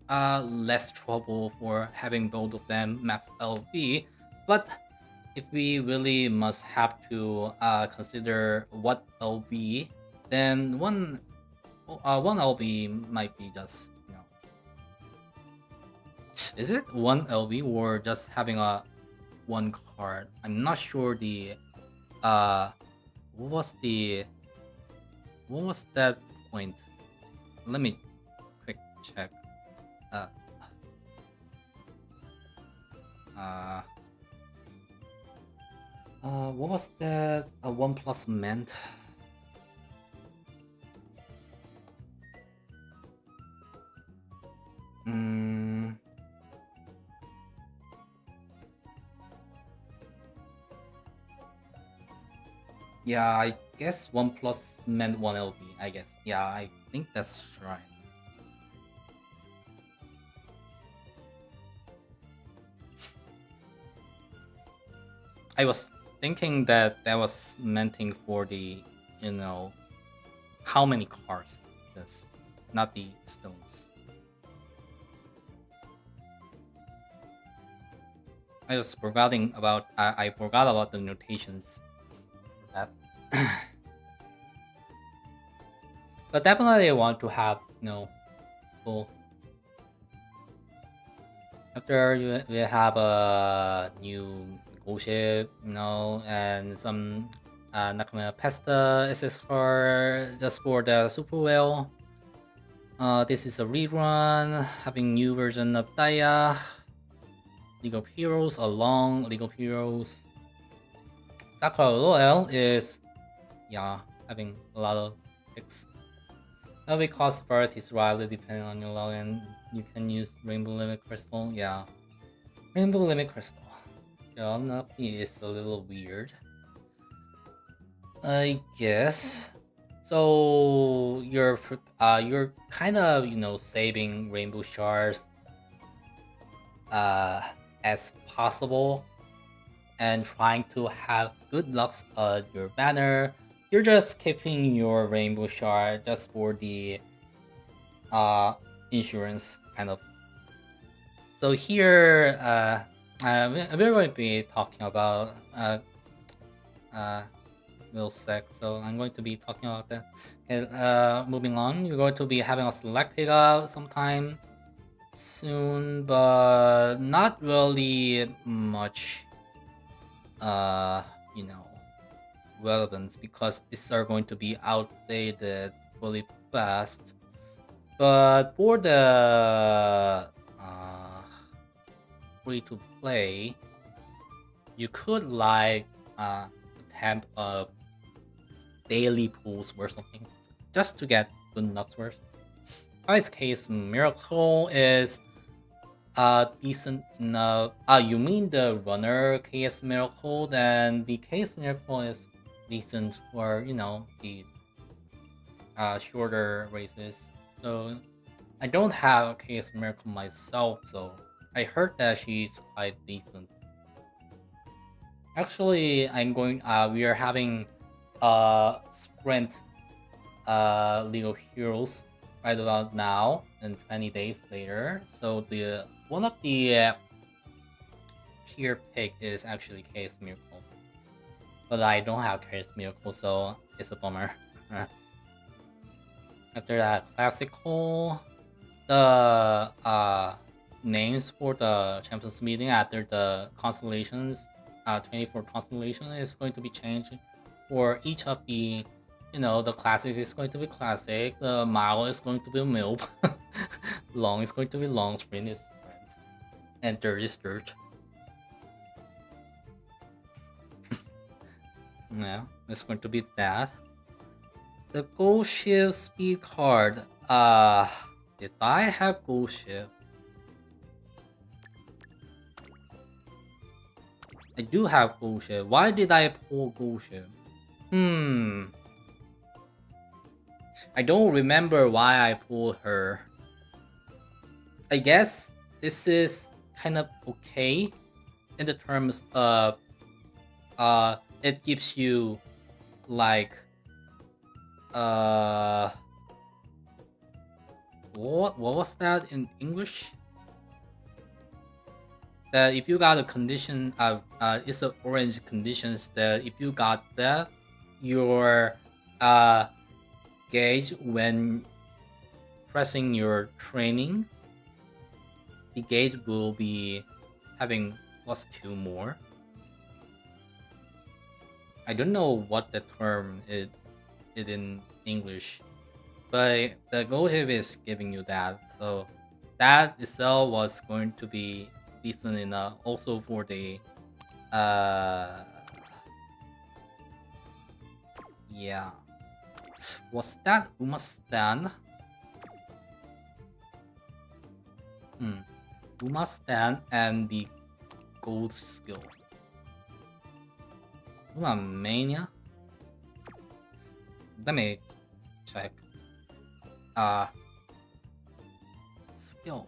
less trouble for having both of them max LB. But if we really must have to consider what LB, then one LB might be just, is it 1 LB or just having a 1 card? I'm not sure the what was that point? Let me quick check. What was that? A 1+ meant? Yeah, I guess 1+ meant 1 LB, I guess. Yeah, I think that's right. I was thinking that was meanting for the, how many cards, just not the stones. I was forgetting about, I forgot about the notations for that. But definitely I want to have, full. After you have a new LoH, and some Nakama Pesta SS card just for the super whale. This is a rerun, having new version of Daya, League of Heroes, along League of Heroes. Sakura LOL is, yeah, having a lot of picks. That'll be cost varieties widely depending on your login. You can use Rainbow Limit Crystal, yeah. Rainbow Limit Crystal. Yeah, unlucky is a little weird, I guess. So you're kind of saving rainbow shards as possible and trying to have good lucks on your banner. You're just keeping your rainbow shard just for the insurance kind of. So here we're going to be talking about Chzzk, so I'm going to be talking about that. Okay, moving on, you're going to be having a select pickup sometime soon, but not really much relevance because these are going to be outdated really fast. But for the free to play, you could attempt a daily pools or something just to get good nuts worth. Ice Case Miracle is decent enough. You mean the runner Case Miracle? Then the Case Miracle is decent for the shorter races. So I don't have a Case Miracle myself, so I heard that she's quite decent. Actually, we are having sprint League of Heroes right about now and 20 days later. So the one of the tier pick is actually Case Miracle, but I don't have Case Miracle, so it's a bummer. After that, classical, the names for the Champions meeting after the constellations, 24 constellation is going to be changed. For each of the, the classic is going to be classic, the mile is going to be milb, long is going to be long, sprint is sprint, and dirt is dirt. Yeah, it's going to be that. The Gold Shift speed card. Did I have Gold Shift? I do have Gold Shift. Why did I pull Gold Shift? I don't remember why I pulled her. I guess this is kind of okay in the terms of it gives you like what was that in English? That if you got a condition of it's an orange conditions that if you got that, your gauge when pressing your training, the gauge will be having +2 more. I don't know what the term is in English, but the gold shift is giving you that, so that itself was going to be decent enough. Also for the yeah, was that Umamusume? Umamusume and the gold skill. Umamania? Let me check. Skill.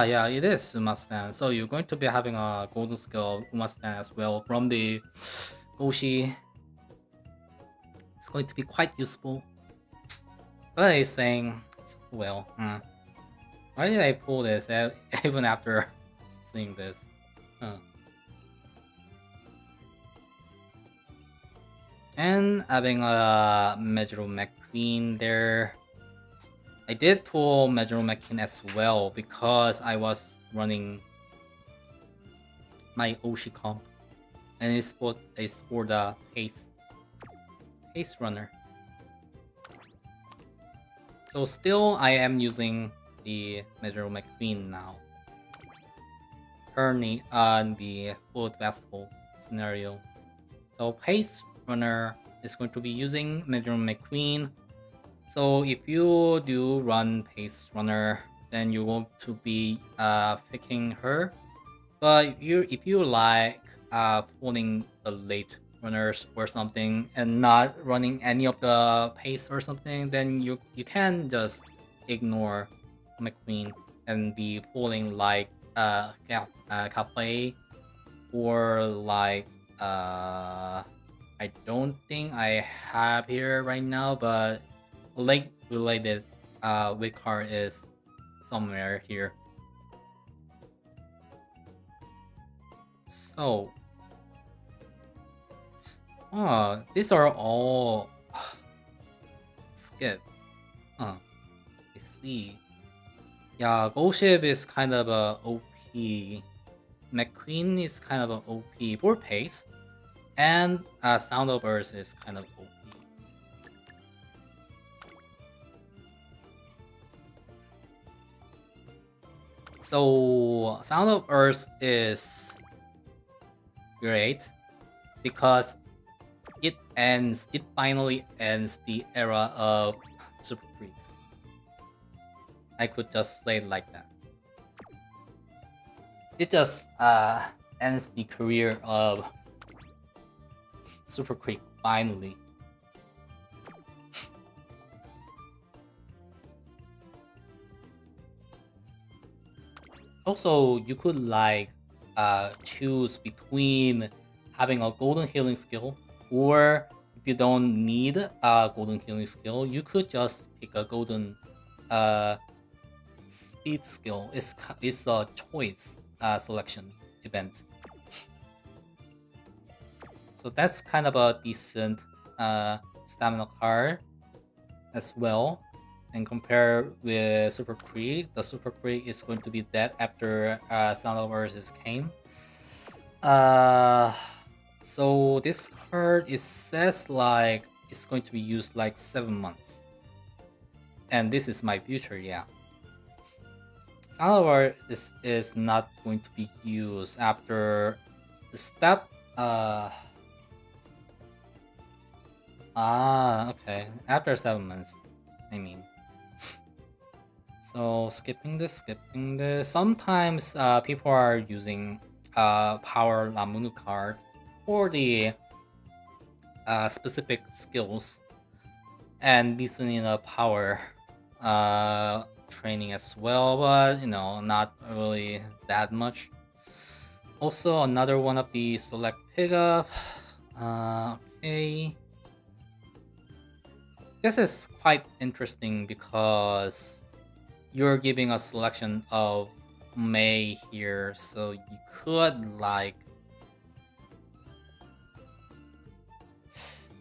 Yeah, it is Umamusume. So you're going to be having a golden skill Umamusume as well from the Oshi. It's going to be quite useful. But he's saying, well, why did I pull this even after seeing this? And having a Metro McQueen there. I did pull Major Mechin as well because I was running my Oshi comp, and it's for the pace runner. So still, I am using the Major McQueen now. Currently on the Food Festival scenario. So pace runner is going to be using Major McQueen. So if you do run pace runner, then you want to be picking her. But if you like pulling the late runners or something and not running any of the pace or something, then you can just ignore McQueen and be pulling like Cafe or like I don't think I have here right now, but late related with card is somewhere here. So, these are all skip. I see. Yeah, Goldship is kind of a OP. McQueen is kind of a OP for pace, and Sound of Earth is kind of OP. So, Sound of Earth is great because it finally ends the era of Super Creep. I could just say it like that. It just ends the career of Super Creep finally. Also, you could like choose between having a golden healing skill, or if you don't need a golden healing skill, you could just pick a golden speed skill. It's a choice selection event. So that's kind of a decent stamina card as well. And compare with Super Kree, the Super Kree is going to be dead after Sound of Earth came. So this card, it says like it's going to be used like 7 months. And this is my future, yeah. Sound of Earth is not going to be used after that. Okay. After 7 months, I mean. So skipping this. Sometimes people are using Power Lamunu card for the specific skills and listening the power training as well, but you know, not really that much. Also, another one of the select pickup. Okay. This is quite interesting because you're giving a selection of May here, so you could like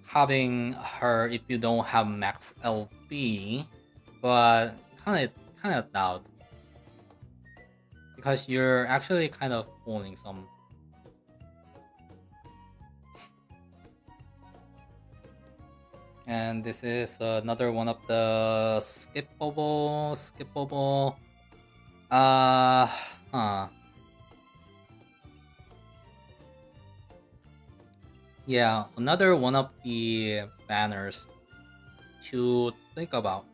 having her if you don't have max LB, but kind of doubt because you're actually kind of pulling some. And this is another one of the skippable. Yeah, another one of the banners to think about.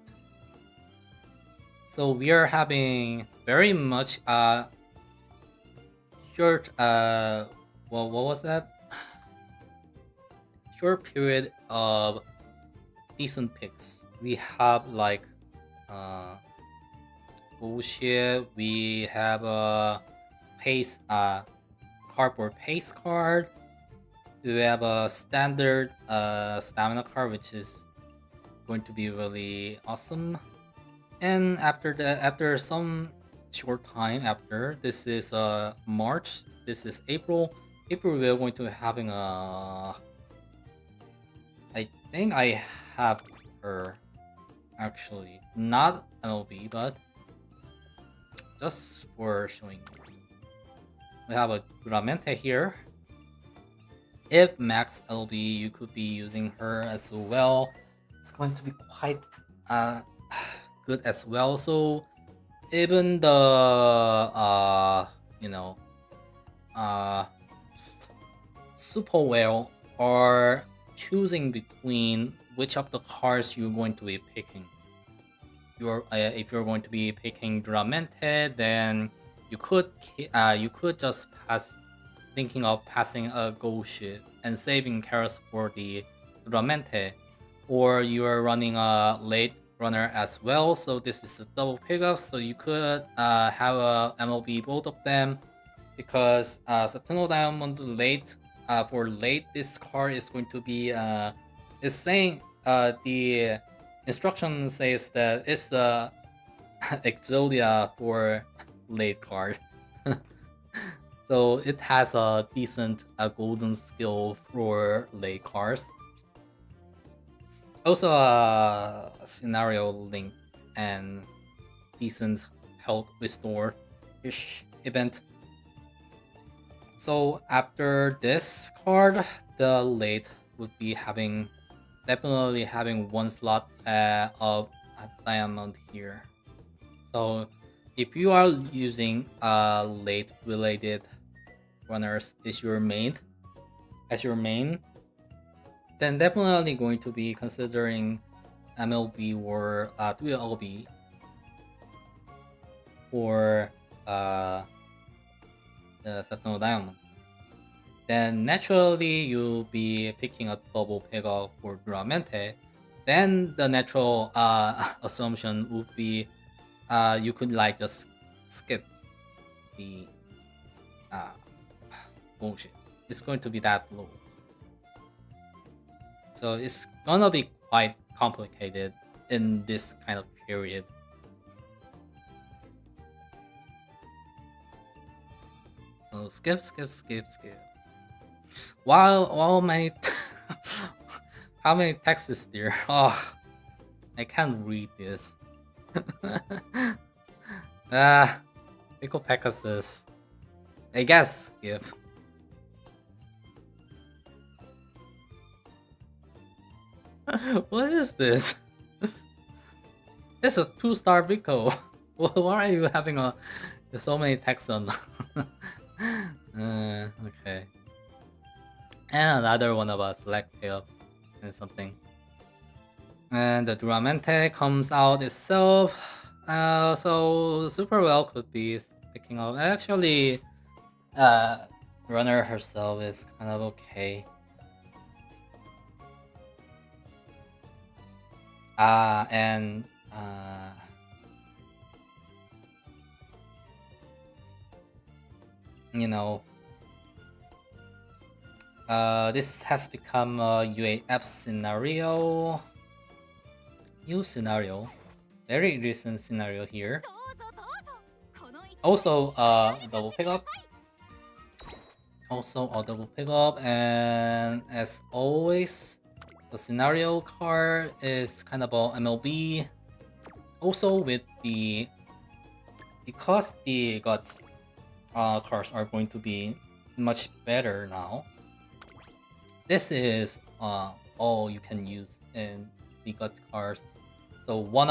So we are having very much short well, what was that? Short period of decent picks. We have like bullshit. We have a pace cardboard pace card. We have a standard stamina card, which is going to be really awesome. And after some short time after, this is March. This is April. April we are going to be having a. I think I have her actually. Not MLB, but just for showing you. We have a Duramente here. If max LB, you could be using her as well. It's going to be quite good as well. So even the super well are choosing between which of the cards you're going to be picking. If you're going to be picking Duramente, then you could just pass, thinking of passing a gold ship and saving carrots for the Duramente, or you are running a late runner as well. So this is a double pickup. So you could have a MLB both of them, because Saturno Diamond late for late, this card is going to be is saying the instruction says that it's a Exodia for late card. So it has a decent golden skill for late cards. Also a scenario link and decent health restore-ish event. So after this card, the late would be definitely having one slot of a diamond here. So if you are using late related runners as your main, then definitely going to be considering MLB or 3LB for the Saturno Diamond. Then naturally you'll be picking a double pickup for Duramente. Then the natural assumption would be you could like just skip the bullshit. It's going to be that low. So it's gonna be quite complicated in this kind of period. So skip. Wow, many how many texts is there? Oh, I can't read this. Pickle Pegasus. I guess skip. What is this? It's a 2-star Pickle. Why are you having so many texts on? Okay. And another one about select tail and something. And the Duramente comes out itself. So super well could be picking up. Actually, runner herself is kind of okay. And you know, this has become a UAF scenario. New scenario. Very recent scenario here. Also, double pickup. And as always, the scenario card is kind of a MLB. Also with because the guts cards are going to be much better now. This is all you can use in the gut cards. So one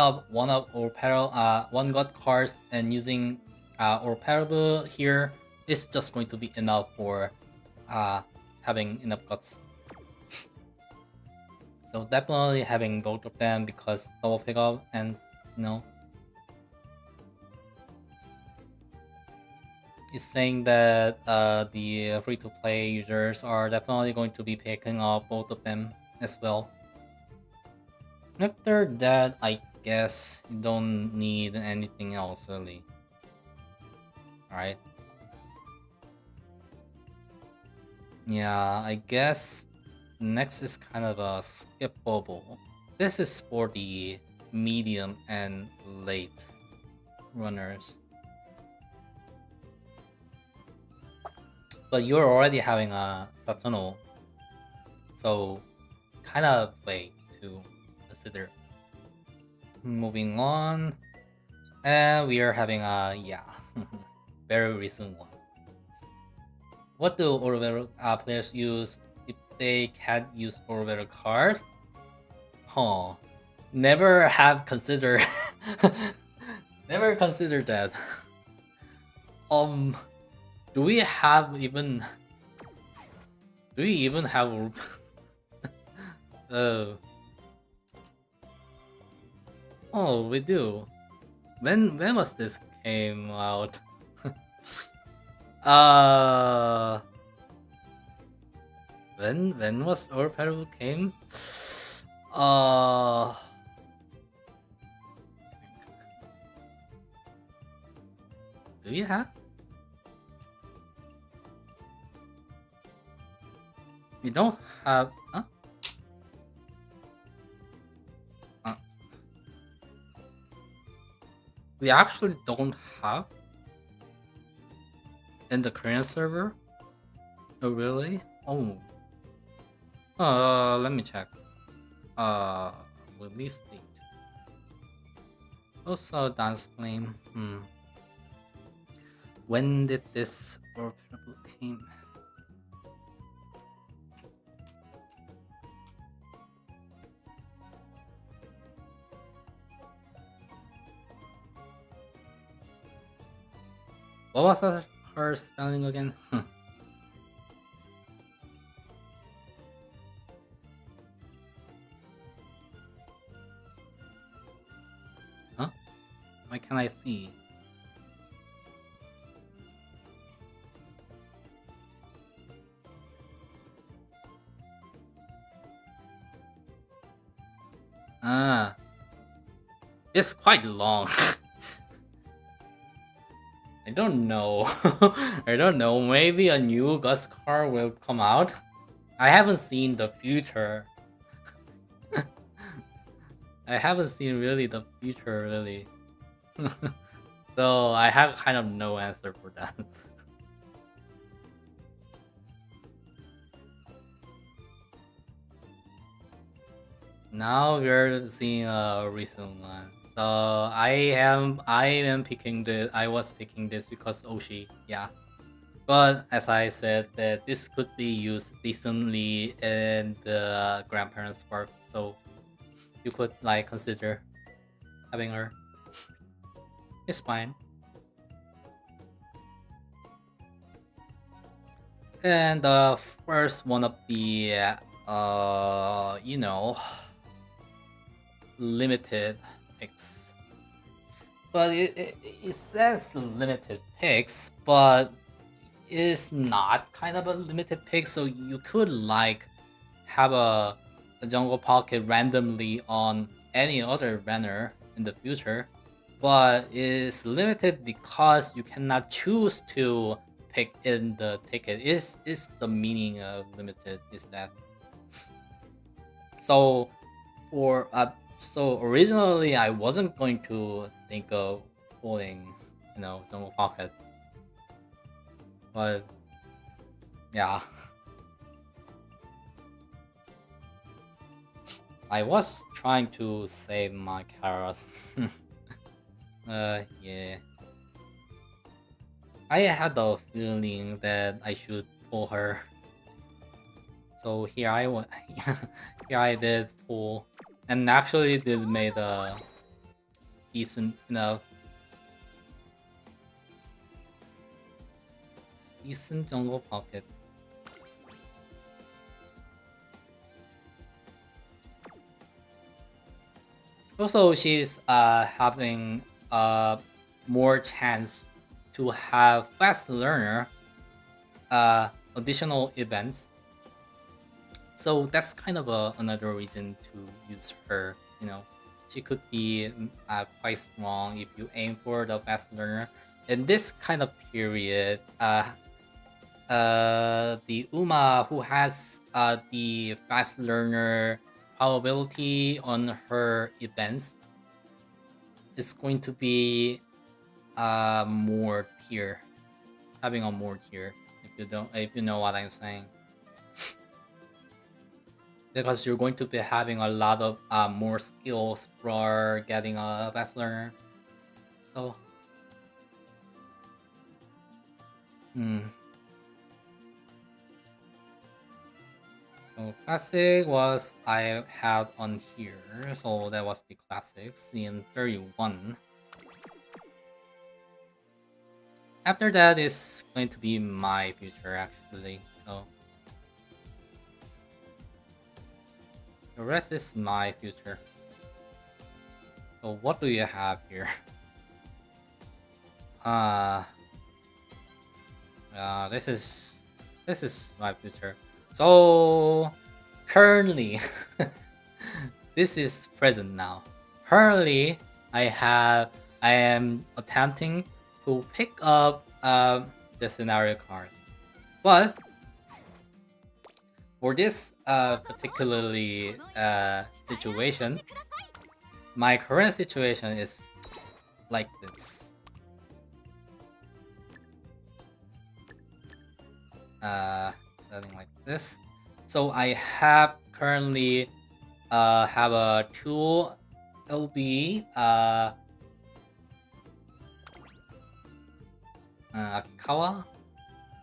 gut cards and using or parable here is just going to be enough for having enough guts. So definitely having both of them, because double pickup and it's saying that the free-to-play users are definitely going to be picking up both of them as well. After that, I guess you don't need anything else really. Alright. Yeah, I guess next is kind of a skippable. This is for the medium and late runners. But you're already having a Saturno, so kind of way to consider. Moving on. And we are having a, yeah, very recent one. What do Orville players use if they can't use Orville card? Huh. Never have considered. Never considered that. Do we have even? Do we even have? uh. Oh, we do. When was this came out? uh. When was Orville came? Uh. Do you have? We don't have. Huh? We actually don't have in the Korean server. Oh really? Oh. Let me check. Release date. Also dance flame. When did this Orbital came? What was her spelling again? Huh? Why can't I see? It's quite long. I don't know. I don't know. Maybe a new Gus car will come out. I haven't seen the future. I haven't seen really the future really. So I have kind of no answer for that. Now we're seeing a recent one. So I am picking this. I was picking this because Oshi, yeah. But as I said, that this could be used decently in the grandparents' park, so you could like consider having her. It's fine. And the first one of the you know, limited picks. But it says limited picks, but it's not kind of a limited pick, so you could like have a jungle pocket randomly on any other banner in the future, but it's limited because you cannot choose to pick in the ticket. Is the meaning of limited is that. So for so originally I wasn't going to think of pulling, you know, jungle pocket, but yeah. I was trying to save my carrot. Yeah. I had the feeling that I should pull her. So here I went. Here I did pull, and actually did made a decent, you know, decent jungle pocket. Also, she's having more chance to have fast learner additional events. So that's kind of another reason to use her. You know, she could be quite strong if you aim for the fast learner. In this kind of period, the Uma who has the fast learner probability on her events is going to be more tier, having a more tier. If you know what I'm saying. because you're going to be having a lot of more skills for getting a fast learner. So, so classic was I had on here, so that was the classic CN31. After that is going to be my future actually, so the rest is my future. So what do you have here? This is my future. So currently, this is present now. Currently, I am attempting to pick up the scenario cards, but for this particularly situation, my current situation is like this. Something like this. So I have currently have a 2 LB Akikawa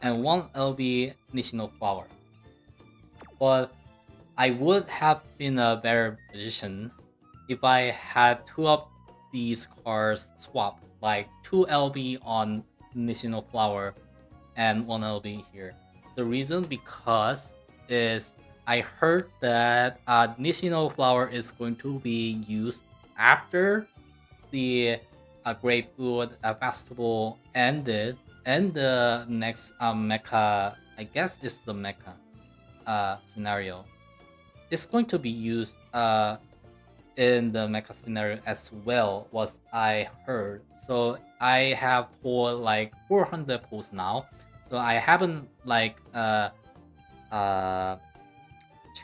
and 1 LB Nishino Flower. But I would have been a better position if I had 2 of these cards swapped, like 2 LB on Nishino Flower and 1 LB here. The reason because is I heard that Nishino Flower is going to be used after the Grapefruit Festival ended, and the next mecha, I guess is the mecha scenario, is going to be used in the mecha scenario as well, was I heard. So I have pulled like 400 pulls now. So I haven't like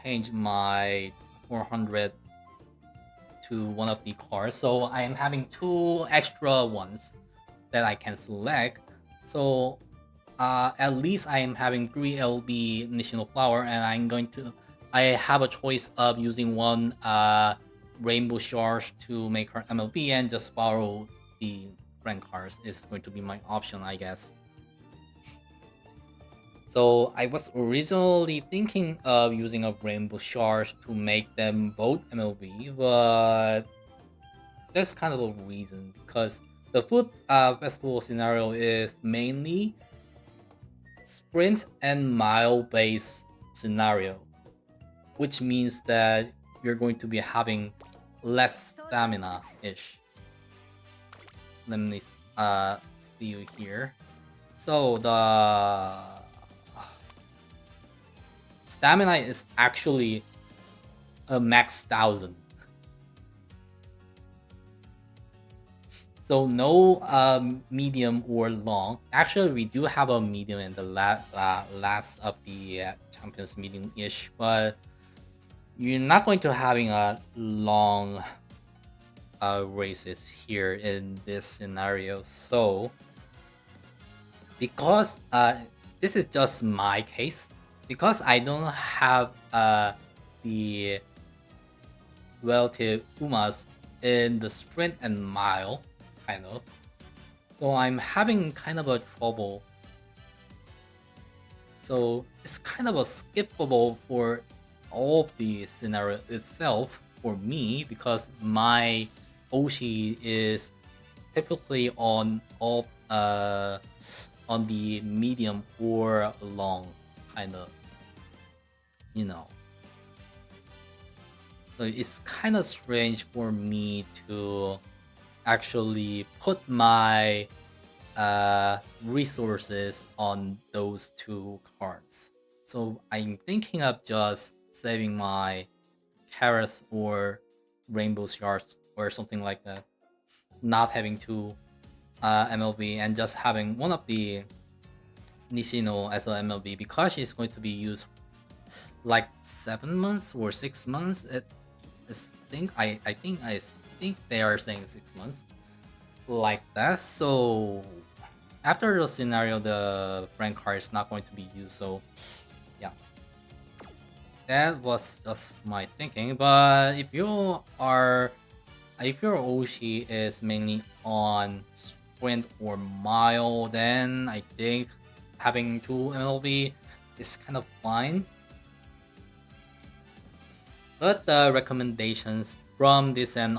changed my 400 to one of the cards. So I am having 2 extra ones that I can select. So at least I am having 3 LB National Flower, and I have a choice of using 1 Rainbow Charge to make her MLB and just borrow the rank cards is going to be my option, I guess. So I was originally thinking of using a Rainbow Charge to make them both MLB, but there's kind of a reason, because the food festival scenario is mainly sprint and mile based scenario, which means that you're going to be having less stamina-ish. Let me see you here. So the stamina is actually a max 1000. So no medium or long. Actually, we do have a medium in the last of the champions meeting-ish, but you're not going to having a long races here in this scenario. So because this is just my case, because I don't have the relative Umas in the sprint and mile, kind of, so I'm having kind of a trouble. So it's kind of a skippable for all of the scenario itself for me, because my Oshi is typically on all on the medium or long, kind of, you know. So it's kind of strange for me to actually put my resources on those 2 cards. So I'm thinking of just saving my carrots or rainbow shards or something like that, not having 2 MLB and just having one of the Nishino as an MLB, because she's going to be used like 7 months or 6 months. I think they are saying 6 months, like that. So after the scenario, the friend card is not going to be used. So yeah. that was just my thinking. But if your Oshi is mainly on sprint or mile, then I think having two MLB is kind of fine. But the recommendations from this and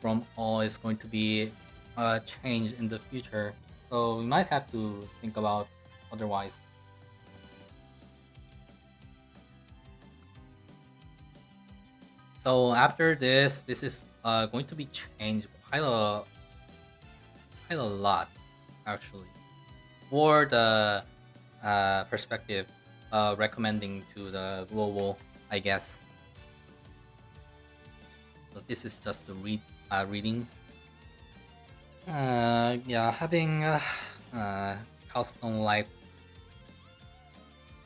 from all is going to be changed in the future. So we might have to think about otherwise. So after this is going to be changed quite a lot actually for the perspective recommending to the global, I guess. So this is just a reading. Yeah, having Calstone Light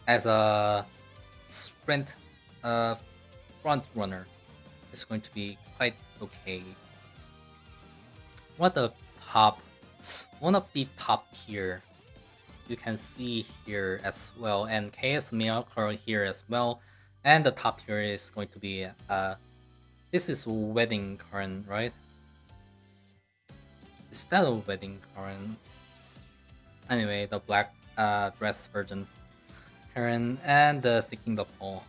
as a sprint front runner is going to be quite okay. One of the top tier you can see here as well, and KS Miracle here as well, and the top tier is going to be this is Wedding Current, right? Is that a Wedding Current? Anyway, the black dress version Current and Seeking the Fall.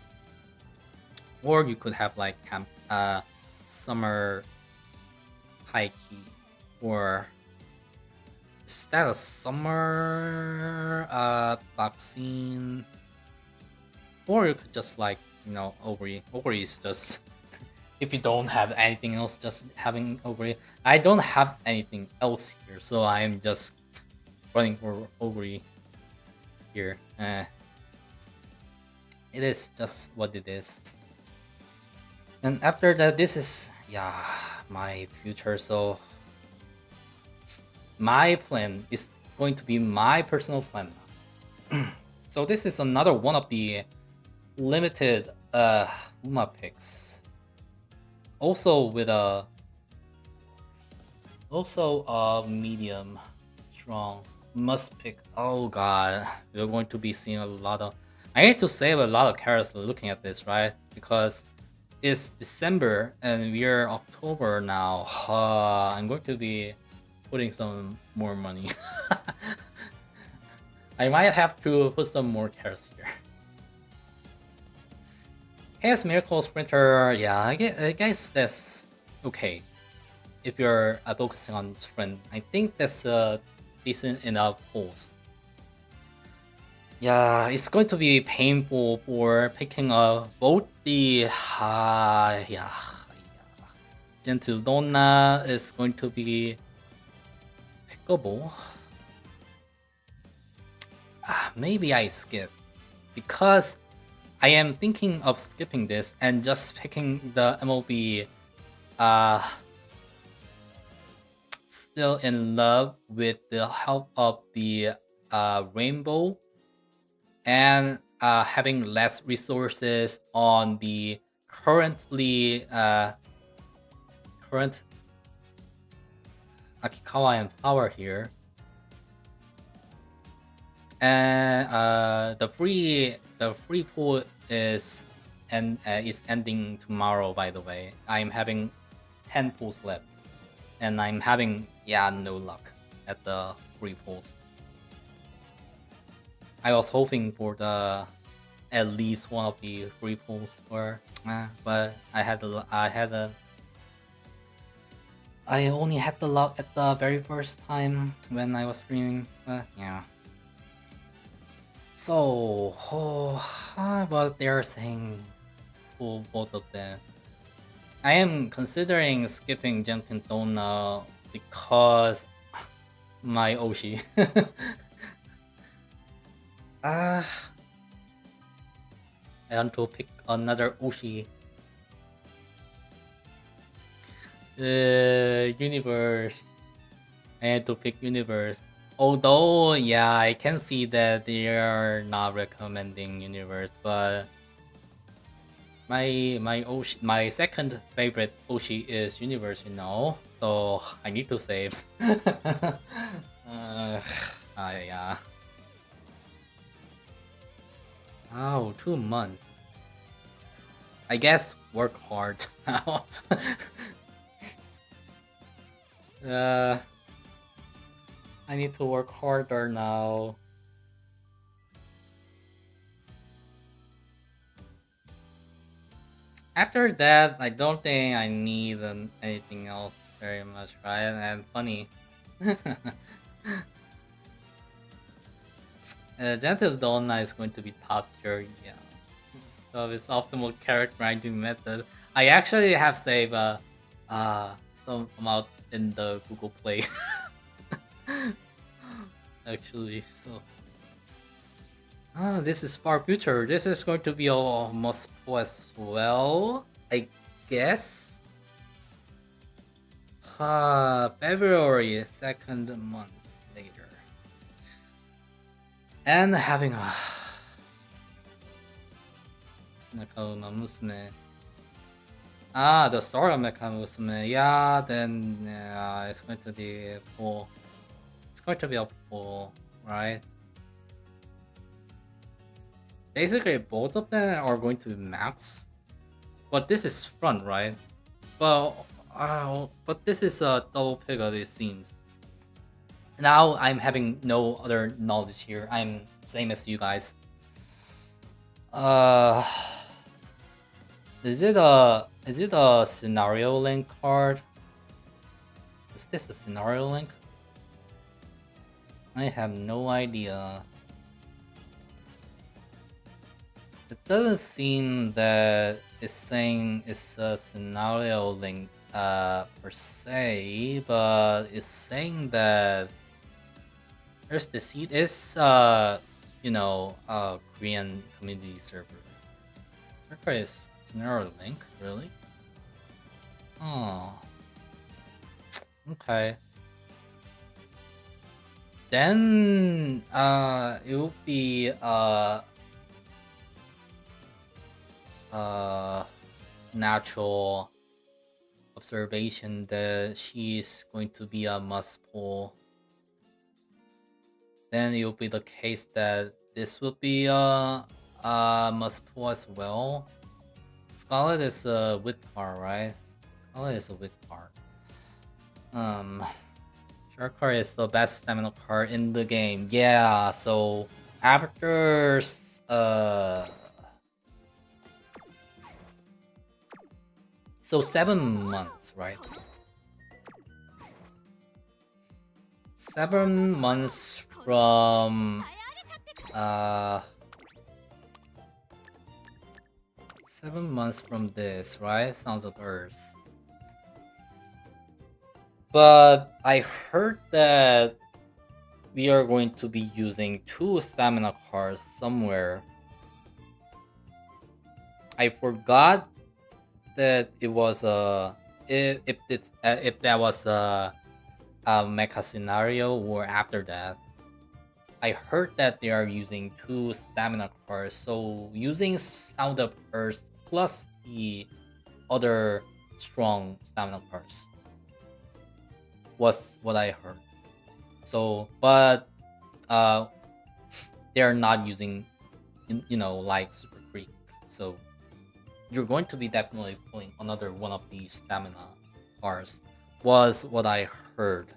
Or you could have like Summer High Key, or is that a summer vaccine? Or you could just like, ovary. Ovary is just if you don't have anything else, just having ovary. I don't have anything else here, so I'm just running for ovary here. It is just what it is. And after that, this is my future. So my plan is going to be my personal plan. So this is another one of the limited Uma picks. Also with a medium strong must pick. Oh god, we're going to be seeing a lot of. I need to save a lot of carrots looking at this, right? Because it's December and we're October now. I'm going to be putting some more money. I might have to put some more carrots here. Chaos Miracle Sprinter, yeah, I guess that's okay. If you're focusing on sprint, I think that's a decent enough pulse. Yeah, it's going to be painful for picking up both the Gentle Donna is going to be pickable. Maybe I skip because I am thinking of skipping this and just picking the MLB Still in Love with the help of the Rainbow and having less resources on the current Akikawa and Flower here. And the free pool is ending tomorrow, by the way. I'm having 10 pools left, and I'm having no luck at the free pools. I was hoping for at least one of the free pools, but I only had the luck at the very first time when I was streaming. Yeah. So, but they're saying pull both of them. I am considering skipping Gentintona because my Oshi. I want to pick another Oshi. Universe. I had to pick Universe. Although, I can see that they are not recommending Universe, but my second favorite Oshi is Universe, so I need to save. Yeah. Oh, 2 months. I guess work hard now. uh, I need to work harder now. After that, I don't think I need anything else very much, right? And funny. Gentle Donna is going to be top tier, yeah. So its optimal character grinding method. I actually have saved some amount in the Google Play. Actually, so this is far future. This is going to be almost as well, I guess. February 2nd month later, and having a Umamusume. The start of Umamusume. Yeah, then it's going to be full. It's going to be a full, right? Basically, both of them are going to be max, but this is front, right? But this is a double pickup, it seems. Now I'm having no other knowledge here. I'm same as you guys. Is it a scenario link card? Is this a scenario link? I have no idea. It doesn't seem that it's saying it's a scenario link per se, but it's saying that there's the seed is Korean community server. Server is scenario link, really? Oh. Okay. Then it will be natural observation that she's going to be a must pull. Then it will be the case that this will be a must pull as well. Scarlet is a wit card, right? Scarlet is a wit card. Shark card is the best stamina card in the game. Yeah, so after so 7 months, right? 7 months from 7 months from this, right? Sounds of Earth. But I heard that we are going to be using 2 stamina cards somewhere. I forgot that it was if that was a mecha scenario or after that. I heard that they are using 2 stamina cards, so using Sound of Earth plus the other strong stamina cards was what I heard. So, but they're not using, like Super Creek. So you're going to be definitely pulling another one of these stamina bars. Was what I heard.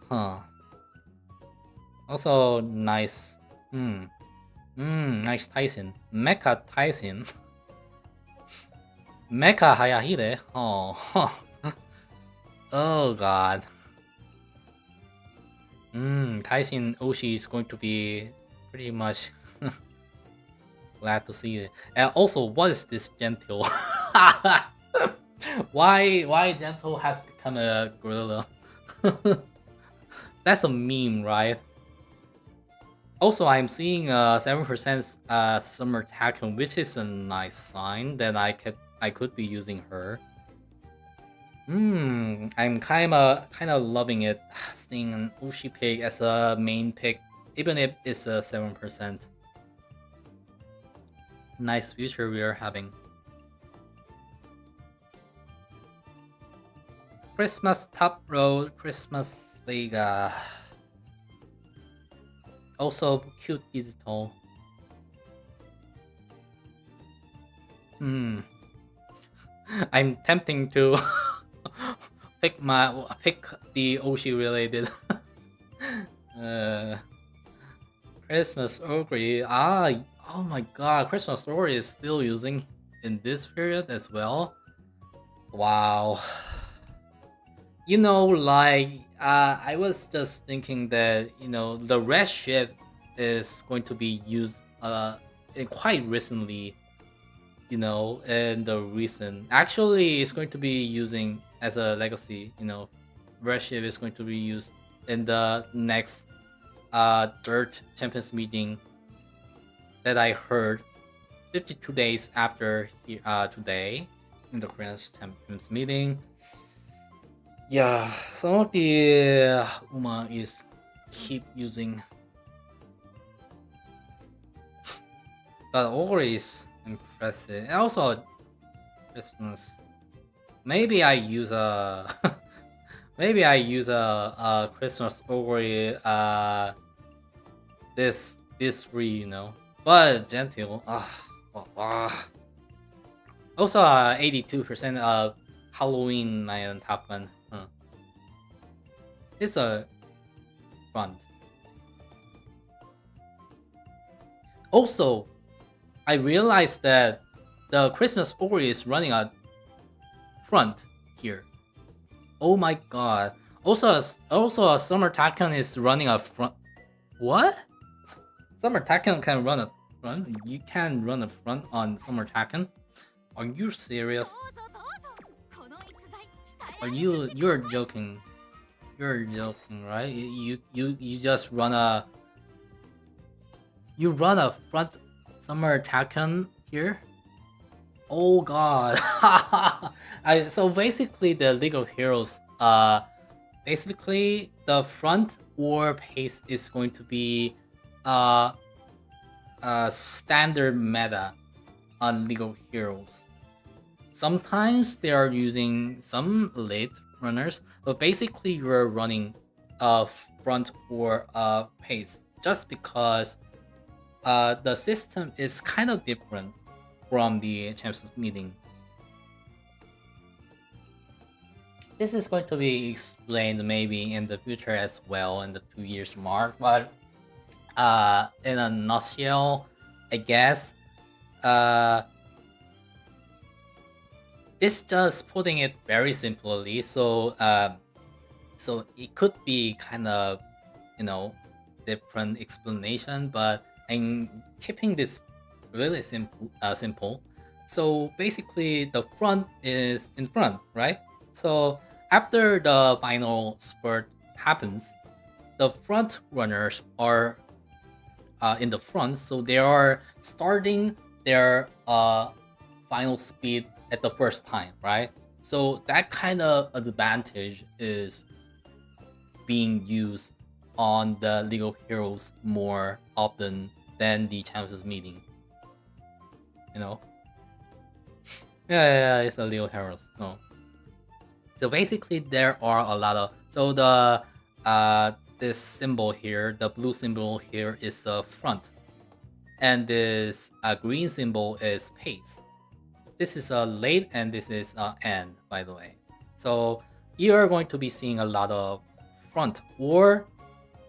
Huh. Also nice. Nice Tyson. Mecha Tyson. Mecha Hayahide. Oh. Oh god. Tyson Oshi is going to be pretty much glad to see it. And also, what is this Gentle? Why Gentle has become a gorilla? That's a meme, right? Also, I'm seeing 7% summer Taken, which is a nice sign that I could be using her. I'm kind of loving it, seeing an Ushi pick as a main pick, even if it's a 7%. Nice future we are having. Christmas Top Road, Christmas Vega. Also cute digital. Hmm. I'm tempting to pick the Oshi related uh, Christmas Ogre. Oh my god, Christmas Ogre is still using in this period as well. Wow. I was just thinking that the red ship is going to be used quite recently. In the recent, actually, it's going to be using as a legacy. Red ship is going to be used in the next Dirt Champions meeting that I heard 52 days after today in the Korean Champions meeting. Yeah, some of the Uma is keep using, but Ogre is impressive. And also Christmas. Maybe I use a maybe I use a Christmas Ogre this free, but gentle. Also 82% of Halloween Mayan top one. It's a front. Also, I realized that the Christmas Ogre is running a front here. Oh my god. Also, a Summer Taken is running a front. What? Summer Taken can run a front? You can run a front on Summer Taken? Are you serious? You're joking? You're joking, right? You just run a front Summer Taken here? Oh god. So basically the League of Heroes basically the front war pace is going to be standard meta on League of Heroes. Sometimes they are using some late runners, but basically you're running a front or pace just because the system is kind of different from the Champions meeting. This is going to be explained maybe in the future as well in the 2 years mark, but in a nutshell, I guess it's just putting it very simply. So it could be kind of different explanation, but I'm keeping this really simple. So basically the front is in front, right? So after the final spurt happens, the front runners are in the front, so they are starting their final speed at the first time, right? So that kind of advantage is being used on the League of Heroes more often than the Champions meeting. Yeah, it's a League of Heroes. No. So basically, there are a lot of this symbol here, the blue symbol here is the front, and this green symbol is pace. This is a late and this is end, by the way. So you're going to be seeing a lot of front or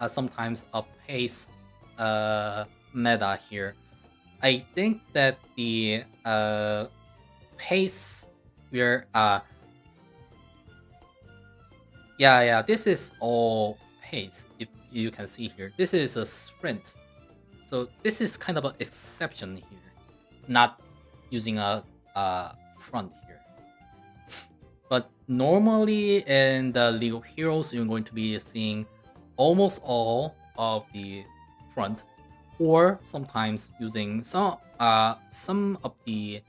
sometimes a pace meta here. I think that the pace we're yeah, this is all pace. If you can see here, this is a sprint. So this is kind of an exception here, not using a front here. But normally in the League of Heroes, you're going to be seeing almost all of the front, or sometimes using some of the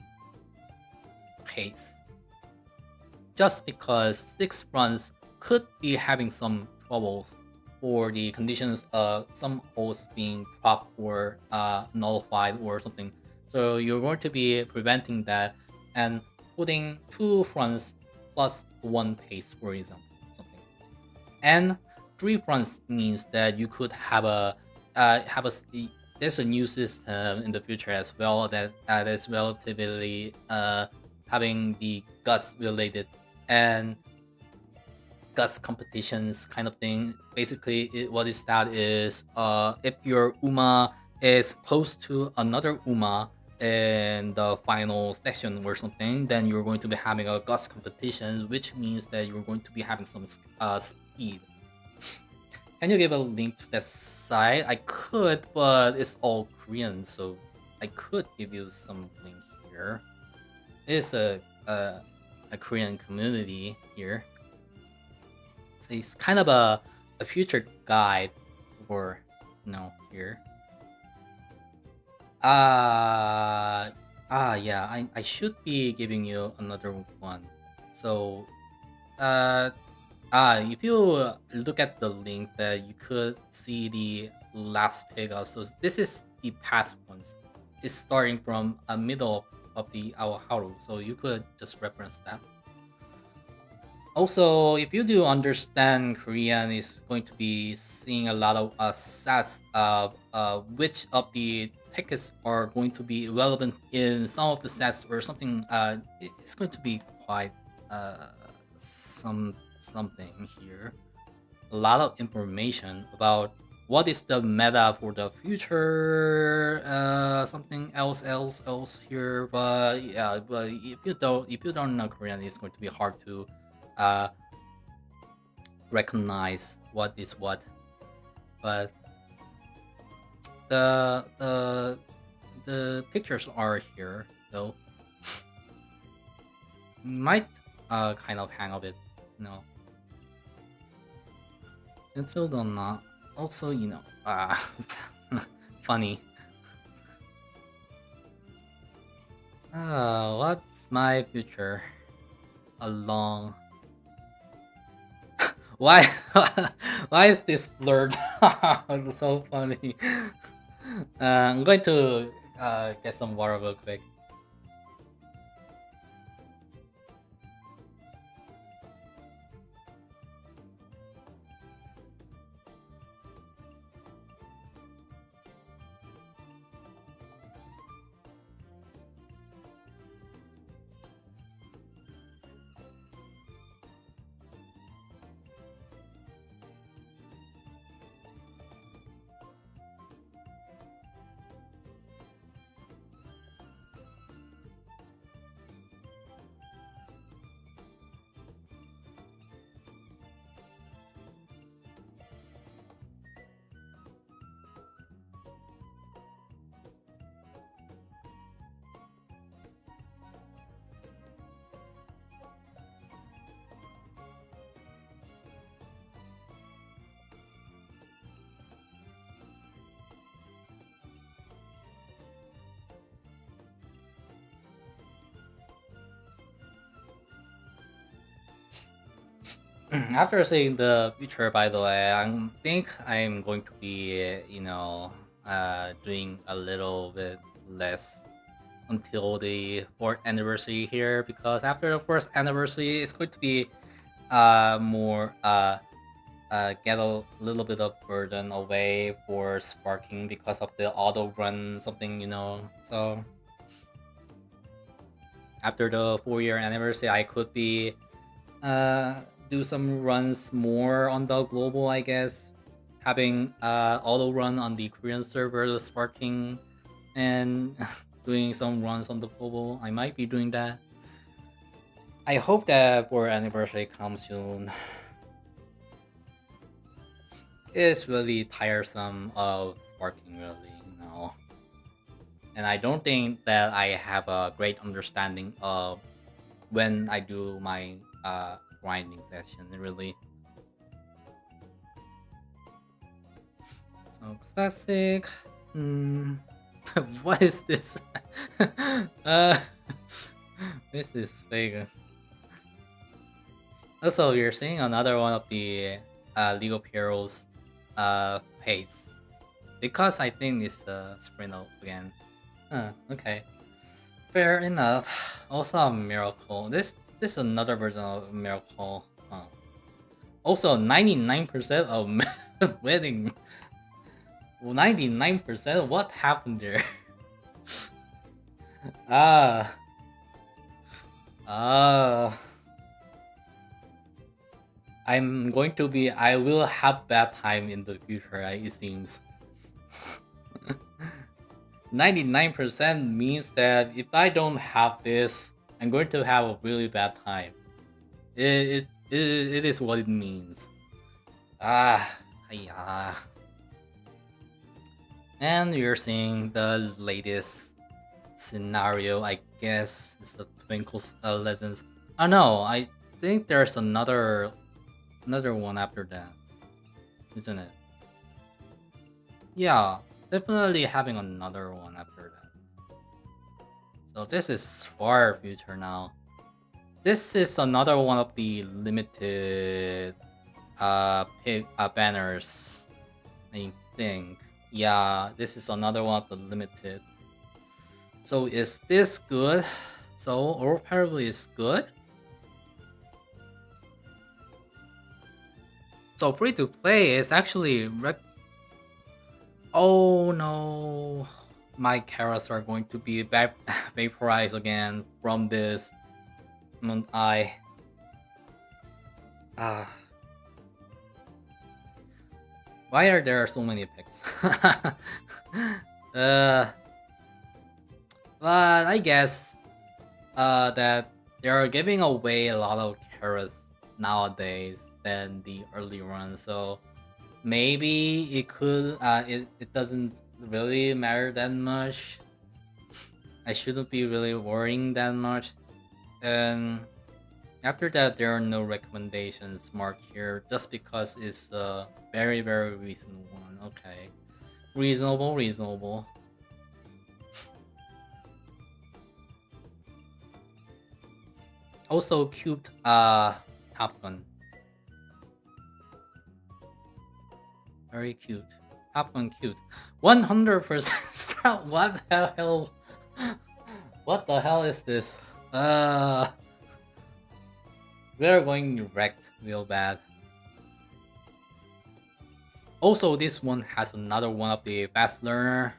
pace. Just because 6 fronts could be having some troubles for the conditions of some hosts being proc or nullified or something. So you're going to be preventing that and putting 2 fronts plus 1 pace, for example, something. And 3 fronts means that you could have there's a new system in the future as well that is relatively having the guts related and guts competitions kind of thing. Basically, what is that is if your Uma is close to another Uma in the final session or something, then you're going to be having a guts competition, which means that you're going to be having some speed. Can you give a link to that site? I could, but it's all Korean, so I could give you some link here. It's a Korean community here. So it's kind of a future guide for here. Yeah, I should be giving you another one. So if you look at the link that you could see the last pickup. So this is the past ones. It's starting from a middle of the Aoharu, so you could just reference that. Also, if you do understand Korean, is going to be seeing a lot of stats of which of the tickets are going to be relevant in some of the sets or something. It's going to be quite something here. A lot of information about what is the meta for the future. Something else here. But yeah, but if you don't know Korean, it's going to be hard to recognize what is what. But the pictures are here though. Might kind of hang a bit, until not. Also, funny. What's my future? Along. Why? Why is this blurred? It's so funny. I'm going to get some water real quick. After seeing the future, by the way, I think I'm going to be, doing a little bit less until the 4th anniversary here, because after the 4th anniversary, it's going to be more get a little bit of burden away for sparking because of the auto run something, So after the 4-year anniversary, I could be do some runs more on the global, I guess. Having auto run on the Korean server, the sparking, and doing some runs on the global. I might be doing that. I hope that 4th anniversary comes soon. It's really tiresome of sparking, really, And I don't think that I have a great understanding of when I do my grinding session, really. So classic. What is this? What is this figure? Also, you're seeing another one of the League of Heroes pace, because I think it's sprint out again. Okay, fair enough. Also a miracle. This is another version of miracle. Also 99% of wedding. 99%? What happened there? Ah. Ah. I will have bad time in the future, it seems. 99% means that if I don't have this, I'm going to have a really bad time. It is what it means. Yeah. And you're seeing the latest scenario, I guess, is the Twinkle's Legends. Oh no, I think there's another one after that, isn't it? Yeah, definitely having another one after that. So this is far future now. This is another one of the limited banners, I think. Yeah, this is another one of the limited. So is this good? So overpowered is good. So free to play is actually oh no, my carrots are going to be vaporized again from this. Why are there so many picks? But I guess that they are giving away a lot of carrots nowadays than the early ones, so maybe it could it doesn't really matter that much. I shouldn't be really worrying that much. And after that, there are no recommendations marked here just because it's a very, very recent one. Okay. Reasonable. Also cute Top Gun. Very cute. Top Gun cute. 100%. What the hell? What the hell is this? We are going wrecked real bad. Also, this one has another one of the fast learner.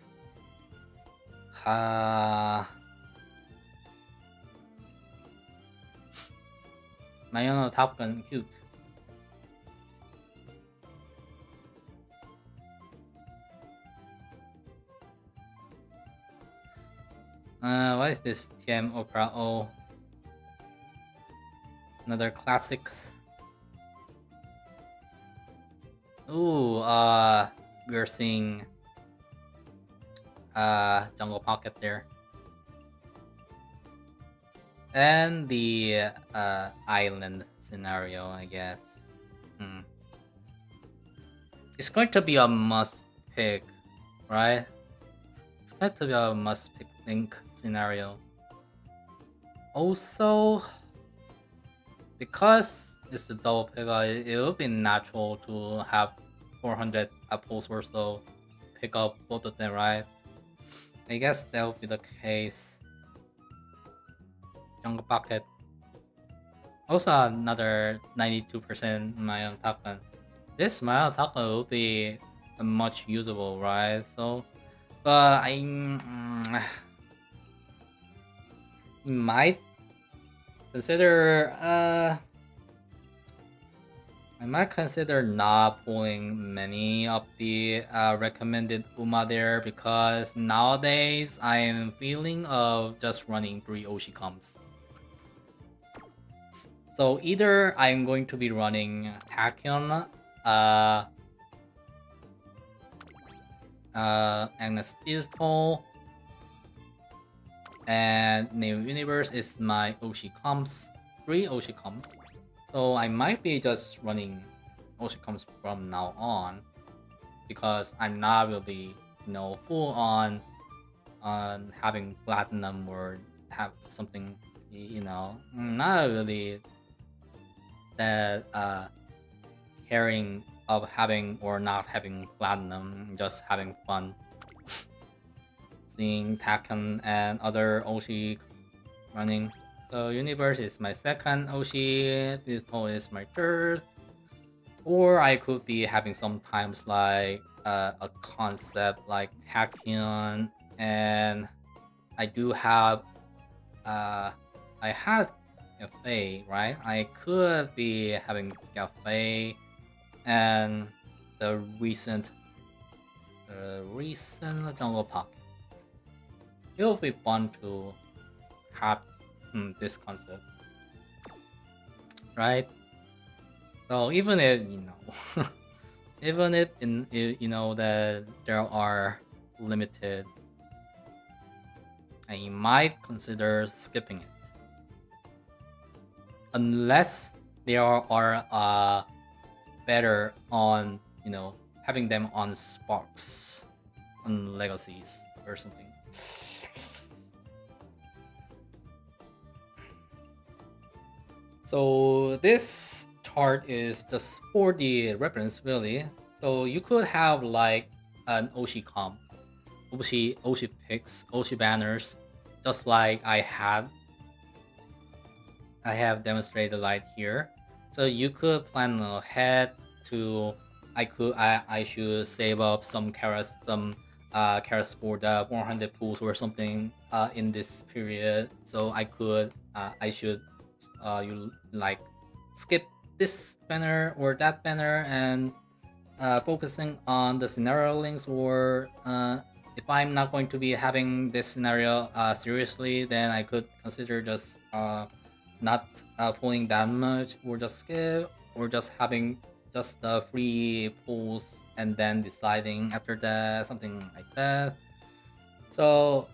Mayano Top Gun cute. What is this? TM Opera O. Another classics. Ooh, we're seeing Jungle Pocket there. And the island scenario, I guess. It's going to be a must pick, right? It's going to be a must pick link scenario. Also, because it's the double pick, it would be natural to have 400 apples or so pick up both of them, right? I guess that would be the case. Jungle Pocket. Also another 92% Mayan Takan. This Mayan Takan will be much usable, right? So, but I might consider not pulling many of the recommended Uma there, because nowadays I am feeling of just running 3 Oshikoms. So either I'm going to be running Tachyon, Agnes Digital, and New Universe is my Oshikoms, 3 Oshikoms. So I might be just running Oshikoms from now on, because I'm not really, full on having platinum or have something, not really that caring of having or not having platinum, just having fun. Seeing Taken and other Oshi running. So Universe is my second Oshi, Digital is my third. Or I could be having sometimes like a concept like tachyon, and I do have I had cafe, right? I could be having cafe, and the recent jungle park. It will be fun to have this concept, right? So even if even if that there are limited, I might consider skipping it, unless there are better on having them on sparks, on legacies or something. So this chart is just for the reference, really. So you could have like an Oshi comp, Oshi picks, Oshi banners, just like I have demonstrated right here. So you could plan ahead to I should save up some carrots for the 100 pools or something in this period. So I should you like skip this banner or that banner and focusing on the scenario links, or if I'm not going to be having this scenario seriously, then I could consider just not pulling that much, or just skip, or just having just the free pulls and then deciding after that, something like that. So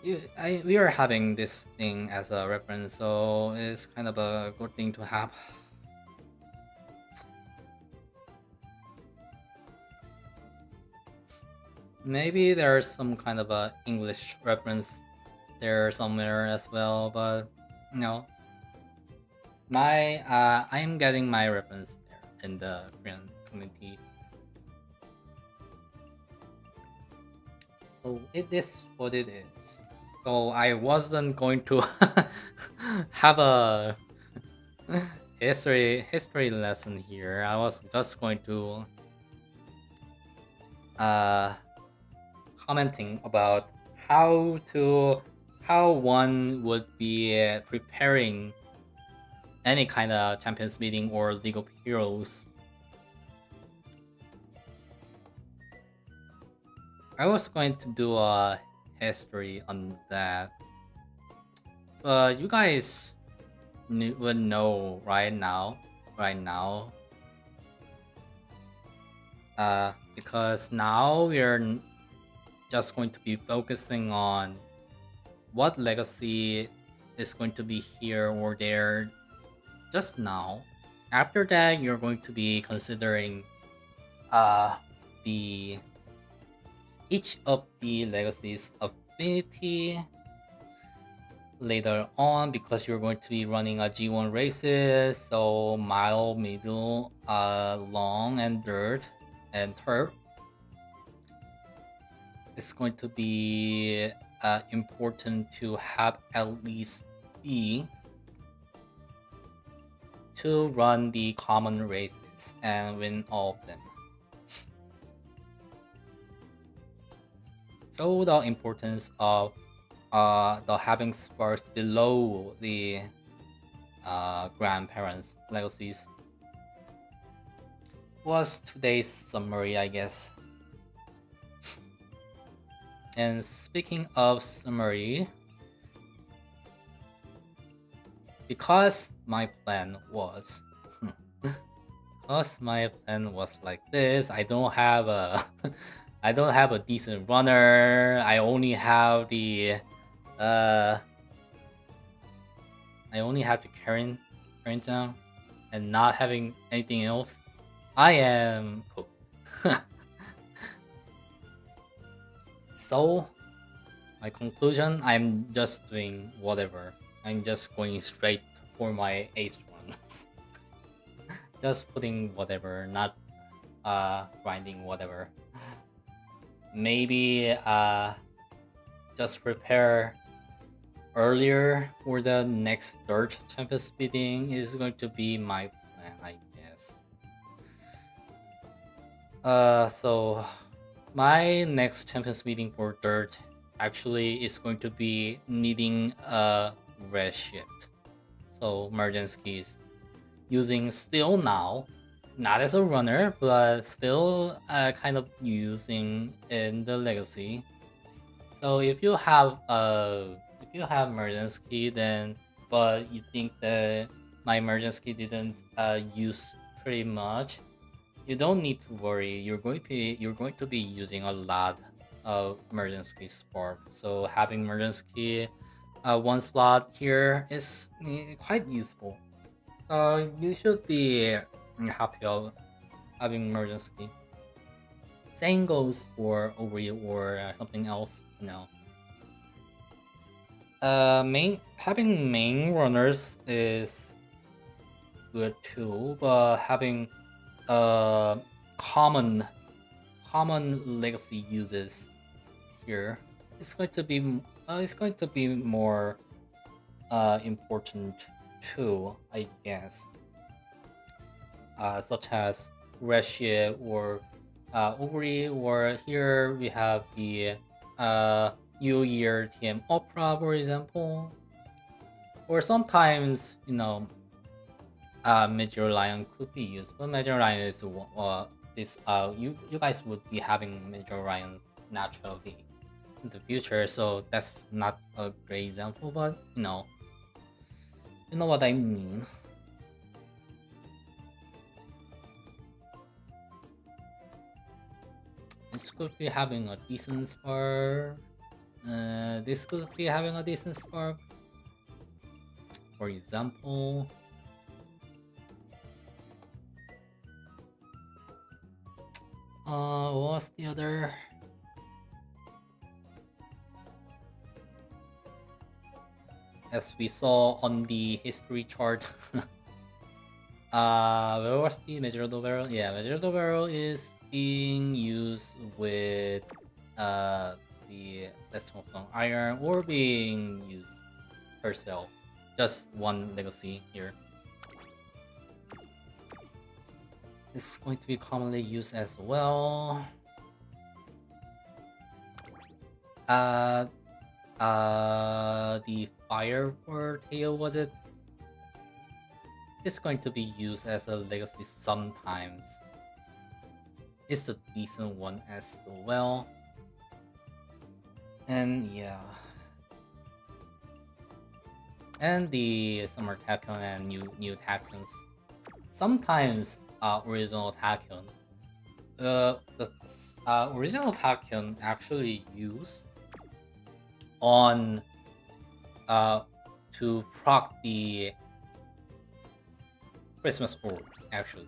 we are having this thing as a reference, so it's kind of a good thing to have. Maybe there's some kind of a English reference there somewhere as well, but I am getting my reference there in the Korean community. So it is what it is. So I wasn't going to have a history lesson here. I was just going to commenting about how one would be preparing any kind of Champions meeting or League of Heroes. I was going to do a history on that, but you guys would know right now, because now we're just going to be focusing on what legacy is going to be here or there just now. After that, you're going to be considering the each of the legacies affinity later on, because you're going to be running a G1 races, so mile, middle, long, and dirt and turf. It's going to be important to have at least D to run the common races and win all of them. So the importance of the having sparks below the grandparents' legacies was today's summary, I guess. And speaking of summary, because my plan was like this, I don't have a decent runner. I only have the Karen down, and not having anything else. I am cooked. So, my conclusion, I'm just doing whatever. I'm just going straight for my ace runs. Just putting whatever, not grinding whatever. Maybe just prepare earlier for the next third Tempest meeting is going to be my plan, I guess. So my next champions meeting for third actually is going to be needing a red shift. So Mergensky is using still now, not as a runner, but still kind of using in the legacy. So if you have Mergensky, then but you think that my Mergensky didn't use pretty much, you don't need to worry. You're going to be using a lot of emergency spark. So having emergency one slot here is quite useful. So you should be happy of having emergency. Same goes for Ori or something else. No. Main having main runners is good too, but having uh common legacy uses here, it's going to be more important too, I guess. Such as Russia or Uri, or here we have the New Year TM Opera, for example. Or sometimes, Major Lion could be used, but Major Lion is you guys would be having Major Lions naturally in the future, so that's not a great example, but you know what I mean. This could be having a decent spark. This could be having a decent spark. For example, what's the other? As we saw on the history chart, where was the Measurable Barrel? Yeah, Measurable Barrel is being used with the Let's Smoke Some Iron, or being used herself. Just one legacy here. This is going to be commonly used as well. The Fire for Tail, was it? It's going to be used as a legacy sometimes. It's a decent one as well. And yeah. And the Summer Tachyon and new Tachyons. Sometimes original Tachyon. The original Tachyon actually used on to proc the Christmas orb, actually,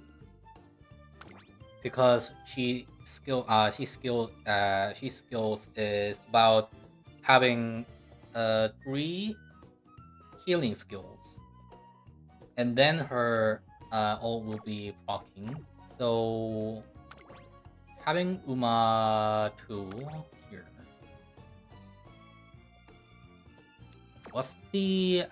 because she skills is about having 3 healing skills, and then her all will be proccing. So having Uma 2 here. What's the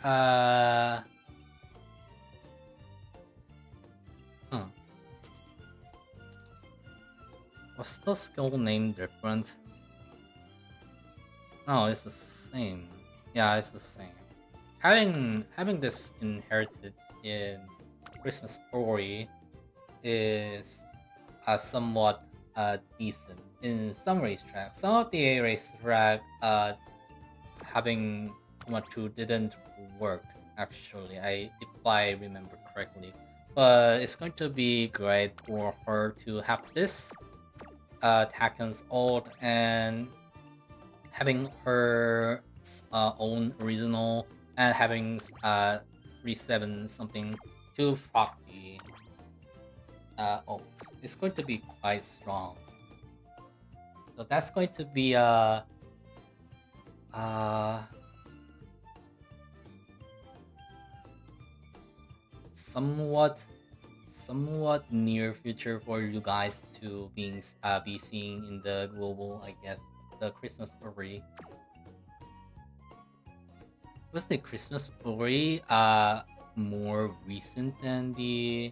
what's the skill name different? No, it's the same. Yeah, it's the same. Having this inherited in Christmas Story is somewhat decent in some racetracks. Some of the racetrack having Uma 2 didn't work, actually, if I remember correctly. But it's going to be great for her to have this Taken's ult and having her own original, and having 3-7 something to proc the ult. It's going to be quite strong. So that's going to be a somewhat near future for you guys to be seeing in the global, I guess, the Christmas story. Was the Christmas story more recent than the